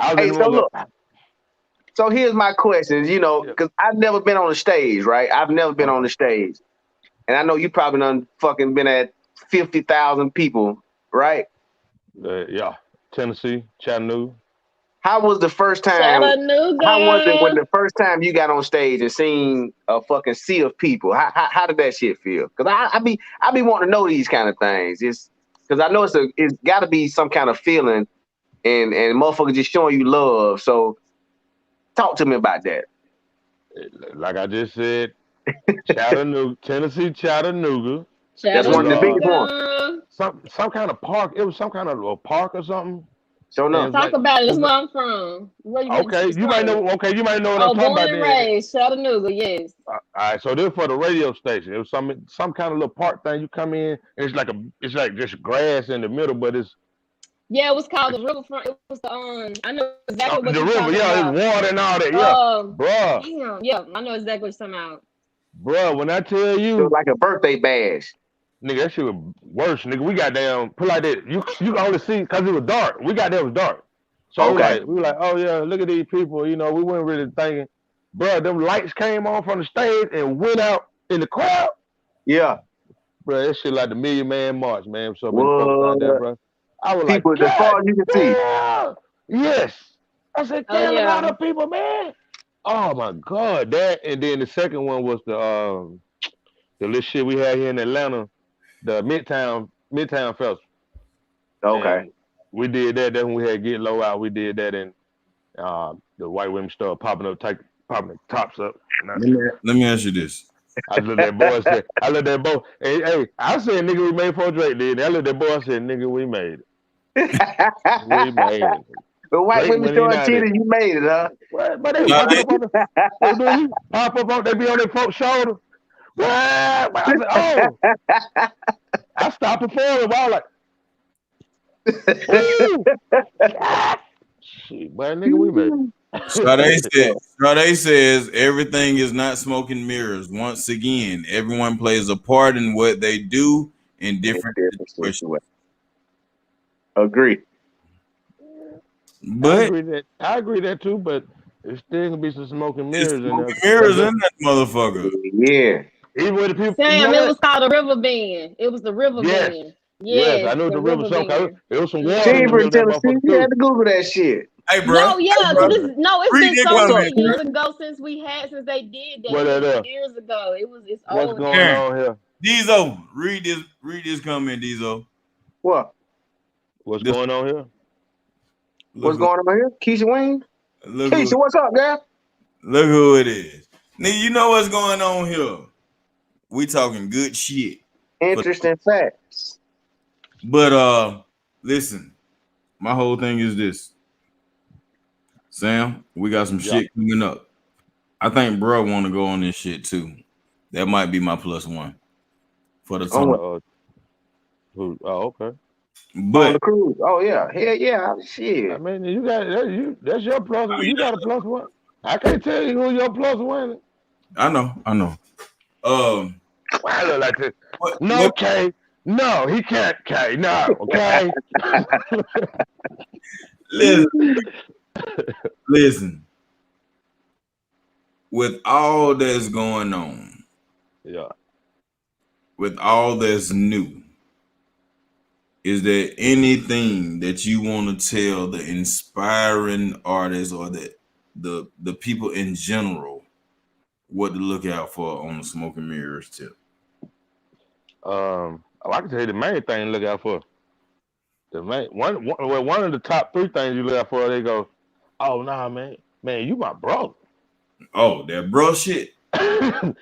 Hey, so look. So here's my questions, you know, because I've never been on the stage, right? I've never been on the stage. And I know you probably done fucking been at 50,000 people, right? Yeah. Tennessee, Chattanooga. How was the first time? Chattanooga. How was it when the first time you got on stage and seen a fucking sea of people? How did that shit feel? Because I be wanting to know these kind of things. It's because I know it's got to be some kind of feeling, and motherfuckers just showing you love. So talk to me about that. Like I just said, Chattanooga, Tennessee, Chattanooga. That's one of the biggest ones. Some kind of park. It was some kind of a park or something. So no. Talk about it. That's where I'm from. You might know. Okay, you might know what I'm talking about. Born and raised, Chattanooga, yes. All right, so this for the radio station. It was some kind of little park thing. You come in, and it's like just grass in the middle, but it's. Yeah, it was called the Riverfront. It was the I know exactly what the you're river. talking about. It's water and all that. Yeah, bruh. Damn, yeah, I know exactly what you're talking about. Bruh, when I tell you, it was like a birthday bash. Nigga, that shit was worse, nigga. We got down, put like that. You can only see because it was dark. We got there, it was dark. So we were like, oh yeah, look at these people. You know, we weren't really thinking. Bro, them lights came on from the stage and went out in the crowd. Yeah. Bro, that shit like the Million Man March, man. So many folks out there, bro. I was people like, as far as you can see. Yes. I said, damn, a lot of people, man. Oh my God, that. And then the second one was the little shit we had here in Atlanta. The Midtown Festival. Okay. And we did that. That's when we had Get Low out. We did that, and the white women started popping the tops up. Let me ask you this. I looked at that boy. Hey, I said, nigga, we made for Drake. Then I looked at that boy. I said, nigga, we made it. We made it. The white women showing titties, you made it, huh? But they pop up on, they be on their folks' shoulder. I said, oh. I stopped performing. I was like, ooh. Shit, man, nigga, we made it. Sade says everything is not smoke and mirrors. Once again, everyone plays a part in what they do in different situations. Agree. But I agree that too, but it's still gonna be some smoke and mirrors in there. Mirrors in that motherfucker. Yeah. Even with the people. Sam, it was called the River Bend. It was the River Bend. Yes, I know the river. It was some water. Tennessee. You had to Google that shit. Hey, bro. No, yeah, it's been so many years man. ago since they did that. Years ago, it's what's old. Going on here? Diesel, read this comment, Diesel. What? What's going on here? What's going on here? Keisha Wayne? Keisha, what's up, girl? Look who it is. Nigga, you know what's going on here. We talking good shit. Interesting facts. But listen, my whole thing is this. Sam, we got some shit coming up. I think bro want to go on this shit too. That might be my +1 for the time. Okay. But on the cruise. Oh yeah, hell yeah, shit. I mean, you got that's your +1. You got a +1. I can't tell you who your +1 is. I know. I look like this. No, K. No, he can't, K. No, okay. Listen. With all that's going on, with all that's new, is there anything that you want to tell the inspiring artists or the people in general what to look out for on the Smoke and Mirrors tip? I can tell you the main thing to look out for. The main one of the top 3 things you look out for, they go, oh nah, man, you my brother. Oh, that bro shit. That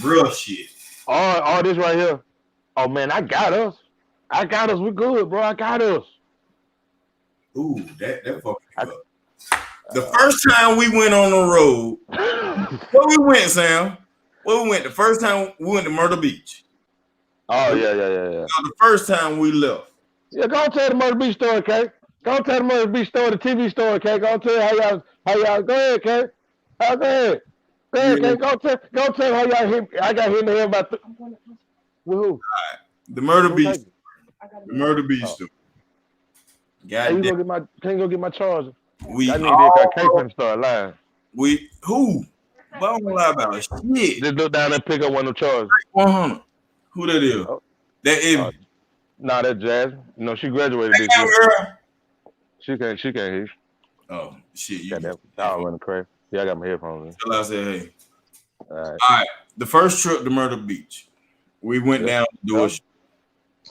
bro shit. All this right here. Oh man, I got us. We're good, bro. I got us. Ooh, that fucking up. The first time we went on the road, where we went, Sam? Where we went? The first time we went to Myrtle Beach. Oh yeah. The first time we left. Yeah, go tell the Myrtle Beach story, K. Go tell the Myrtle Beach story, the TV story, K. Go tell how y'all. Go ahead, K. Go ahead, K. Go tell how y'all hit. I got hit in the head about. Who? All right. The Myrtle Beach. The Myrtle Beach story. Can you go get my charger? We I need that K start lying. Who? But I don't lie about it. Shit. Just look down and pick up one of the chargers. 100. Who that is? That is. Nah, that's Jasmine. No, she graduated this year. Girl. She can't hear you. Oh shit! You got that dog running crazy. Yeah, I got my headphones in. Till I said, hey. All right. The first trip to Myrtle Beach, we went down to do a show.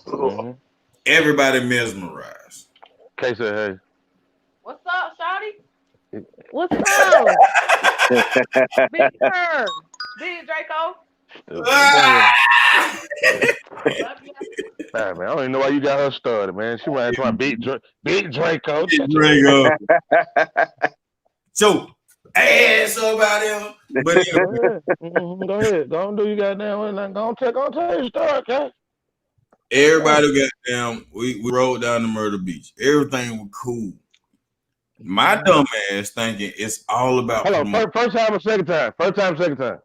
Mm-hmm. Everybody mesmerized. Kay said, hey. What's up, shawty? What's up? Big Turn. Big Draco. Man, I don't even know why you got her started, man. She ran to my big Draco. Draco. So, ass about him. But go ahead. Go on, do you goddamn. Go on, tell your story, okay? Everybody got down. We rode down to Myrtle Beach. Everything was cool. My dumb ass thinking it's all about. Hold on, first time or second time? First time, second time?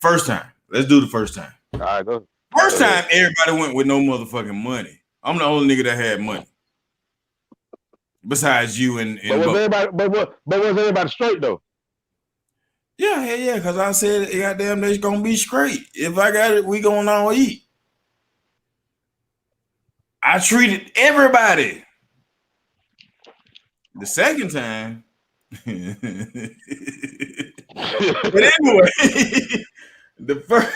First time. Let's do the first time. All right, go. First time, everybody went with no motherfucking money. I'm the only nigga that had money. Besides you and but was everybody straight though? Yeah, because I said, goddamn, they're gonna be straight. If I got it, we gonna all eat. I treated everybody. The second time, but anyway, the first.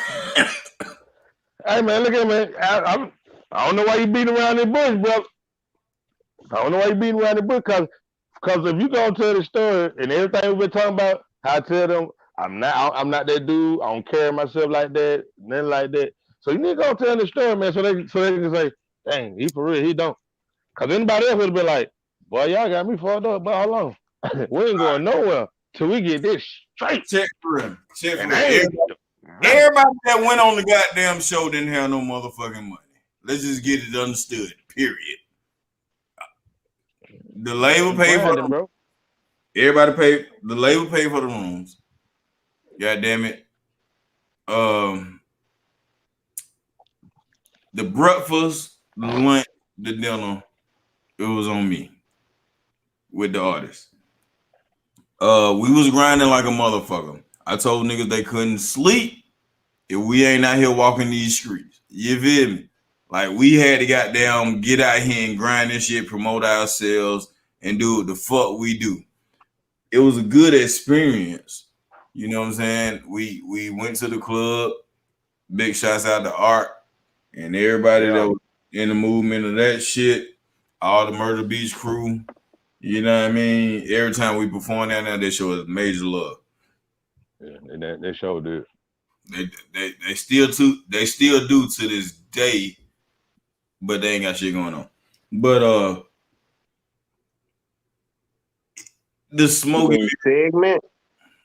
Hey man, look at me. I don't know why you beating around the bush, bro. I don't know why you beating around the bush, because if you gonna tell the story and everything we've been talking about, I tell them I'm not that dude. I don't carry myself like that, nothing like that. So you need to go tell the story, man, so they can say, dang, he for real, he don't. Because anybody else would have been like, boy, y'all got me fucked up, but how long? We ain't going nowhere till we get this straight. Check for him. Everybody that went on the goddamn show didn't have no motherfucking money. Let's just get it understood, period. The label paid for them, bro. Everybody paid. The label paid for the rooms. God damn it. The breakfast, the lunch, the dinner, it was on me with the artist. We was grinding like a motherfucker. I told niggas they couldn't sleep if we ain't out here walking these streets. You feel me? Like we had to goddamn get out here and grind this shit, promote ourselves, and do what the fuck we do. It was a good experience. You know what I'm saying? We went to the club. Big shouts out to Art and everybody that was in the movement of that shit. All the Myrtle Beach crew. You know what I mean? Every time we perform down there, they show us major love. Yeah, and they sure did. They still do to this day. but they ain't got shit going on. But the smoking segment,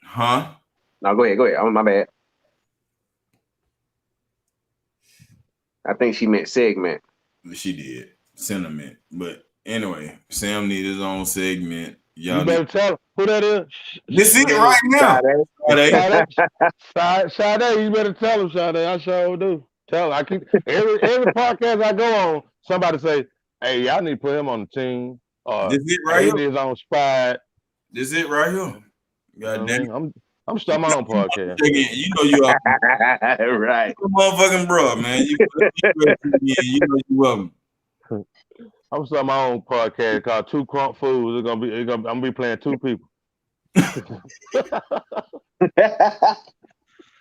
huh? No, go ahead. Oh, my bad. I think she meant segment. She did sentiment, but anyway, Sam need his own segment. You better tell him who that is. This is right now. Sade, you better tell him, Sade. I sure do. Tell him. I keep every podcast I go on, somebody say, "Hey, y'all need to put him on the team." This it right here. His own spot. This it right here. God damn. I'm starting my own podcast. You know you are right. Motherfucking bro, man. You know you welcome. I'm starting my own podcast called Two Crunk Fools. I'm gonna be playing two people.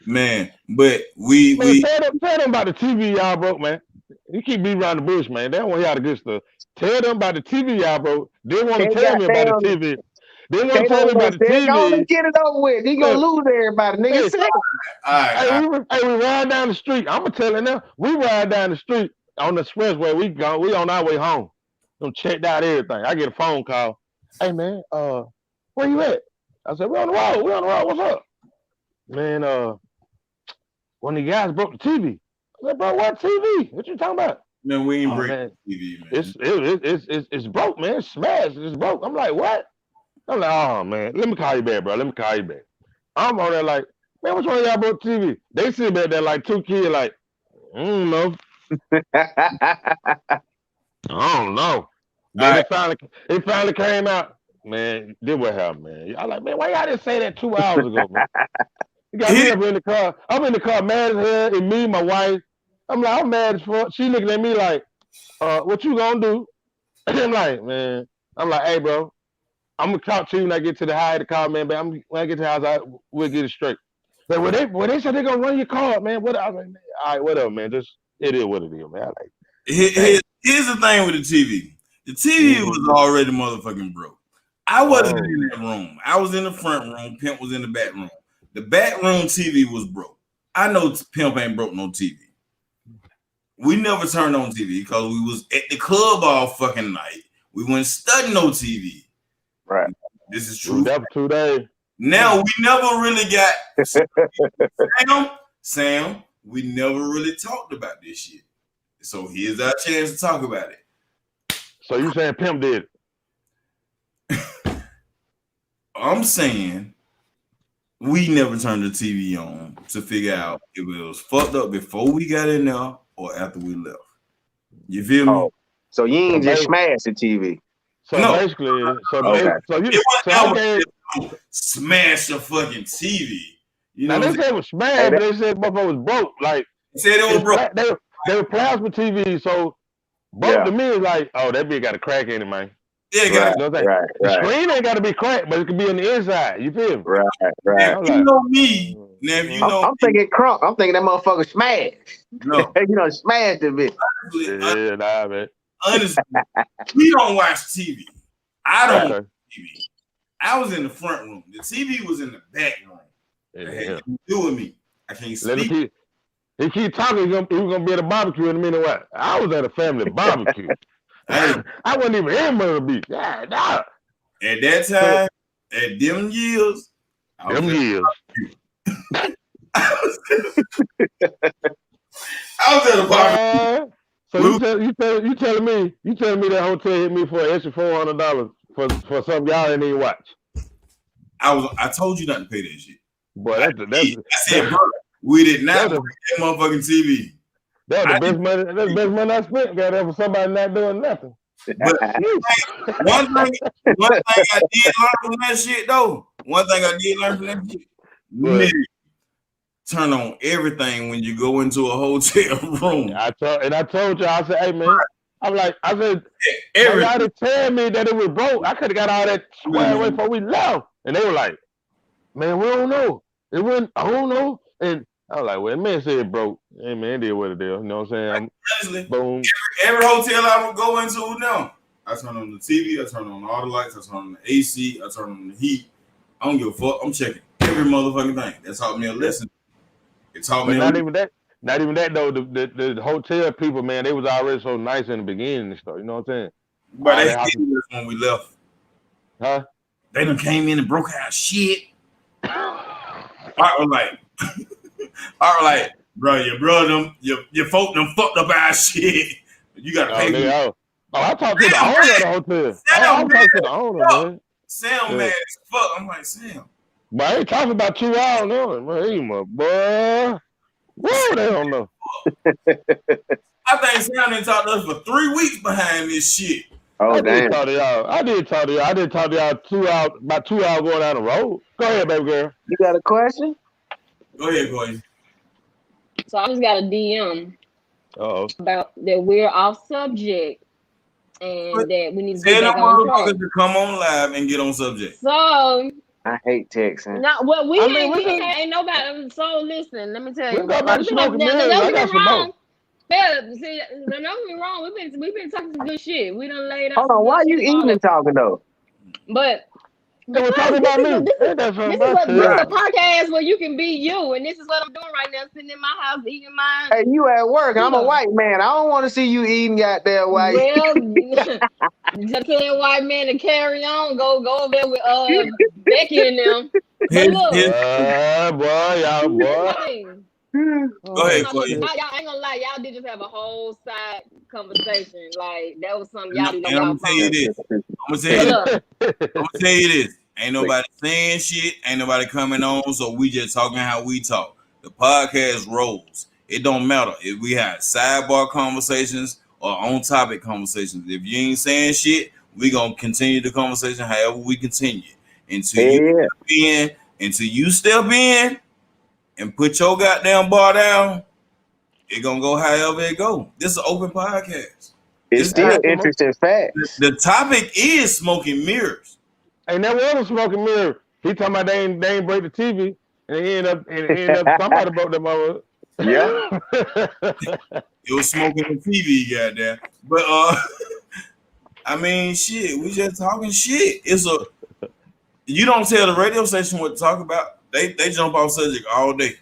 Man, but we tell them about the TV y'all broke, man. You keep beating around the bush, man. They don't want to hear the good stuff. Tell them about the TV y'all broke. They want to tell me about the TV. They want to tell me about the TV. Don't get it over with. You gonna lose everybody, nigga. Hey, we ride down the street. I'm gonna tell you now. We ride down the street on the expressway. We on our way home. Don't check out everything. I get a phone call. Hey man, where you at? I said, we on the road. What's up? Man, one of the guys broke the TV. I said, bro, what TV? What you talking about? Man, we ain't breaking TV, man. It's broke, man. It's smashed. It's broke. I'm like, what? I'm like, oh man, let me call you back, bro. I'm on there like, man, which one of y'all broke the TV? They sit back there like two kids, like, I don't know. I don't know. Then it finally came out. Man, this what happened, man. I like, man, why y'all didn't say that 2 hours ago, man? You got me up in the car. I'm in the car mad as hell, and me, my wife. I'm like, I'm mad as fuck. She looking at me like, what you gonna do? I'm like, hey, bro, I'm gonna talk to you when I get to the high of the car, man. But when I get to the house, we'll get it straight. Like, well, they said they're gonna run your car, man. What? I was like, man, all right, whatever, man. Just it is what it is, man. I like. Here's the thing with the TV. The TV was already motherfucking broke. I wasn't in that room. I was in the front room. Pimp was in the back room. The back room TV was broke. I know Pimp ain't broke no TV. We never turned on TV because we was at the club all fucking night. We went studying no TV. Right. This is true. Never 2 days. Now we never really got Sam. We never really talked about this shit. So here's our chance to talk about it. So you saying Pimp did it? I'm saying we never turned the TV on to figure out if it was fucked up before we got in there or after we left. You feel me? Oh, so you ain't just smash the TV. So basically, smash the fucking TV. You know, now they said it was smashed, but they said motherfucker was broke. Like they said it was broke. They were plasma TV, so broke to me is like, oh, that bitch got a crack in it, man. Yeah, right. The screen ain't got to be cracked, but it could be on the inside. You feel me? Right. If you know me, now if you know I'm thinking crunk. I'm thinking that motherfucker smash. No. Smash the bitch. Yeah, nah, man. Honestly, we don't watch TV. I don't watch TV. I was in the front room. The TV was in the back room. It had nothing to do with me. I can't speak. He keep talking. He was gonna be at a barbecue in a minute. What? I was at a family barbecue. I wasn't even in Myrtle Beach. Yeah, nah. At that time, at them years, I was at a barbecue. So you telling me that hotel hit me for an extra $400 for something y'all didn't even watch? I told you not to pay that shit. Boy, I said, bro, we did not break that motherfucking TV. That's the best money. That's the best money I spent. Got there for somebody not doing nothing. But one thing I did learn from that shit, though. Nigga, turn on everything when you go into a hotel room. I told you, I said, hey man, I said, y'all didn't tell me that it was broke. I could have got all that squared away before we left. And they were like, man, we don't know. I don't know. And I was like, well, man said it broke. Hey, man, it did what it did. You know what I'm saying? Honestly, boom. Every hotel I would go into now, I turn on the TV, I turn on all the lights, I turn on the AC, I turn on the heat. I don't give a fuck. I'm checking every motherfucking thing. That taught me a lesson. It taught me. Not even that. Not even that though. The hotel people, man, they was already so nice in the beginning and stuff. You know what I'm saying? But All they that house- hated us when we left. Huh? They done came in and broke our shit. I was like, bro, your brother, your folk done fucked up our shit. You gotta pay me. I talked to the owner of the hotel. I talked to the owner, man. Sam mad as fuck. I'm like, Sam. But I ain't talking about 2 hours, no. Man, he my boy. Whoa, they don't know. I think Sam done talked to us for 3 weeks behind this shit. Oh, I damn. did talk to y'all. I did talk to y'all 2 hours, about 2 hours going down the road. Go ahead, baby girl. You got a question? Go ahead, boy. So I just got a DM Uh-oh. about that we're off subject and that we need to Tell get them back on track. motherfuckers to come on live and get on subject. So I hate texting. now, well, we I mean, ain't, we we can- ain't nobody. So listen, let me tell you. We got about smoking mirrors. I got some more. Yeah, see, don't get me wrong. We've been talking some good shit. We done laid out. Hold on, some why good you shit about even it. talking though? But They were talking about me. Ain't that something about this is you? a podcast where you can be you, and this is what I'm doing right now, sitting in my house eating my. Hey, you at work. I'm a Yeah. white man. I don't want to see you eating goddamn white. Well, just tell that white man to carry on. Go over there with Becky and them. But look, Boy, y'all, boy. hey, Go ahead, y'all Clay. ain't gonna lie, y'all did just have a whole side conversation. Like that was something y'all did on And I'm y'all gonna tell phone. you But this. look, I'm gonna tell you this. Ain't nobody saying shit. Ain't nobody coming on. So we just talking how we talk. The podcast rolls. It don't matter if we had sidebar conversations or on topic conversations. If you ain't saying shit, we gonna continue the conversation however we continue until you step in and put your goddamn bar down. It gonna go however it go. This is an open podcast. It's still interesting facts. The topic is smoking mirrors. And that was a smoking mirror. He talking about they ain't break the TV, and he end up somebody broke them over. Yeah. It was smoking the TV, goddamn. But I mean, shit, we just talking shit. You don't tell the radio station what to talk about. They jump off subject all day.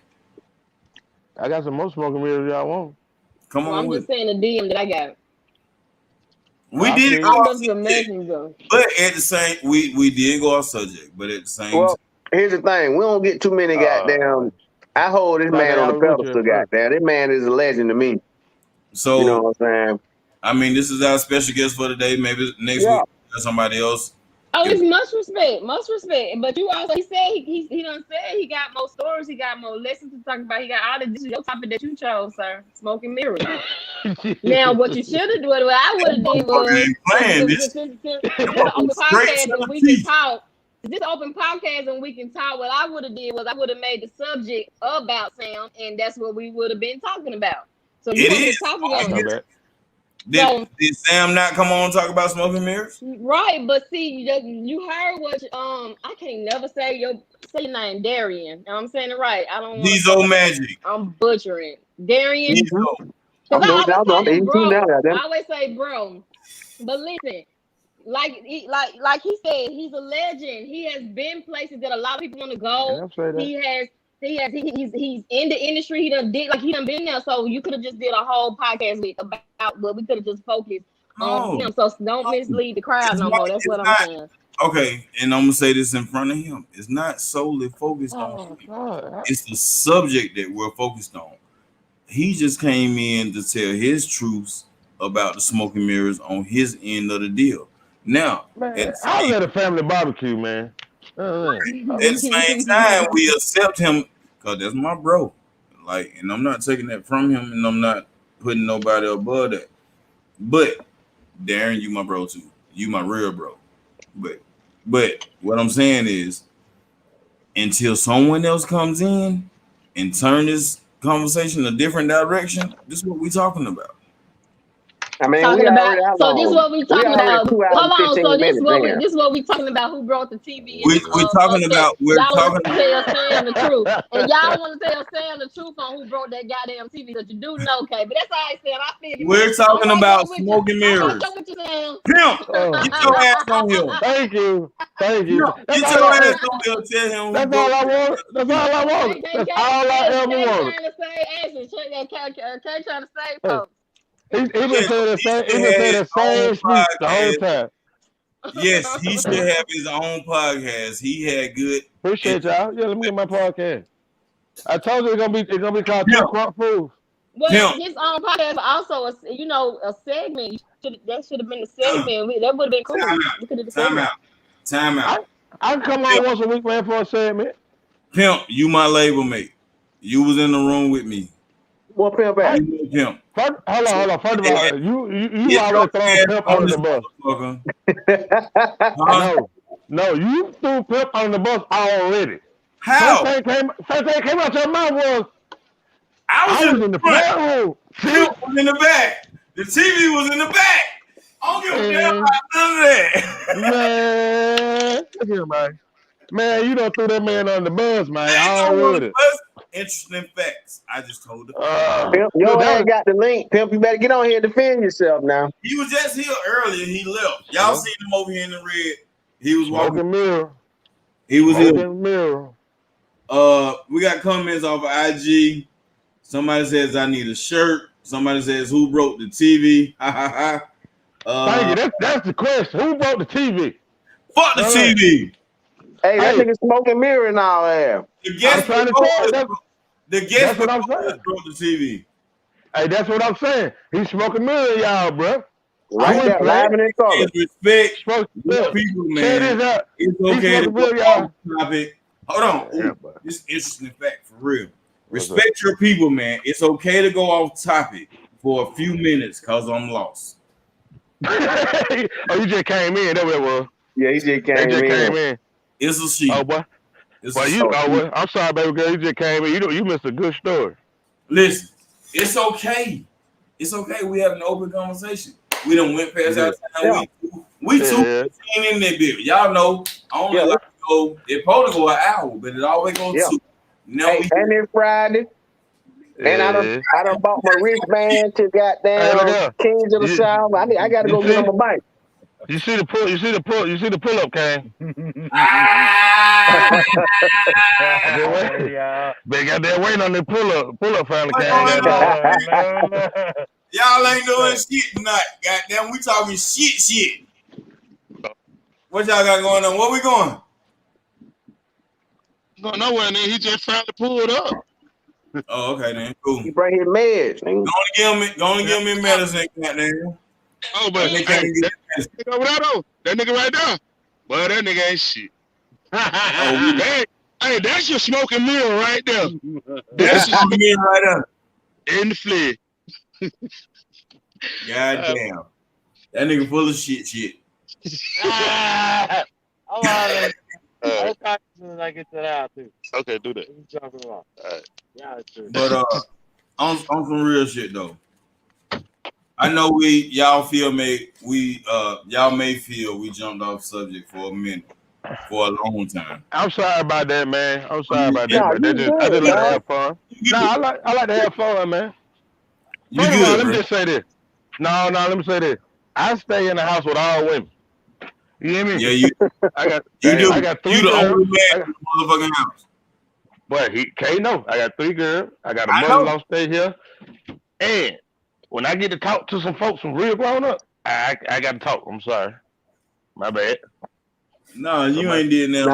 I got some more smoking mirrors y'all want. Come on I'm with just saying the DM that I got. We did go I'm off just subject, messenger. but at the same, we did go off subject, but at the same time, Here's the thing. We don't get too many goddamn. I hold this man on the pedestal, goddamn. This man is a legend to me. So you know what I'm saying? I mean, this is our special guest for today. Maybe next week somebody else. Oh, it's much respect. But you also, he said he done said he got more stories, he got more lessons to talk about. He got all this is your topic that you chose, sir. Smoking mirrors. Now, what you should have done, what I would have did was this open podcast and we can talk. This open podcast and we can talk. What I would have did was I would have made the subject about Sam, and that's what we would have been talking about. So you It is. talking on Did Sam not come on and talk about smoking mirrors? Right, but see, you heard what I can't never say your name, Darian. I'm saying it right. I don't. Diesel Magic. I'm butchering Darian. I always say bro, but listen, like he said, he's a legend. He has been places that a lot of people want to go. He's in the industry. He done been there. So you could have just did a whole podcast about, but we could have just focused on him. So don't mislead the crowd no more. That's what I'm saying. Okay, and I'm gonna say this in front of him. It's not solely focused on him. It's the subject that we're focused on. He just came in to tell his truths about the smoking mirrors on his end of the deal. Now, I was at a family barbecue, man. At the same time, we accept him because that's my bro. Like, and I'm not taking that from him, and I'm not putting nobody above that. But Darren, you my bro too. You my real bro. But what I'm saying is, until someone else comes in and turn this conversation a different direction, this is what we're talking about. I mean, talking we about. already how So this is long? what we We talking already about. 2 hours Hold on. 15 So this minutes what we in. this what we talking about. Who brought the TV? We're talking upstairs. about Y'all want to tell Sam the truth, and y'all want to tell Sam the truth on who brought that goddamn TV that you do know, okay? But that's all right, Sam. I feel you. we're talking I'm right about there with you. smoke and I'm right mirrors. there with you, Sam. Pimp, get your ass on here. Thank you. Thank you. Pimp, That's get all your I ass on here. Tell him who That's broke all I wanted. That's all I wanted. That's all I ever wanted. Trying to say, Ashley, Kay trying to say, Hey, folks. he been Yes, saying the he same. should He been have saying his the same own speech the whole podcast. time. Yes, he should have his own podcast. He had good. Appreciate y'all. Yeah, let me get my podcast. I told you it's gonna be called Two Pimp. Crunk Fools. Well, Pimp. his own podcast, but also a segment. That should have been a segment. That would have been cool. We could have Time out. Time out. I can come on once a week, man, for a segment. Pimp, you my label mate. You was in the room with me. What Pimp at? You know Pimp. Hold on. First of all, you Get always your throw ass Pimp on under this the bus. motherfucker. Huh? No, you threw Pimp under the bus already. How? First thing came out your mouth was I was in the front room. Pimp was in the back. The TV was in the back. I don't give a damn about none of that. Man, look here, man. Man, you done threw that man under the bus, man. I Already. Interesting facts. I just told him. Pimp, your ass got the link. Pimp, you better get on here and defend yourself now. He was just here earlier. He left. Y'all seen him over here in the red. He was Smoking walking. mirror. He was here. Smoking mirror. We got comments off of IG. Somebody says I need a shirt. Somebody says who broke the TV? Ha ha ha. Thank you. That's the question. Who broke the TV? Fuck the TV. Hey, that nigga Smoking Mirror and all that. The guest I'm trying to tell you. that's what I'm saying. broke the TV. Hey, that's what I'm saying. He's smoking mirror, y'all, bro. Right there, live and in color. Respect Look, people, check man. this out. It's okay to mirror, go y'all. off topic. Hold on. Yeah, Ooh, this is interesting fact for real. Respect your people, man. It's okay to go off topic for a few minutes because I'm lost. Oh, you just came in. That's what it was. Yeah, he just came in. It's a sheep. Oh, boy. It's Well, a you, sheep. well, I'm sorry, baby girl. You just came in. You missed a good story. Listen, it's okay. It's okay. We have an open conversation. We done went past our time. We too in that bit. Y'all know, I only like to go, it's supposed to go an hour, but it always goes 2. Now hey, and it's Friday. And I done bought my wristband to goddamn Kings of the South. I gotta go get on my bike. You see the pull up, Kane. They got that waiting on the pull up finally came. Y'all ain't doing shit tonight. Goddamn, we talking shit. What y'all got going on? Where we going? Going nowhere, and then he just finally pulled up. Oh, okay then. Cool. He bring his meds. Go and give me medicine, goddamn. Oh, but hey, that nigga over there, though. That nigga right there. But that nigga ain't shit. Hey, that's your smoking mirror right there. That's your smoking mirror right there. In the flesh. Goddamn. That nigga full of shit. Hold on. I'll talk as soon as I get that out too. Okay, do that. What you talking about? Yeah, it's true. But on some real shit though. I know y'all may feel we jumped off subject for a minute, for a long time. I'm sorry about that, man. I just like to have fun. I like to have fun, man. Let me just say this. No, let me say this. I stay in the house with all women. You hear me? Yeah, you. I got 3 girls. You the only man in the motherfucking house. But he can't know. I got 3 girls. I got a mother-in-law stay here. And when I get to talk to some folks from real grown up, I got to talk. I'm sorry. My bad. No, you ain't did that.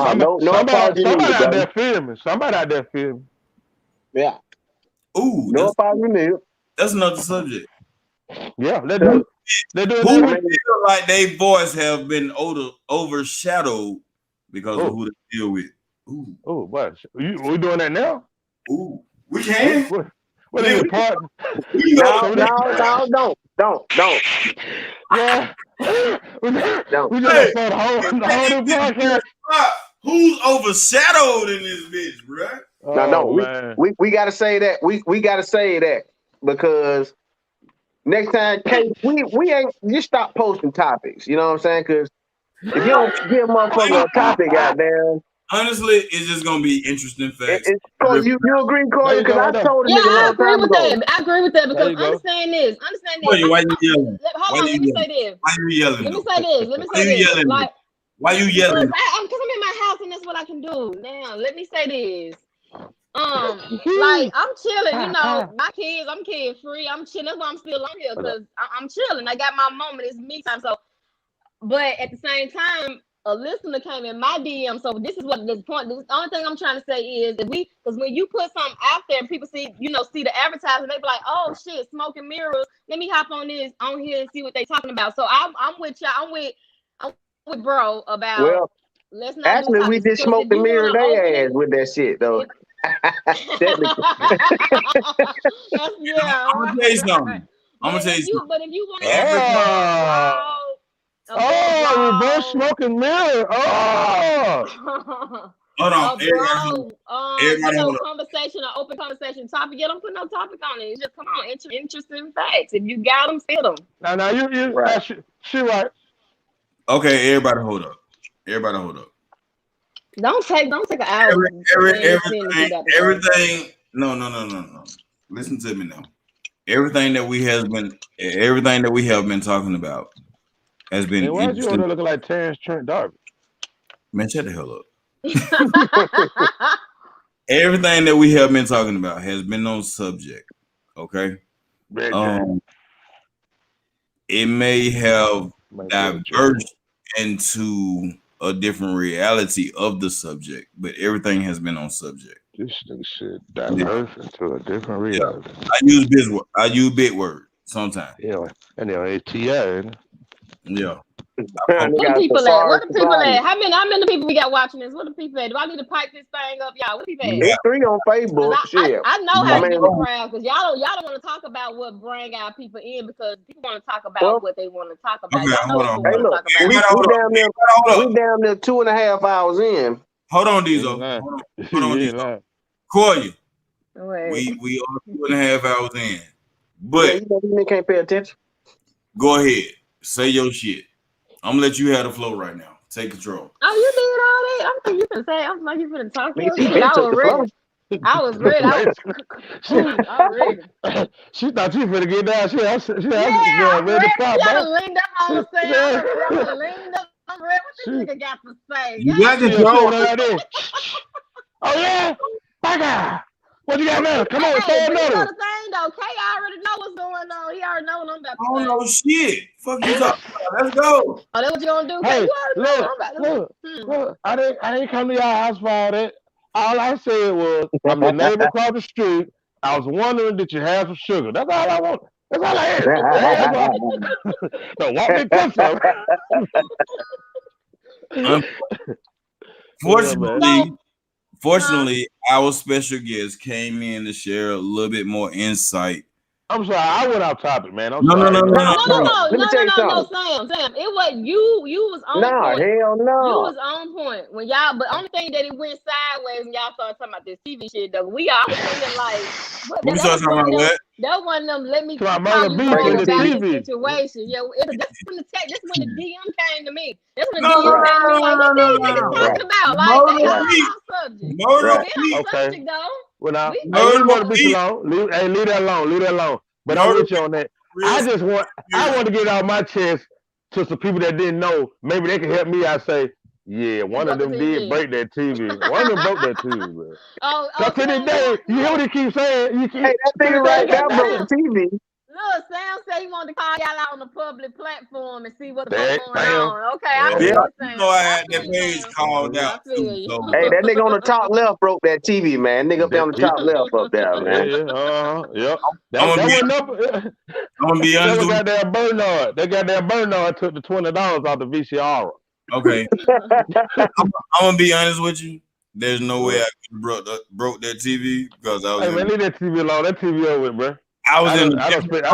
Somebody out there feel me. Somebody out there feel me. Yeah. Ooh. No apology. That's another subject. Yeah, let's do it. Who feel like their voice have been overshadowed because of who they deal with? Ooh. Oh, what? We doing that now? Ooh. We can. What is the part? No, don't. Yeah. We just start the whole new podcast. Who's overshadowed in this bitch, bruh? No. We gotta say that. We gotta say that because next time, Kate, we ain't you stop posting topics. You know what I'm saying? Because if you don't give a motherfucker a topic, goddamn. Honestly, it's just gonna be interesting facts. You agree, Corey? Because I told a Yeah, nigga a I long agree time with ago. that. I agree with that because There you go. understand this. Wait, why you yelling? Hold on, let me say this. Why you yelling? Let me though? say this. Let me Why say you this. yelling? Like, Why you yelling? because I'm in my house and that's what I can do. Now, let me say this. Like I'm chilling, you know, my kids, I'm kid free. I'm chilling. That's why I'm still on here because I'm chilling. I got my moment. It's me time. So, but at the same time, a listener came in my DM. So this is what this point. The only thing I'm trying to say is because when you put something out there and people see the advertisement, they be like, oh shit, smoke and mirrors. Let me hop on here and see what they talking about. So I'm with y'all. I'm with bro about. Well, let's not actually, we just smoked the mirror they ass with that shit though. Yeah. I'm gonna tell you something. I'm gonna tell you something. But if you want to reverse smoking mirror. Hold on. Conversation, an open conversation topic. You don't put no topic on it. It's just come on, interesting facts. If you got them, fit them. Now you right. She right. Okay, everybody hold up. Don't take an hour. Everything. No. Listen to me now. Everything that we have been talking about has been. And why you looking like Terrence Trent D'Arby? Man, shut the hell up. Everything that we have been talking about has been on subject. Okay. It may have diverged into a different reality of the subject, but everything has been on subject. This thing should diverge into a different reality. Yeah. I use big word sometimes. Yeah, and ATI. Yeah. Where the people at? How many people we got watching this? What the people at? Do I need to pipe this thing up, y'all? What the people at? It's 3 on Facebook. I know how to get the crowd because y'all don't want to talk about what bring our people in because people want to talk about what they want to talk about. Okay, Y'all know Hey, look, we down there 2.5 hours in. Hold on, Diesel. Hold on, Diesel. Corey, we are 2.5 hours in, but you can't pay attention. Go ahead, say your shit. I'm gonna let you have the flow right now. Take control. Oh, you did all that? I'm thinking you finna say. I'm like you finna talk your shit. I was ready. I was ready. She thought you finna get down. She I'm ready. Y'all leaned up on the sand. I'm ready. What this nigga got to say? You got control right there. Oh yeah, Bagger. What you got now? Come on, say another. You know the thing though. Kay already know what's going on. He already know what I'm about to say. I don't know shit. Fuck you talking about. Let's go. Oh, that's what you gonna do? Hey, look. I didn't come to your house for all that. All I said was, I'm your neighbor across the street. I was wondering, did you have some sugar? That's all I want. That's all I had. Don't walk me through Fortunately, our special guest came in to share a little bit more insight. I'm sorry, I went off topic, man. No, Sam. It wasn't you. You was on point. Hell no. You was on point when y'all. But only thing that it went sideways when y'all started talking about this TV shit. Though we all was thinking like, that one of them. Let me talk about this situation. Yeah, that's when the DM came to me. That's when the DM came to me. Like, what these niggas talking about? Like, they all off subject. Okay. Well, now, you want to be too long. Leave that alone. But I'm with you on that. I want to get it out my chest to some people that didn't know. Maybe they can help me out. Say, yeah, one of them did break that TV. One of them broke that TV, bro. So to this day, you hear what he keeps saying? Hey, that thing right there broke the TV. Look, Sam said he wanted to call y'all out on the public platform and see what's going on. Okay, I had that page called out. Hey, that nigga on the top left broke that TV, man. Nigga up there on the top left up there, man. Yep. I'm gonna be honest. They got that Bernard took the $20 off the VCR. Okay. I'm gonna be honest with you. There's no way I could have broke that TV because I was. Hey, man, leave that TV alone. That TV over with, bro. I don't spend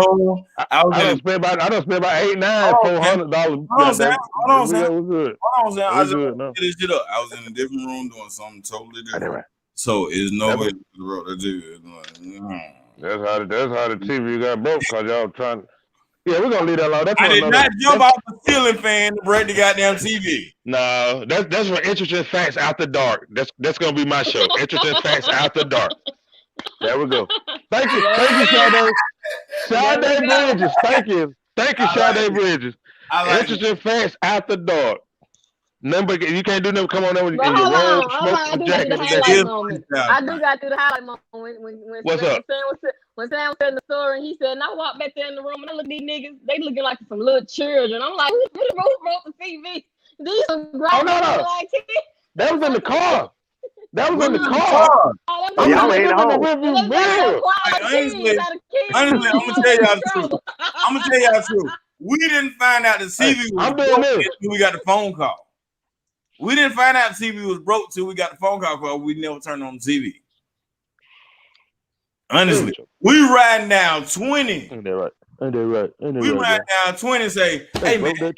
about $800-$400. Hold on, Sam. I just get this shit up. I was in a different room doing something totally different. So it's no way to broke that TV. That's how the TV got broke because y'all trying. Yeah, we're gonna leave that alone. That's I one did of not those- jump off the ceiling fan to break the goddamn TV. No, that's for interesting facts after dark. That's gonna be my show. Interesting facts after dark. There we go. Thank you, Sade. Sade Bridges. Thank you, Sade Bridges. I like it. Interesting facts after dark. Number you can't do nothing. Come on over in But your hold robe, on, smoke I some do got to jacket. do the and highlight that- moment. I do got to do the highlight moment when What's Sam up? when Sam was telling the story and he said, and I walked back there in the room and I look at these niggas, they looking like some little children. I'm like, who wrote the TV? These are grown Oh, no. like That was in the car. That was in the car. oh, Oh, y'all ain't at home. Honestly, I'm gonna tell y'all the truth. I'm gonna tell y'all the truth. We didn't find out the TV was I'm doing broke this. until we got the phone call. We didn't find out the TV was broke till we got the phone call. Cause we never turned on the TV. Honestly, we riding down 20. Ain't that right? Ain't that right? Ain't that We right, riding down 20 and say, hey man.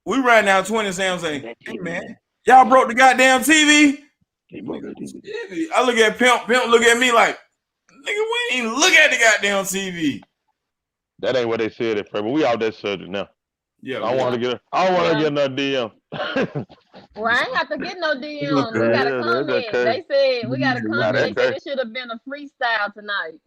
We riding down 20 and Sam say, hey man, y'all broke the goddamn TV. I look at Pimp look at me like, nigga, we ain't even look at the goddamn TV. That ain't what they said at first, but we out that subject now. Yeah, I want to get another DM. Well, I ain't have to get no DM. Okay. We got a Yeah, comment. that's okay. They said we got a Nah, comment. They that's said okay. it should have been a freestyle tonight.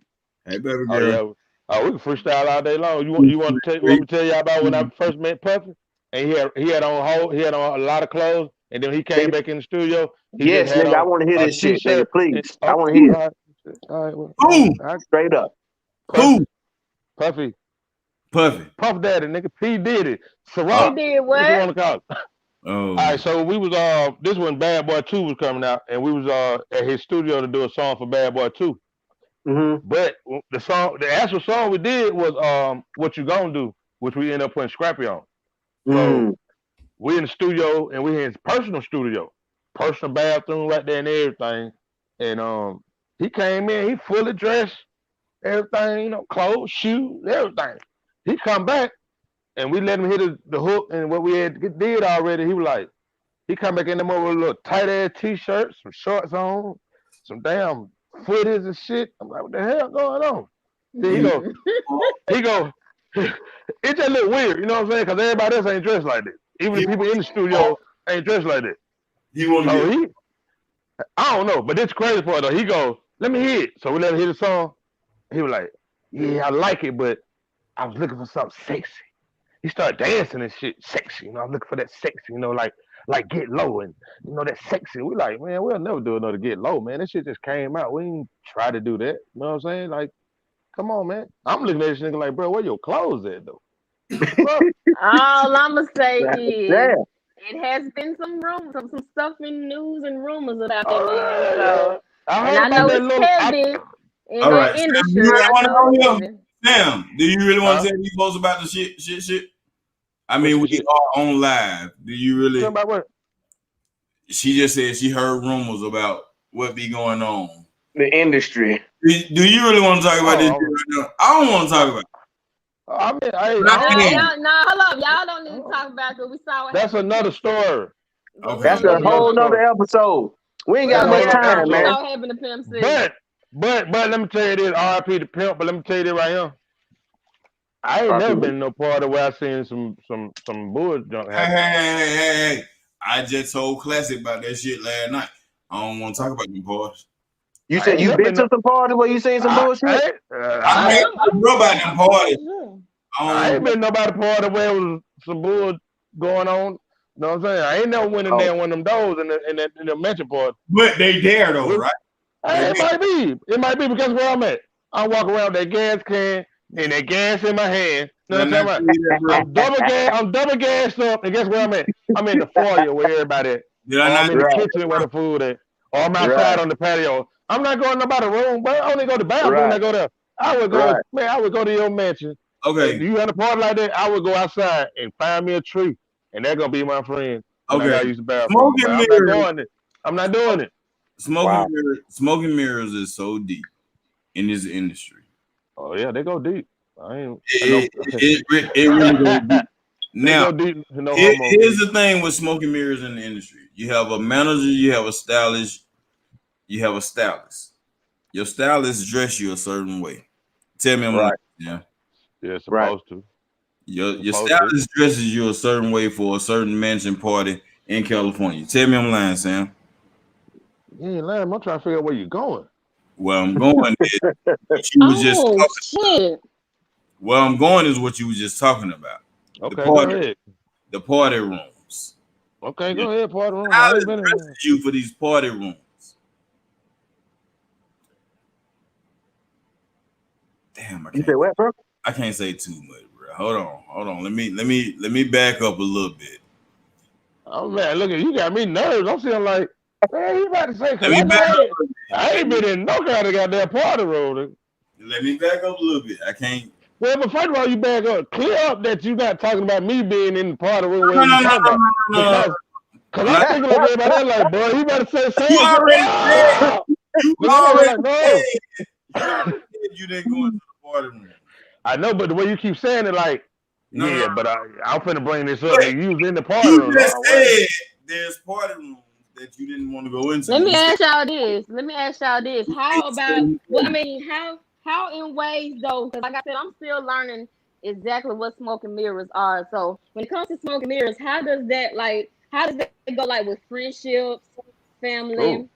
Hey, baby Oh, girl. yeah. Oh, we can freestyle all day long. You want me to tell you about when I first met Puffy? And he had on a lot of clothes, and then he came back in the studio. He Yes, just had nigga, I on want to hear a this shit, t-shirt. nigga, please. Oh, I want to hear it. all right, well, Who? Straight up. Who? Puffy. Puffy. Puff Daddy, nigga. P. Diddy. He Ciroc. did What you want what? to call it? Oh. All right, so we was this when Bad Boy 2 was coming out, and we was at his studio to do a song for Bad Boy 2. Mm-hmm. But the actual song we did was What You Gonna Do, which we ended up putting Scrappy on. So we in the studio and we in his personal studio, personal bathroom right there and everything. And he came in, he fully dressed, everything, you know, clothes, shoes, everything. He come back and we let him hit the hook and what we had did already. He was like, he come back in the with a little tight ass t-shirt, some shorts on, some damn footies and shit. I'm like, what the hell going on? Then he go, it just look weird, you know what I'm saying? Because everybody else ain't dressed like this. Even the people in the studio ain't dressed like that. I don't know, but it's crazy part though. He go, let me hear it. So we let him hear the song. He was like, yeah, I like it, but I was looking for something sexy. He started dancing and shit, sexy. You know, I'm looking for that sexy, you know, like Get Low and, you know, that sexy. We like, man, we'll never do another Get Low, man. That shit just came out. We ain't try to do that. You know what I'm saying? Like, come on, man. I'm looking at this nigga like, bro, where your clothes at, though? All I'ma say is Yeah. it has been some stuff in news and rumors about that man. So, and I know it's heavy in All the right, industry. Sam, I know it's heavy. Sam, do you really want to tell these folks about the shit? I mean, we are on live. Do you really? About what? She just said she heard rumors about what be going on. The industry. Do you really want to talk about this shit right now? I don't want to talk about it. I mean, hold up. Y'all don't need to talk about it. We saw what that's another story. Okay. That's a whole nother episode. We ain't got much time, man. happened to Pimp C. But let me tell you this, RIP to Pimp, but let me tell you this right here. I ain't never been in no party where I seen some bull junk happen. Hey. I just told Classic about that shit last night. I don't want to talk about them parties. You said you been to some party where you seen some bullshit? I ain't know about them parties. I ain't been to nobody party where it was some bull going on. You know what I'm saying? I ain't never went in there one of them doors in the mention party. But they there though, right? Hey, it might be. It might be because where I'm at. I walk around with that gas can and that gas in my hand. You know what I'm talking about? I'm double gassed up, and guess where I'm at? I'm in the foyer where everybody at. I'm in the kitchen where the food at. Or I'm outside on the patio. I'm not going to nobody's room, but I only go to the bathroom when I go there. I would go, man, I would go to your mansion. Okay. If you had a party like that, I would go outside and find me a tree, and that's gonna be my friend. Okay. I gotta use the bathroom. I'm not doing it. I'm not doing it. Smoking mirrors is so deep in this industry. Oh yeah, they go deep. It really goes deep. Now, here's the thing with smoking mirrors in the industry. You have a manager, you have a stylist, you have a stylist. Your stylist dress you a certain way. Tell me I'm right. Yeah. Yeah, supposed to. Your Supposed to. stylist dresses you a certain way for a certain mansion party in California. Tell me I'm lying, Sam. You ain't lying. I'm trying to figure out where you're going. Where I'm going is what you was just Oh talking. shit! Where I'm going is what you was just talking about. Okay, go ahead. The party rooms. Okay, go ahead, party room. I ain't been in there. You for these party rooms. Damn, You say what, bro? I can't say too much, bro. Hold on. Let me back up a little bit. Oh man, look at you, got me nervous. I'm feeling like, man, you about to say? Cause I ain't been in no kind of goddamn party room. Let me back up a little bit. I can't. Well, but first of all, you back up. Clear up that you not talking about me being in the party room. No. Because I'm thinking of everybody else like, boy, you better say something. You already said. You didn't go into the party room. I know, but the way you keep saying it, like, No. But I'm finna bring this up. You was in the party room. You just said there's party rooms that you didn't want to go into. Let me ask y'all this. How about? Well, I mean, how in ways though? Because like I said, I'm still learning exactly what smoke and mirrors are. So when it comes to smoke and mirrors, how does that go like with friendships, family?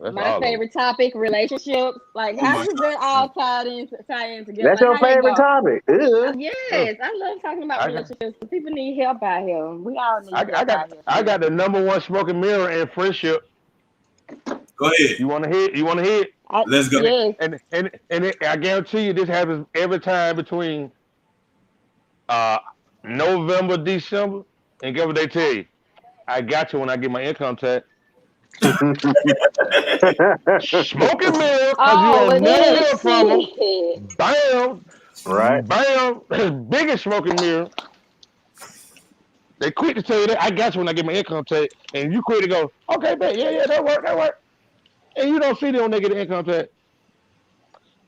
Oh, my favorite topic, relationships. Like, how does that all tie in together? That's like, your favorite topic. Yes, I love talking about relationships. People need help out here. We all need help out here. I got the number one smoking mirror in friendship. Go ahead. You want to hit? Let's go. Yes. And I guarantee you, this happens every time between November, December, and guess what they tell you? I got you when I get my income tax. Smoking mirror, because you don't never hear from them. Bam. Right. Bam. Biggest smoking mirror. They quick to tell you that I got you when I get my income tax, and you quick to go, okay, bet, yeah, that work. And you don't see them when they get the income tax.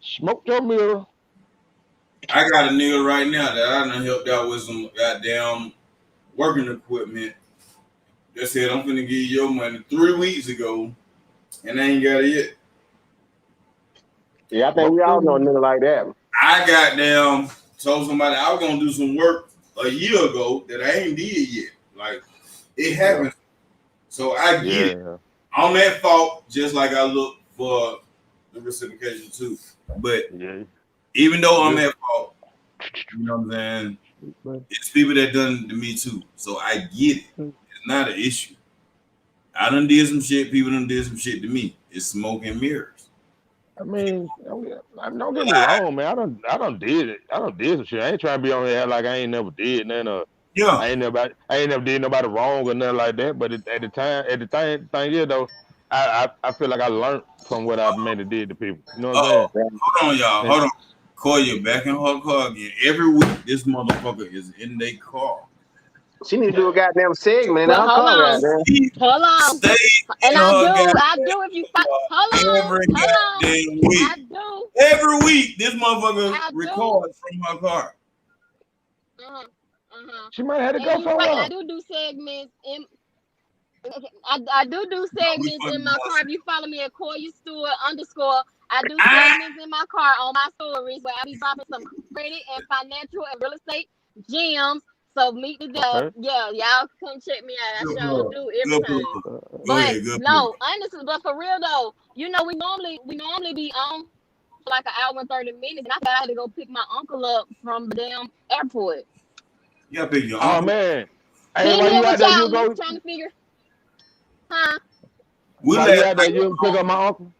Smoke your mirror. I got a nigga right now that I done helped out with some goddamn working equipment. They said, I'm finna give you your money 3 weeks ago, and I ain't got it yet. Yeah, I think we all know a nigga like that. I goddamn told somebody I was gonna do some work a year ago that I ain't did yet. Like, it happens. So I get it. I'm at fault, just like I look for the reciprocation too. But even though I'm at fault, you know what I'm saying? It's people that done to me too. So I get it. It's not an issue. I done did some shit. People done did some shit to me. It's smoke and mirrors. I mean, don't get me wrong, man. I done did it. I done did some shit. I ain't trying to be on here like I ain't never did nothing. I ain't never did nobody wrong or nothing like that. But at the thing is though, I feel like I learned from what I made it did to people. You know what I'm saying? Hold on, y'all. Hold on. Koya back in her car again. Every week, this motherfucker is in their car. She need to do a goddamn segment in her car. Hold on. And I do if you hold on. I do. Every week, this motherfucker records from her car. She might have to go somewhere. I do segments in. I do segments in my car. If you follow me at Koya Stewart _ I do segments in my car on my stories where I be dropping some credit and financial and real estate gems. So meet the dev. Yeah, y'all come check me out. I sure do every time. But no, honestly, but for real though, you know, we normally be on for like an hour and 30 minutes, and I had to go pick my uncle up from the damn airport. Yeah, pick your uncle. Oh man. Hey, why you out there? You go trying to figure. Huh? We out there, you pick up my uncle.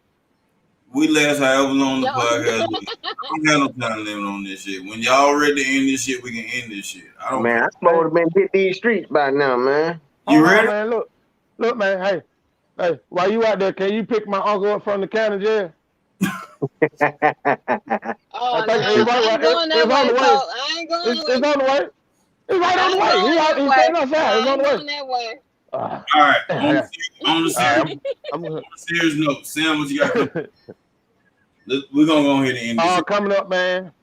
We last however long the podcast. We got no time limit on this shit. When y'all ready to end this shit, we can end this shit. I supposed to been hit these streets by now, man. You ready? Man, look, man. Hey, while you out there, can you pick my uncle up from the county jail? I ain't going that way, folks. I ain't going that way. It's on the way. It's right on the way. He's staying outside. It's on the way. That way. All right. On the serious note, Sam, what you got? We're gonna go ahead and end this. Coming up, man.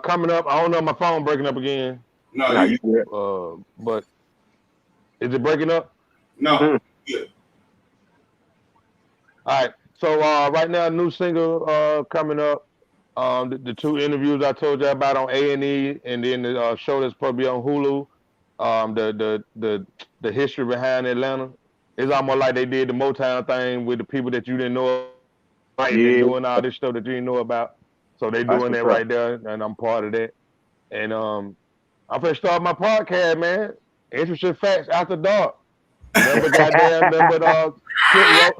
Coming up. I don't know. My phone breaking up again. No, you good. But is it breaking up? No. Good. All right. So right now, new single coming up. The two interviews I told you about on A&E, and then the show that's supposed to be on Hulu. The history behind Atlanta. It's almost like they did the Motown thing with the people that you didn't know, writing and Yeah, doing all this stuff that you didn't know about. So they that's doing what's that up. right there, and I'm part of that. And I'm gonna start my podcast, man. Interesting facts after dark. Remember, goddamn,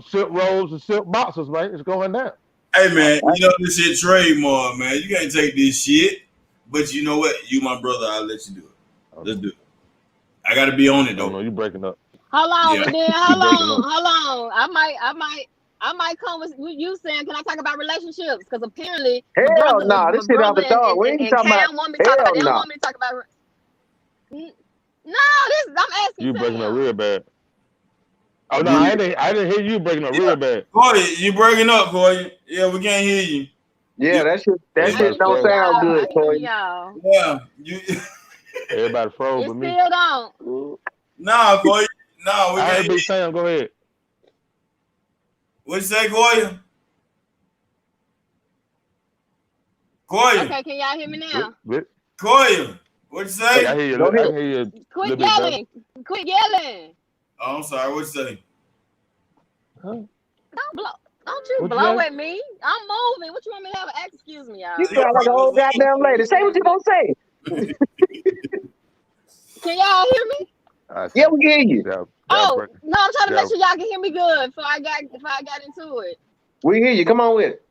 silk rolls and silk boxes, man. It's going down. Hey man, you know this shit trademark, man. You can't take this shit. But you know what? You my brother, I'll let you do it. Let's do it. I gotta be on it though. No, you breaking up. Hold on, Yeah. and then hold on. I might come with you saying, can I talk about relationships? Because apparently, Hell no, this shit after dark. We ain't talking about. want me to talk Hell about. They don't no. want me to talk about. No, I'm asking. You breaking up Sam. real bad. Oh no, I didn't hear you breaking up real bad. Corey, you breaking up, Corey. Yeah, we can't hear you. Yeah, that shit don't sound good, Corey. Y'all. Yeah, you. Everybody froze It with me. still don't. Nah, Corey. Nah, we I can't. heard Big Sam. Go ahead. What you say, Corey? Corey. Okay, can y'all hear me now? Corey. What you say? I hear you. Go I ahead. can hear you. Quit little bit better. yelling. Quit yelling. Oh, I'm sorry. What you say? Don't you What you blow say? at me. I'm moving. What you want me to have? Excuse me, y'all. You sound like an old goddamn lady. Say what you gonna say. Can y'all hear me? Yeah, we hear you. Oh, no, I'm trying to make Yeah. sure y'all can hear me good before I got into it. We hear you. Come on with it.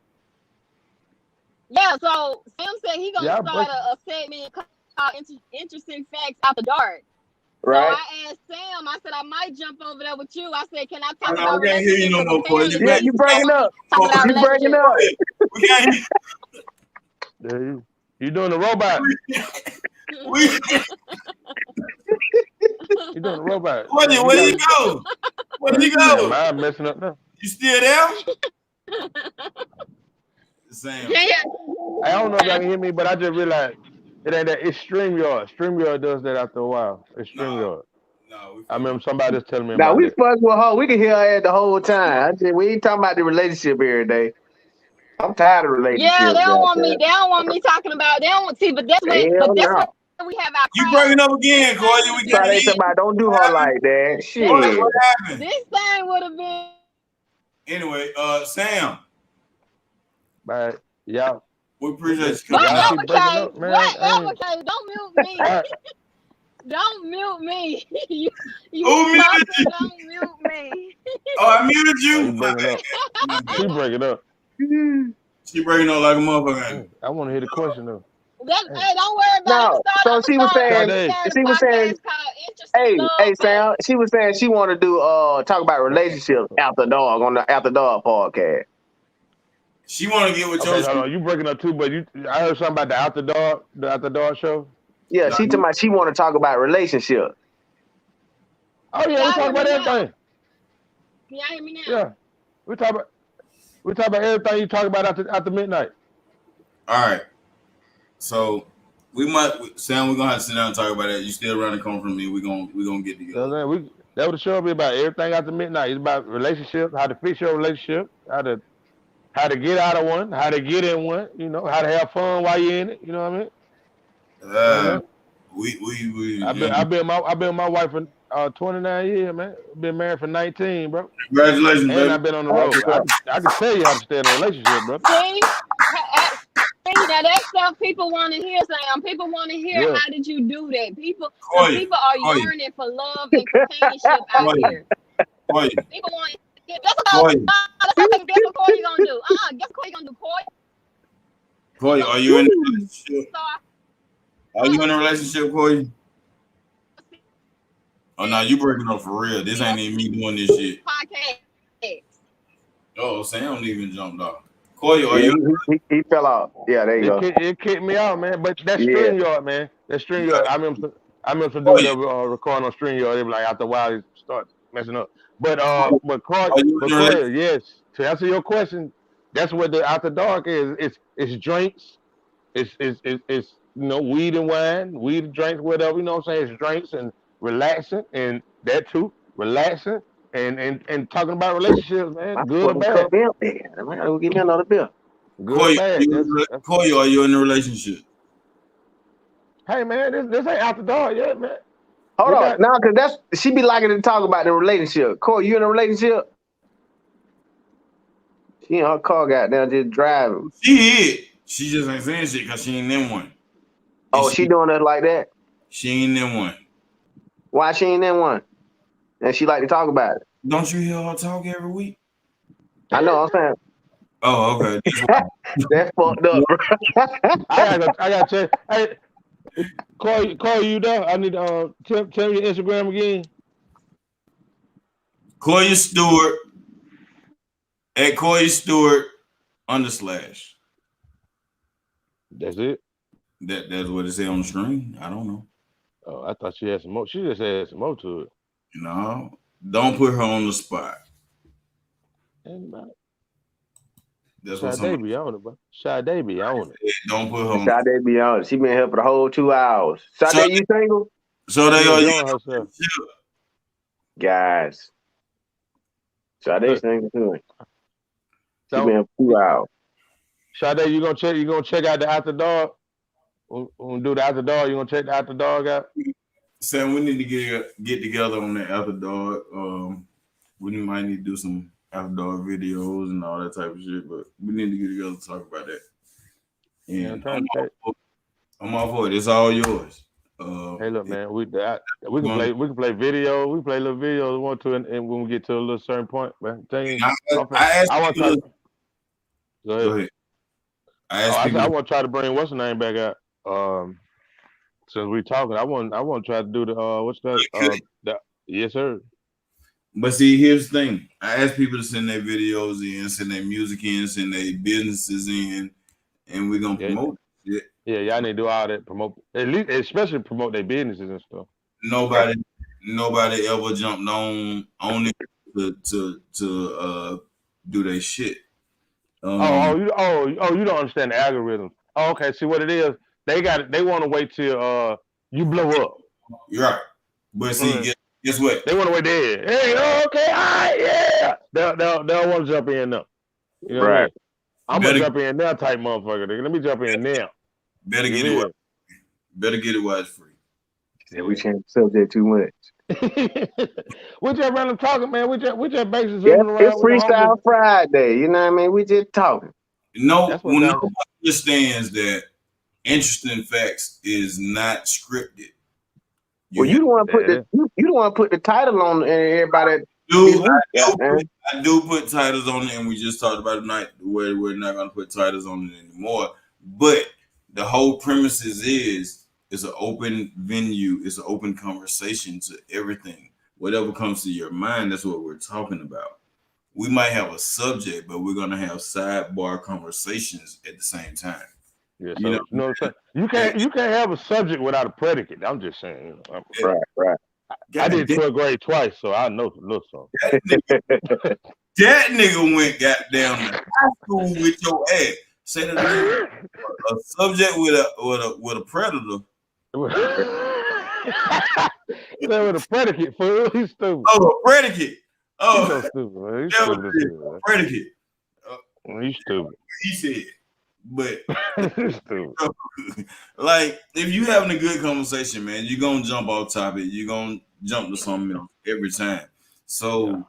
Yeah, so Sam said he gonna Yeah, start a segment called Interesting Facts After Dark. Right. So I asked Sam, I said I might jump over there with you. I said, can I talk No, about we can't hear you no more, Corey. relationships? Yeah, you breaking up. Talk about You breaking up. We can't hear You doing the robot? we, You doing the robot? Where you go? Where you Yeah, go? mine messing up now. You still there? Sam. Yeah. I don't know if y'all can hear me, but I just realized it ain't that. It's StreamYard. StreamYard does that after a while. It's StreamYard. No, I remember somebody just telling me Now about we that. fuck with her. We can hear her the whole time. We ain't talking about the relationship every day. I'm tired of relationships. Yeah, they don't want me. They don't want me talking about. They don't want see, but that's what. Hell But that's no. what we have our. You crowd. breaking up again, Corey. We Try can't they hear talking about don't do her like that. Shit. What happened? This thing would have been. Anyway, Sam, Bye. Y'all. we appreciate you What, coming Y'all out. keep breaking okay? up, man. What, I ain't- okay? Don't mute me. All right. Don't mute me. you Who muted fucker, you? don't mute me. Oh, I muted Oh, you. you breaking up. She breaking up. She breaking up like a motherfucker. I want to hear the question though. Hey, don't worry about No. it. So she was saying, she was saying, hey, Sam, she was saying she want to do talk about relationships after dark on the After Dark podcast. She want to get with Okay, your hold on. You breaking up too, but I heard something about the After Dark show. Yeah, she talking about she want to talk about relationships. Oh yeah, we talk about everything. Can y'all hear me now? Yeah, we talk about everything you talk about after midnight. All right. So Sam, we're gonna have to sit down and talk about that. You still around the corner from me. We're gonna get together. So that what the show will be about. Everything after midnight. It's about relationships, how to fix your relationship, how to get out of one, how to get in one, how to have fun while you're in it. You know what I mean? I've been with my wife for 29 years, man. Been married for 19, bro. Congratulations, and baby. I've been on the road. I can tell you how to stay in a relationship, bro. See, now that's stuff people want to hear, Sam. People want to hear, how did you do that? People are yearning for love and companionship out here. People want. Guess what Corey gonna do? Guess what Corey gonna do, Corey? Corey, are you in a relationship? Are you in a relationship, Corey? Oh no, you breaking up for real. This ain't even me doing this shit. Podcast. Oh, Sam even jumped off. Corey, are you? He fell off. Yeah, there you go. It kicked me out, man. But that's StreamYard, man. That's StreamYard. I remember doing the recording on StreamYard. They be like after a while it starts messing up. But Corey, yes. To answer your question, that's what the After Dark is. It's drinks. It's weed and wine, weed and drinks, whatever. You know what I'm saying? It's drinks and relaxing, and that too, relaxing and talking about relationships, man. Good or bad. I'm gonna go get me another beer. Good, bad. Koya, are you in a relationship? Hey man, this ain't after dark yet, man. Hold on, no, because she be liking to talk about the relationship. Corey, you in a relationship? She in her car, goddamn, just driving. She is. She just ain't saying shit because she ain't in one. Oh, she doing it like that? She ain't in one. Why she ain't in one? And she like to talk about it. Don't you hear her talk every week? I know. I'm saying. Oh, okay. That's fucked up. I gotta check. Hey, call you there. I need tell me your Instagram again. Koya Stewart at Koya Stewart _. That's it. That's what it say on the screen. I don't know. Oh, I thought she had some more. She just had some more to it. No, don't put her on the spot. Anybody? That's what Sade be on it, bro. Sade be on it. Don't put her on. Sade be on it. She been here for the whole 2 hours. Sade, you single? So they are doing herself. Guys. Sade single too. She been here for 2 hours. Sade, you gonna check out the After Dog? We'll do the After Dog. You gonna check the After Dog out? Sam, we need to get together on the After Dog. We might need to do some After Dog videos and all that type of shit, but we need to get together to talk about that. And I'm all for it. It's all yours. Hey, look, man, we can play video. We play little videos we want to, and when we get to a little certain point, man. I want to. Go ahead. I want to try to bring what's the name back out. Since we talking, I want to try to do the what's that? Yes, sir. But see, here's the thing. I ask people to send their videos in, send their music in, send their businesses in, and we're gonna promote it. Yeah, y'all need to do all that, promote, at least, especially promote their businesses and stuff. Nobody ever jumped on it to do their shit. You don't understand the algorithm. Oh, okay. See what it is? They want to wait till you blow up. You're right. But see, guess what? They want to wait there. Hey, okay, all right, yeah. They'll want to jump in now. You know right. I'm gonna jump in now, type motherfucker. Let me jump in now. Better get it while it's free. Yeah, we can't subject too much. We just random talking, man. We just basically it's Freestyle Friday. You know what I mean? We just talking. Nobody understands that interesting facts is not scripted. You don't want to put the title on everybody. I do put titles on it, and we just talked about it tonight where we're not gonna put titles on it anymore. But the whole premise is it's an open venue, it's an open conversation to everything. Whatever comes to your mind, that's what we're talking about. We might have a subject, but we're gonna have sidebar conversations at the same time. Yeah, so, you know what I'm saying? You can't have a subject without a predicate. I'm just saying. Right. I did 12th grade twice, so I know a little something. That nigga went goddamn to high school with your ass. Say that again. A subject with a predator. With a predicate, fool. He's stupid. Oh, a predicate. Oh, he's so stupid, man. He's stupid. Predicate. He's stupid. He said. But like, if you having a good conversation, man, you're gonna jump off topic. You're gonna jump to something else every time. So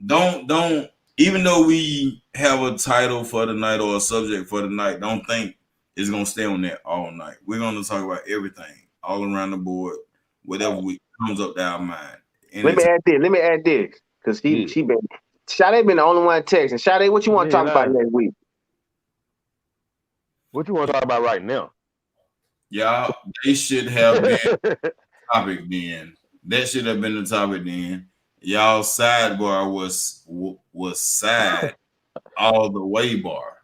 don't even though we have a title for the night or a subject for the night, don't think it's gonna stay on that all night. We're gonna talk about everything all around the board, whatever comes up to our mind. And let me add this, because Sade been the only one texting. Sade, what you want to talk about next week? What you want to talk about right now? Y'all, they should have been the topic then. That should have been the topic then. Y'all sidebar was side all the way bar.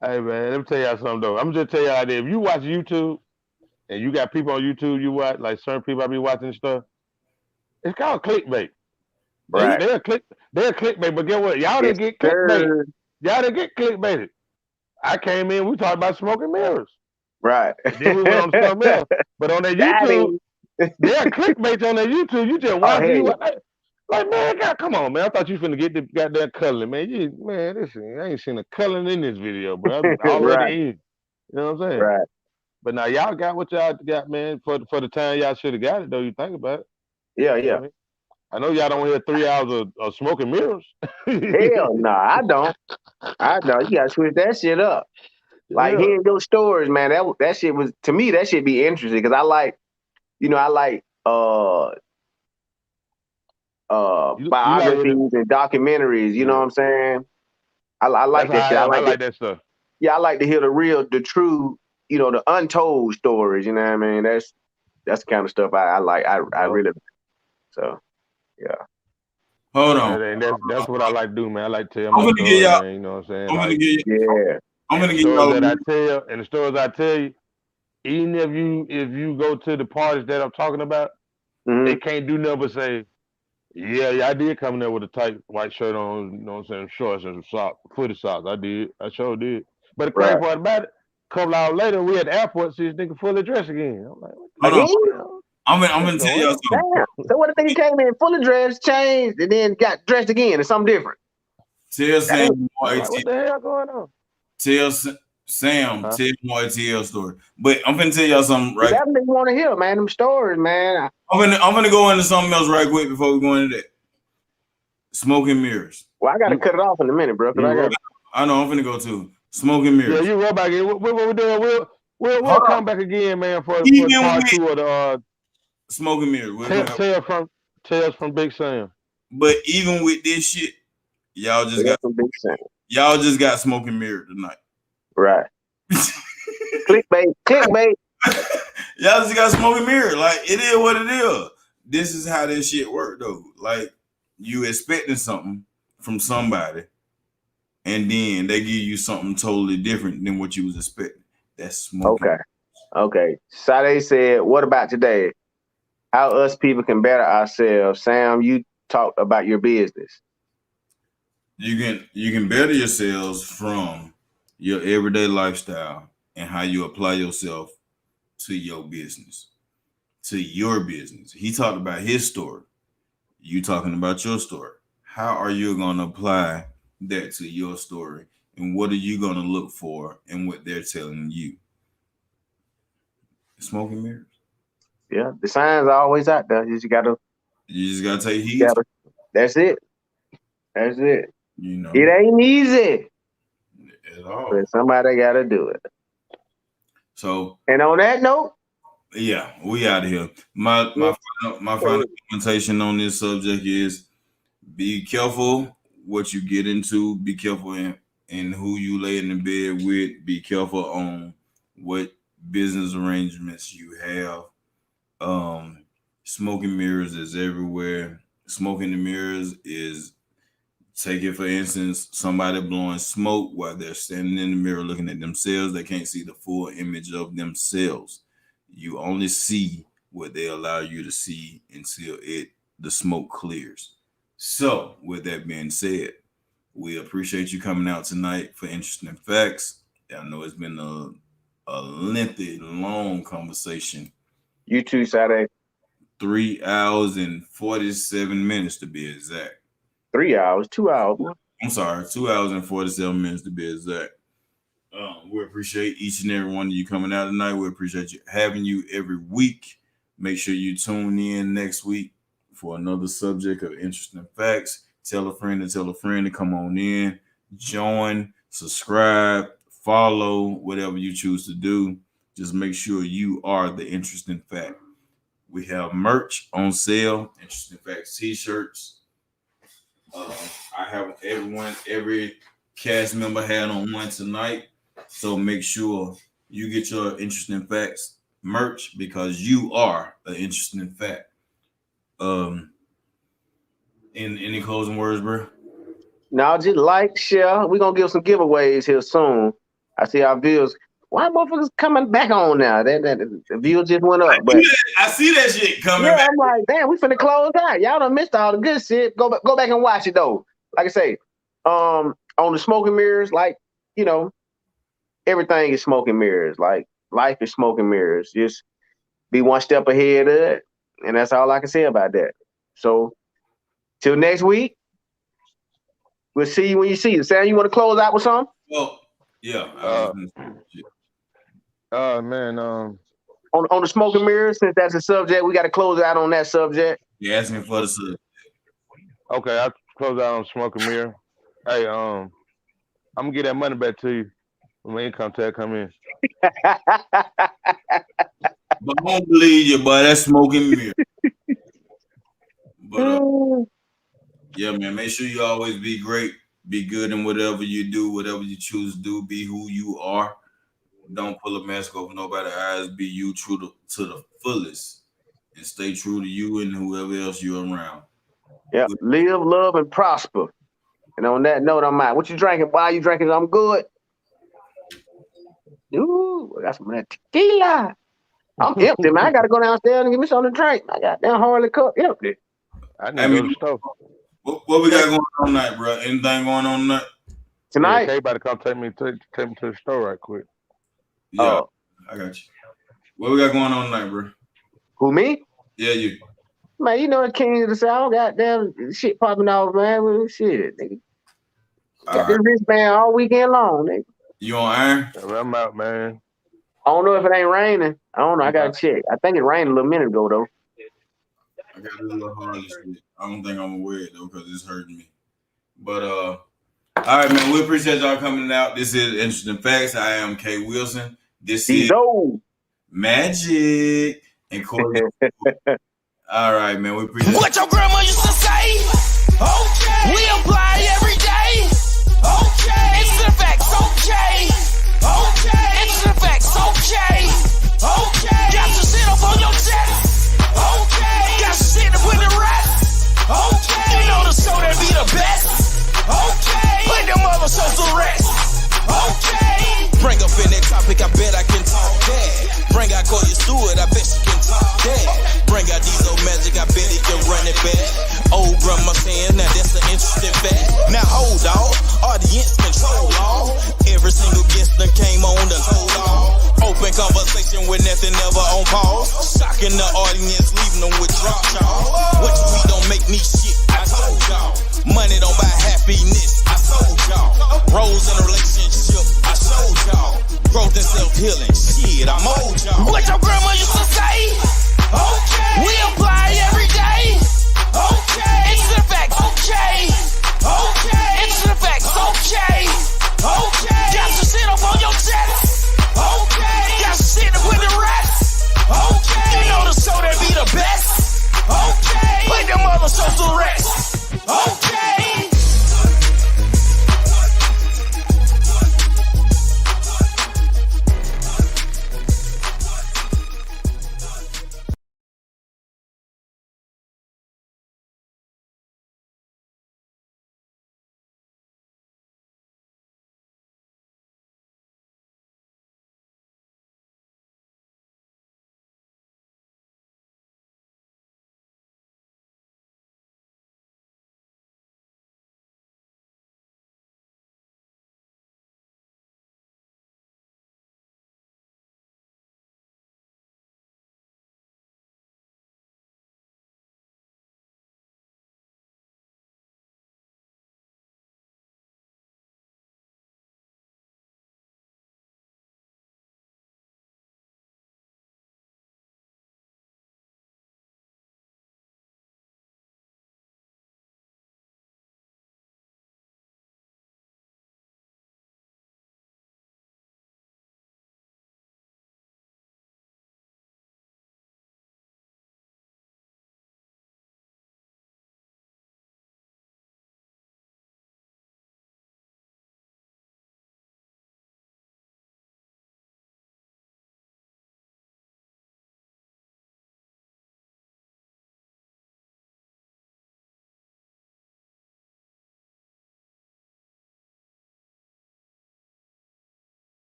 Hey man, let me tell y'all something though. I'm just tell y'all that if you watch YouTube and you got people on YouTube you watch, like certain people I be watching stuff, it's called clickbait. Right. They're clickbait, but guess what? Y'all didn't get clickbait. Y'all didn't get clickbaited. I came in, we talked about smoking mirrors. Right. Then we went on to something else. But on their YouTube, they're clickbait on their YouTube. You just watch Like, man, God, come on, man. I thought you finna get the goddamn coloring, man. Man, listen, I ain't seen a coloring in this video, bro. I'm all at the Right, end. You know what I'm saying? right. But now y'all got what y'all got, man. For the time y'all should have got it, though. You think about it. Yeah, You know yeah. what I mean? I know y'all don't hear 3 hours of smoking mirrors. Hell no, I don't. You gotta switch that shit up. Like Yeah. hearing your stories, man. That shit was, to me, that should be interesting because I like You like biographies and documentaries. You know yeah. what I'm saying? I That's like how that I shit. am. I like that stuff. I like to hear the true, the untold stories. You know what I mean? That's the kind of stuff I like. I really, so yeah. Hold on. And that's what I like to do, man. I like to tell I'm my gonna give story, y'all. man. You know what I'm saying? I'm gonna Like, give. Yeah. I'm and gonna the give stories y'all. that I tell, and the stories I tell you, even if you go to the parties that I'm talking about, Mhm. they can't do nothing but say, yeah, I did come there with a tight white shirt on, you know what I'm saying, shorts and some socks, footy socks. I sure did. But the crazy Right. part about it, a couple hours later, we at the airport, see this nigga fully dressed again. I'm like, Hold on. Again? I'm gonna tell y'all something. Damn. So what if he came in fully dressed, changed, and then got dressed again? It's something different. Tell Sam I'm like, what the hell going on? Tell Sam. Tell more ATL story. But I'm gonna tell y'all something right. That's what they want to hear, man. Them stories, man. I'm gonna go into something else right quick before we go into that. Smoking mirrors. Well, I gotta cut it off in a minute, bro. I know I'm gonna go to smoking mirrors. Yeah, you roll back in. What we doing? We'll come back again, man, for part 2 of the smoking mirrors. Tales from Big Sam. But even with this shit, y'all just got smoking mirror tonight. Right. Clickbait. Y'all just got smoking mirror. Like, it is what it is. This is how this shit work though. Like, you expecting something from somebody, and then they give you something totally different than what you was expecting. That's smoking. Okay. Sade said, what about today? How us people can better ourselves. Sam, you talk about your business. You can better yourselves from your everyday lifestyle and how you apply yourself to your business. He talked about his story. You talking about your story. How are you going to apply that to your story? And what are you going to look for in what they're telling you? Smoking mirrors. Yeah, the signs are always out there. You just gotta take heed. That's it. You know, it ain't easy at all. But somebody gotta do it. So, and on that note, yeah, we out of here. My final commentation on this subject is: be careful what you get into. Be careful in who you lay in the bed with. Be careful on what business arrangements you have. Smoking mirrors is everywhere. Smoking the mirrors is, take it for instance, somebody blowing smoke while they're standing in the mirror looking at themselves. They can't see the full image of themselves. You only see what they allow you to see until the smoke clears. So, with that being said, we appreciate you coming out tonight for Interesting Facts. I know it's been a lengthy, long conversation. You too, Saturday. 3 hours and 47 minutes to be exact. 3 hours, 2 hours. I'm sorry, 2 hours and 47 minutes to be exact. We appreciate each and every one of you coming out tonight. We appreciate you having you every week. Make sure you tune in next week for another subject of Interesting Facts. Tell a friend to come on in, join, subscribe, follow, whatever you choose to do. Just make sure you are the Interesting Fact. We have merch on sale, Interesting Facts t-shirts. I have every cast member had on one tonight. So make sure you get your Interesting Facts merch because you are an Interesting Fact. Any closing words, bro? No, just like, share. We're gonna give some giveaways here soon. I see our views. Why motherfuckers coming back on now? The views just went up. But I see that shit coming back. I'm like, damn, we finna close out. Y'all done missed all the good shit. Go back and watch it though. Like I say, on the smoking mirrors, like, everything is smoking mirrors. Like, life is smoking mirrors. Just be one step ahead of it. And that's all I can say about that. So Till next week. We'll see you when you see us. Sam, you want to close out with something? Well, yeah. Man, on the smoke and mirrors, since that's a subject, we got to close out on that subject. You asked me for the subject. Okay, I'll close out on smoke and mirror. Hey, I'm gonna get that money back to you when my income tax come in. But I don't believe you, but that's smoking mirror. But yeah, man, make sure you always be great, be good in whatever you do, whatever you choose to do, be who you are. Don't pull a mask over nobody's eyes. Be you true to the fullest, and stay true to you and whoever else you're around. Yep. Live, love, and prosper. And on that note, I'm out. What you drinking? Why you drinking? I'm good. Ooh, I got some of that tequila. I'm empty, man. I gotta go downstairs and give me something to drink. I got that Harley cup empty. I need to go to the store. What we got going on tonight, bro? Anything going on tonight? Tonight? Yeah, everybody come take me to the store right quick. Yeah, I got you. What we got going on tonight, bro? Who, me? Yeah, you. Man, you know the king of the South. Goddamn shit popping off, man. Well, shit, nigga. Got this wristband all weekend long, nigga. You on iron? I'm out, man. I don't know if it ain't raining. I don't know. I gotta check. I think it rained a little minute ago, though. I got a little Harley shit. I don't think I'm gonna wear it though, because it's hurting me. But all right, man. We appreciate y'all coming out. This is Interesting Facts. I am K Wilson. This is Magic and Corey. All right, man. We appreciate what your grandma used to say. Okay. We apply every day. Okay. Instant facts. Okay. Okay. Instant facts. Okay. Okay. Got some shit up on your chest. Okay. Got some shit to put in rest. Okay. You know the show that be the best. Okay. Put them other shows to rest. Okay. Bring up in that topic, I bet I can talk that. Bring out Corey Stewart, I bet she can talk that. Bring out these old Magic, I bet he can run it back. Old grandma saying, now that's an interesting fact. Now hold on, audience control all. Every single guest that came on the told all. Open conversation with nothing ever on pause. Shocking the audience, leaving them with drop y'all. What you eat don't make me shit, I told y'all. Money don't buy happiness, I told y'all. Roles in a relationship, I showed y'all. Growth and self-healing, shit, I'm old y'all. What your grandma used to say? Okay. We apply every day. Okay. Instant facts. Okay. Okay. Instant facts. Okay. Okay. Got some shit up on your chest. Okay. Got some shit to put in rest. Okay. You know the show that be the best. Okay. Put them other shows to rest. Okay.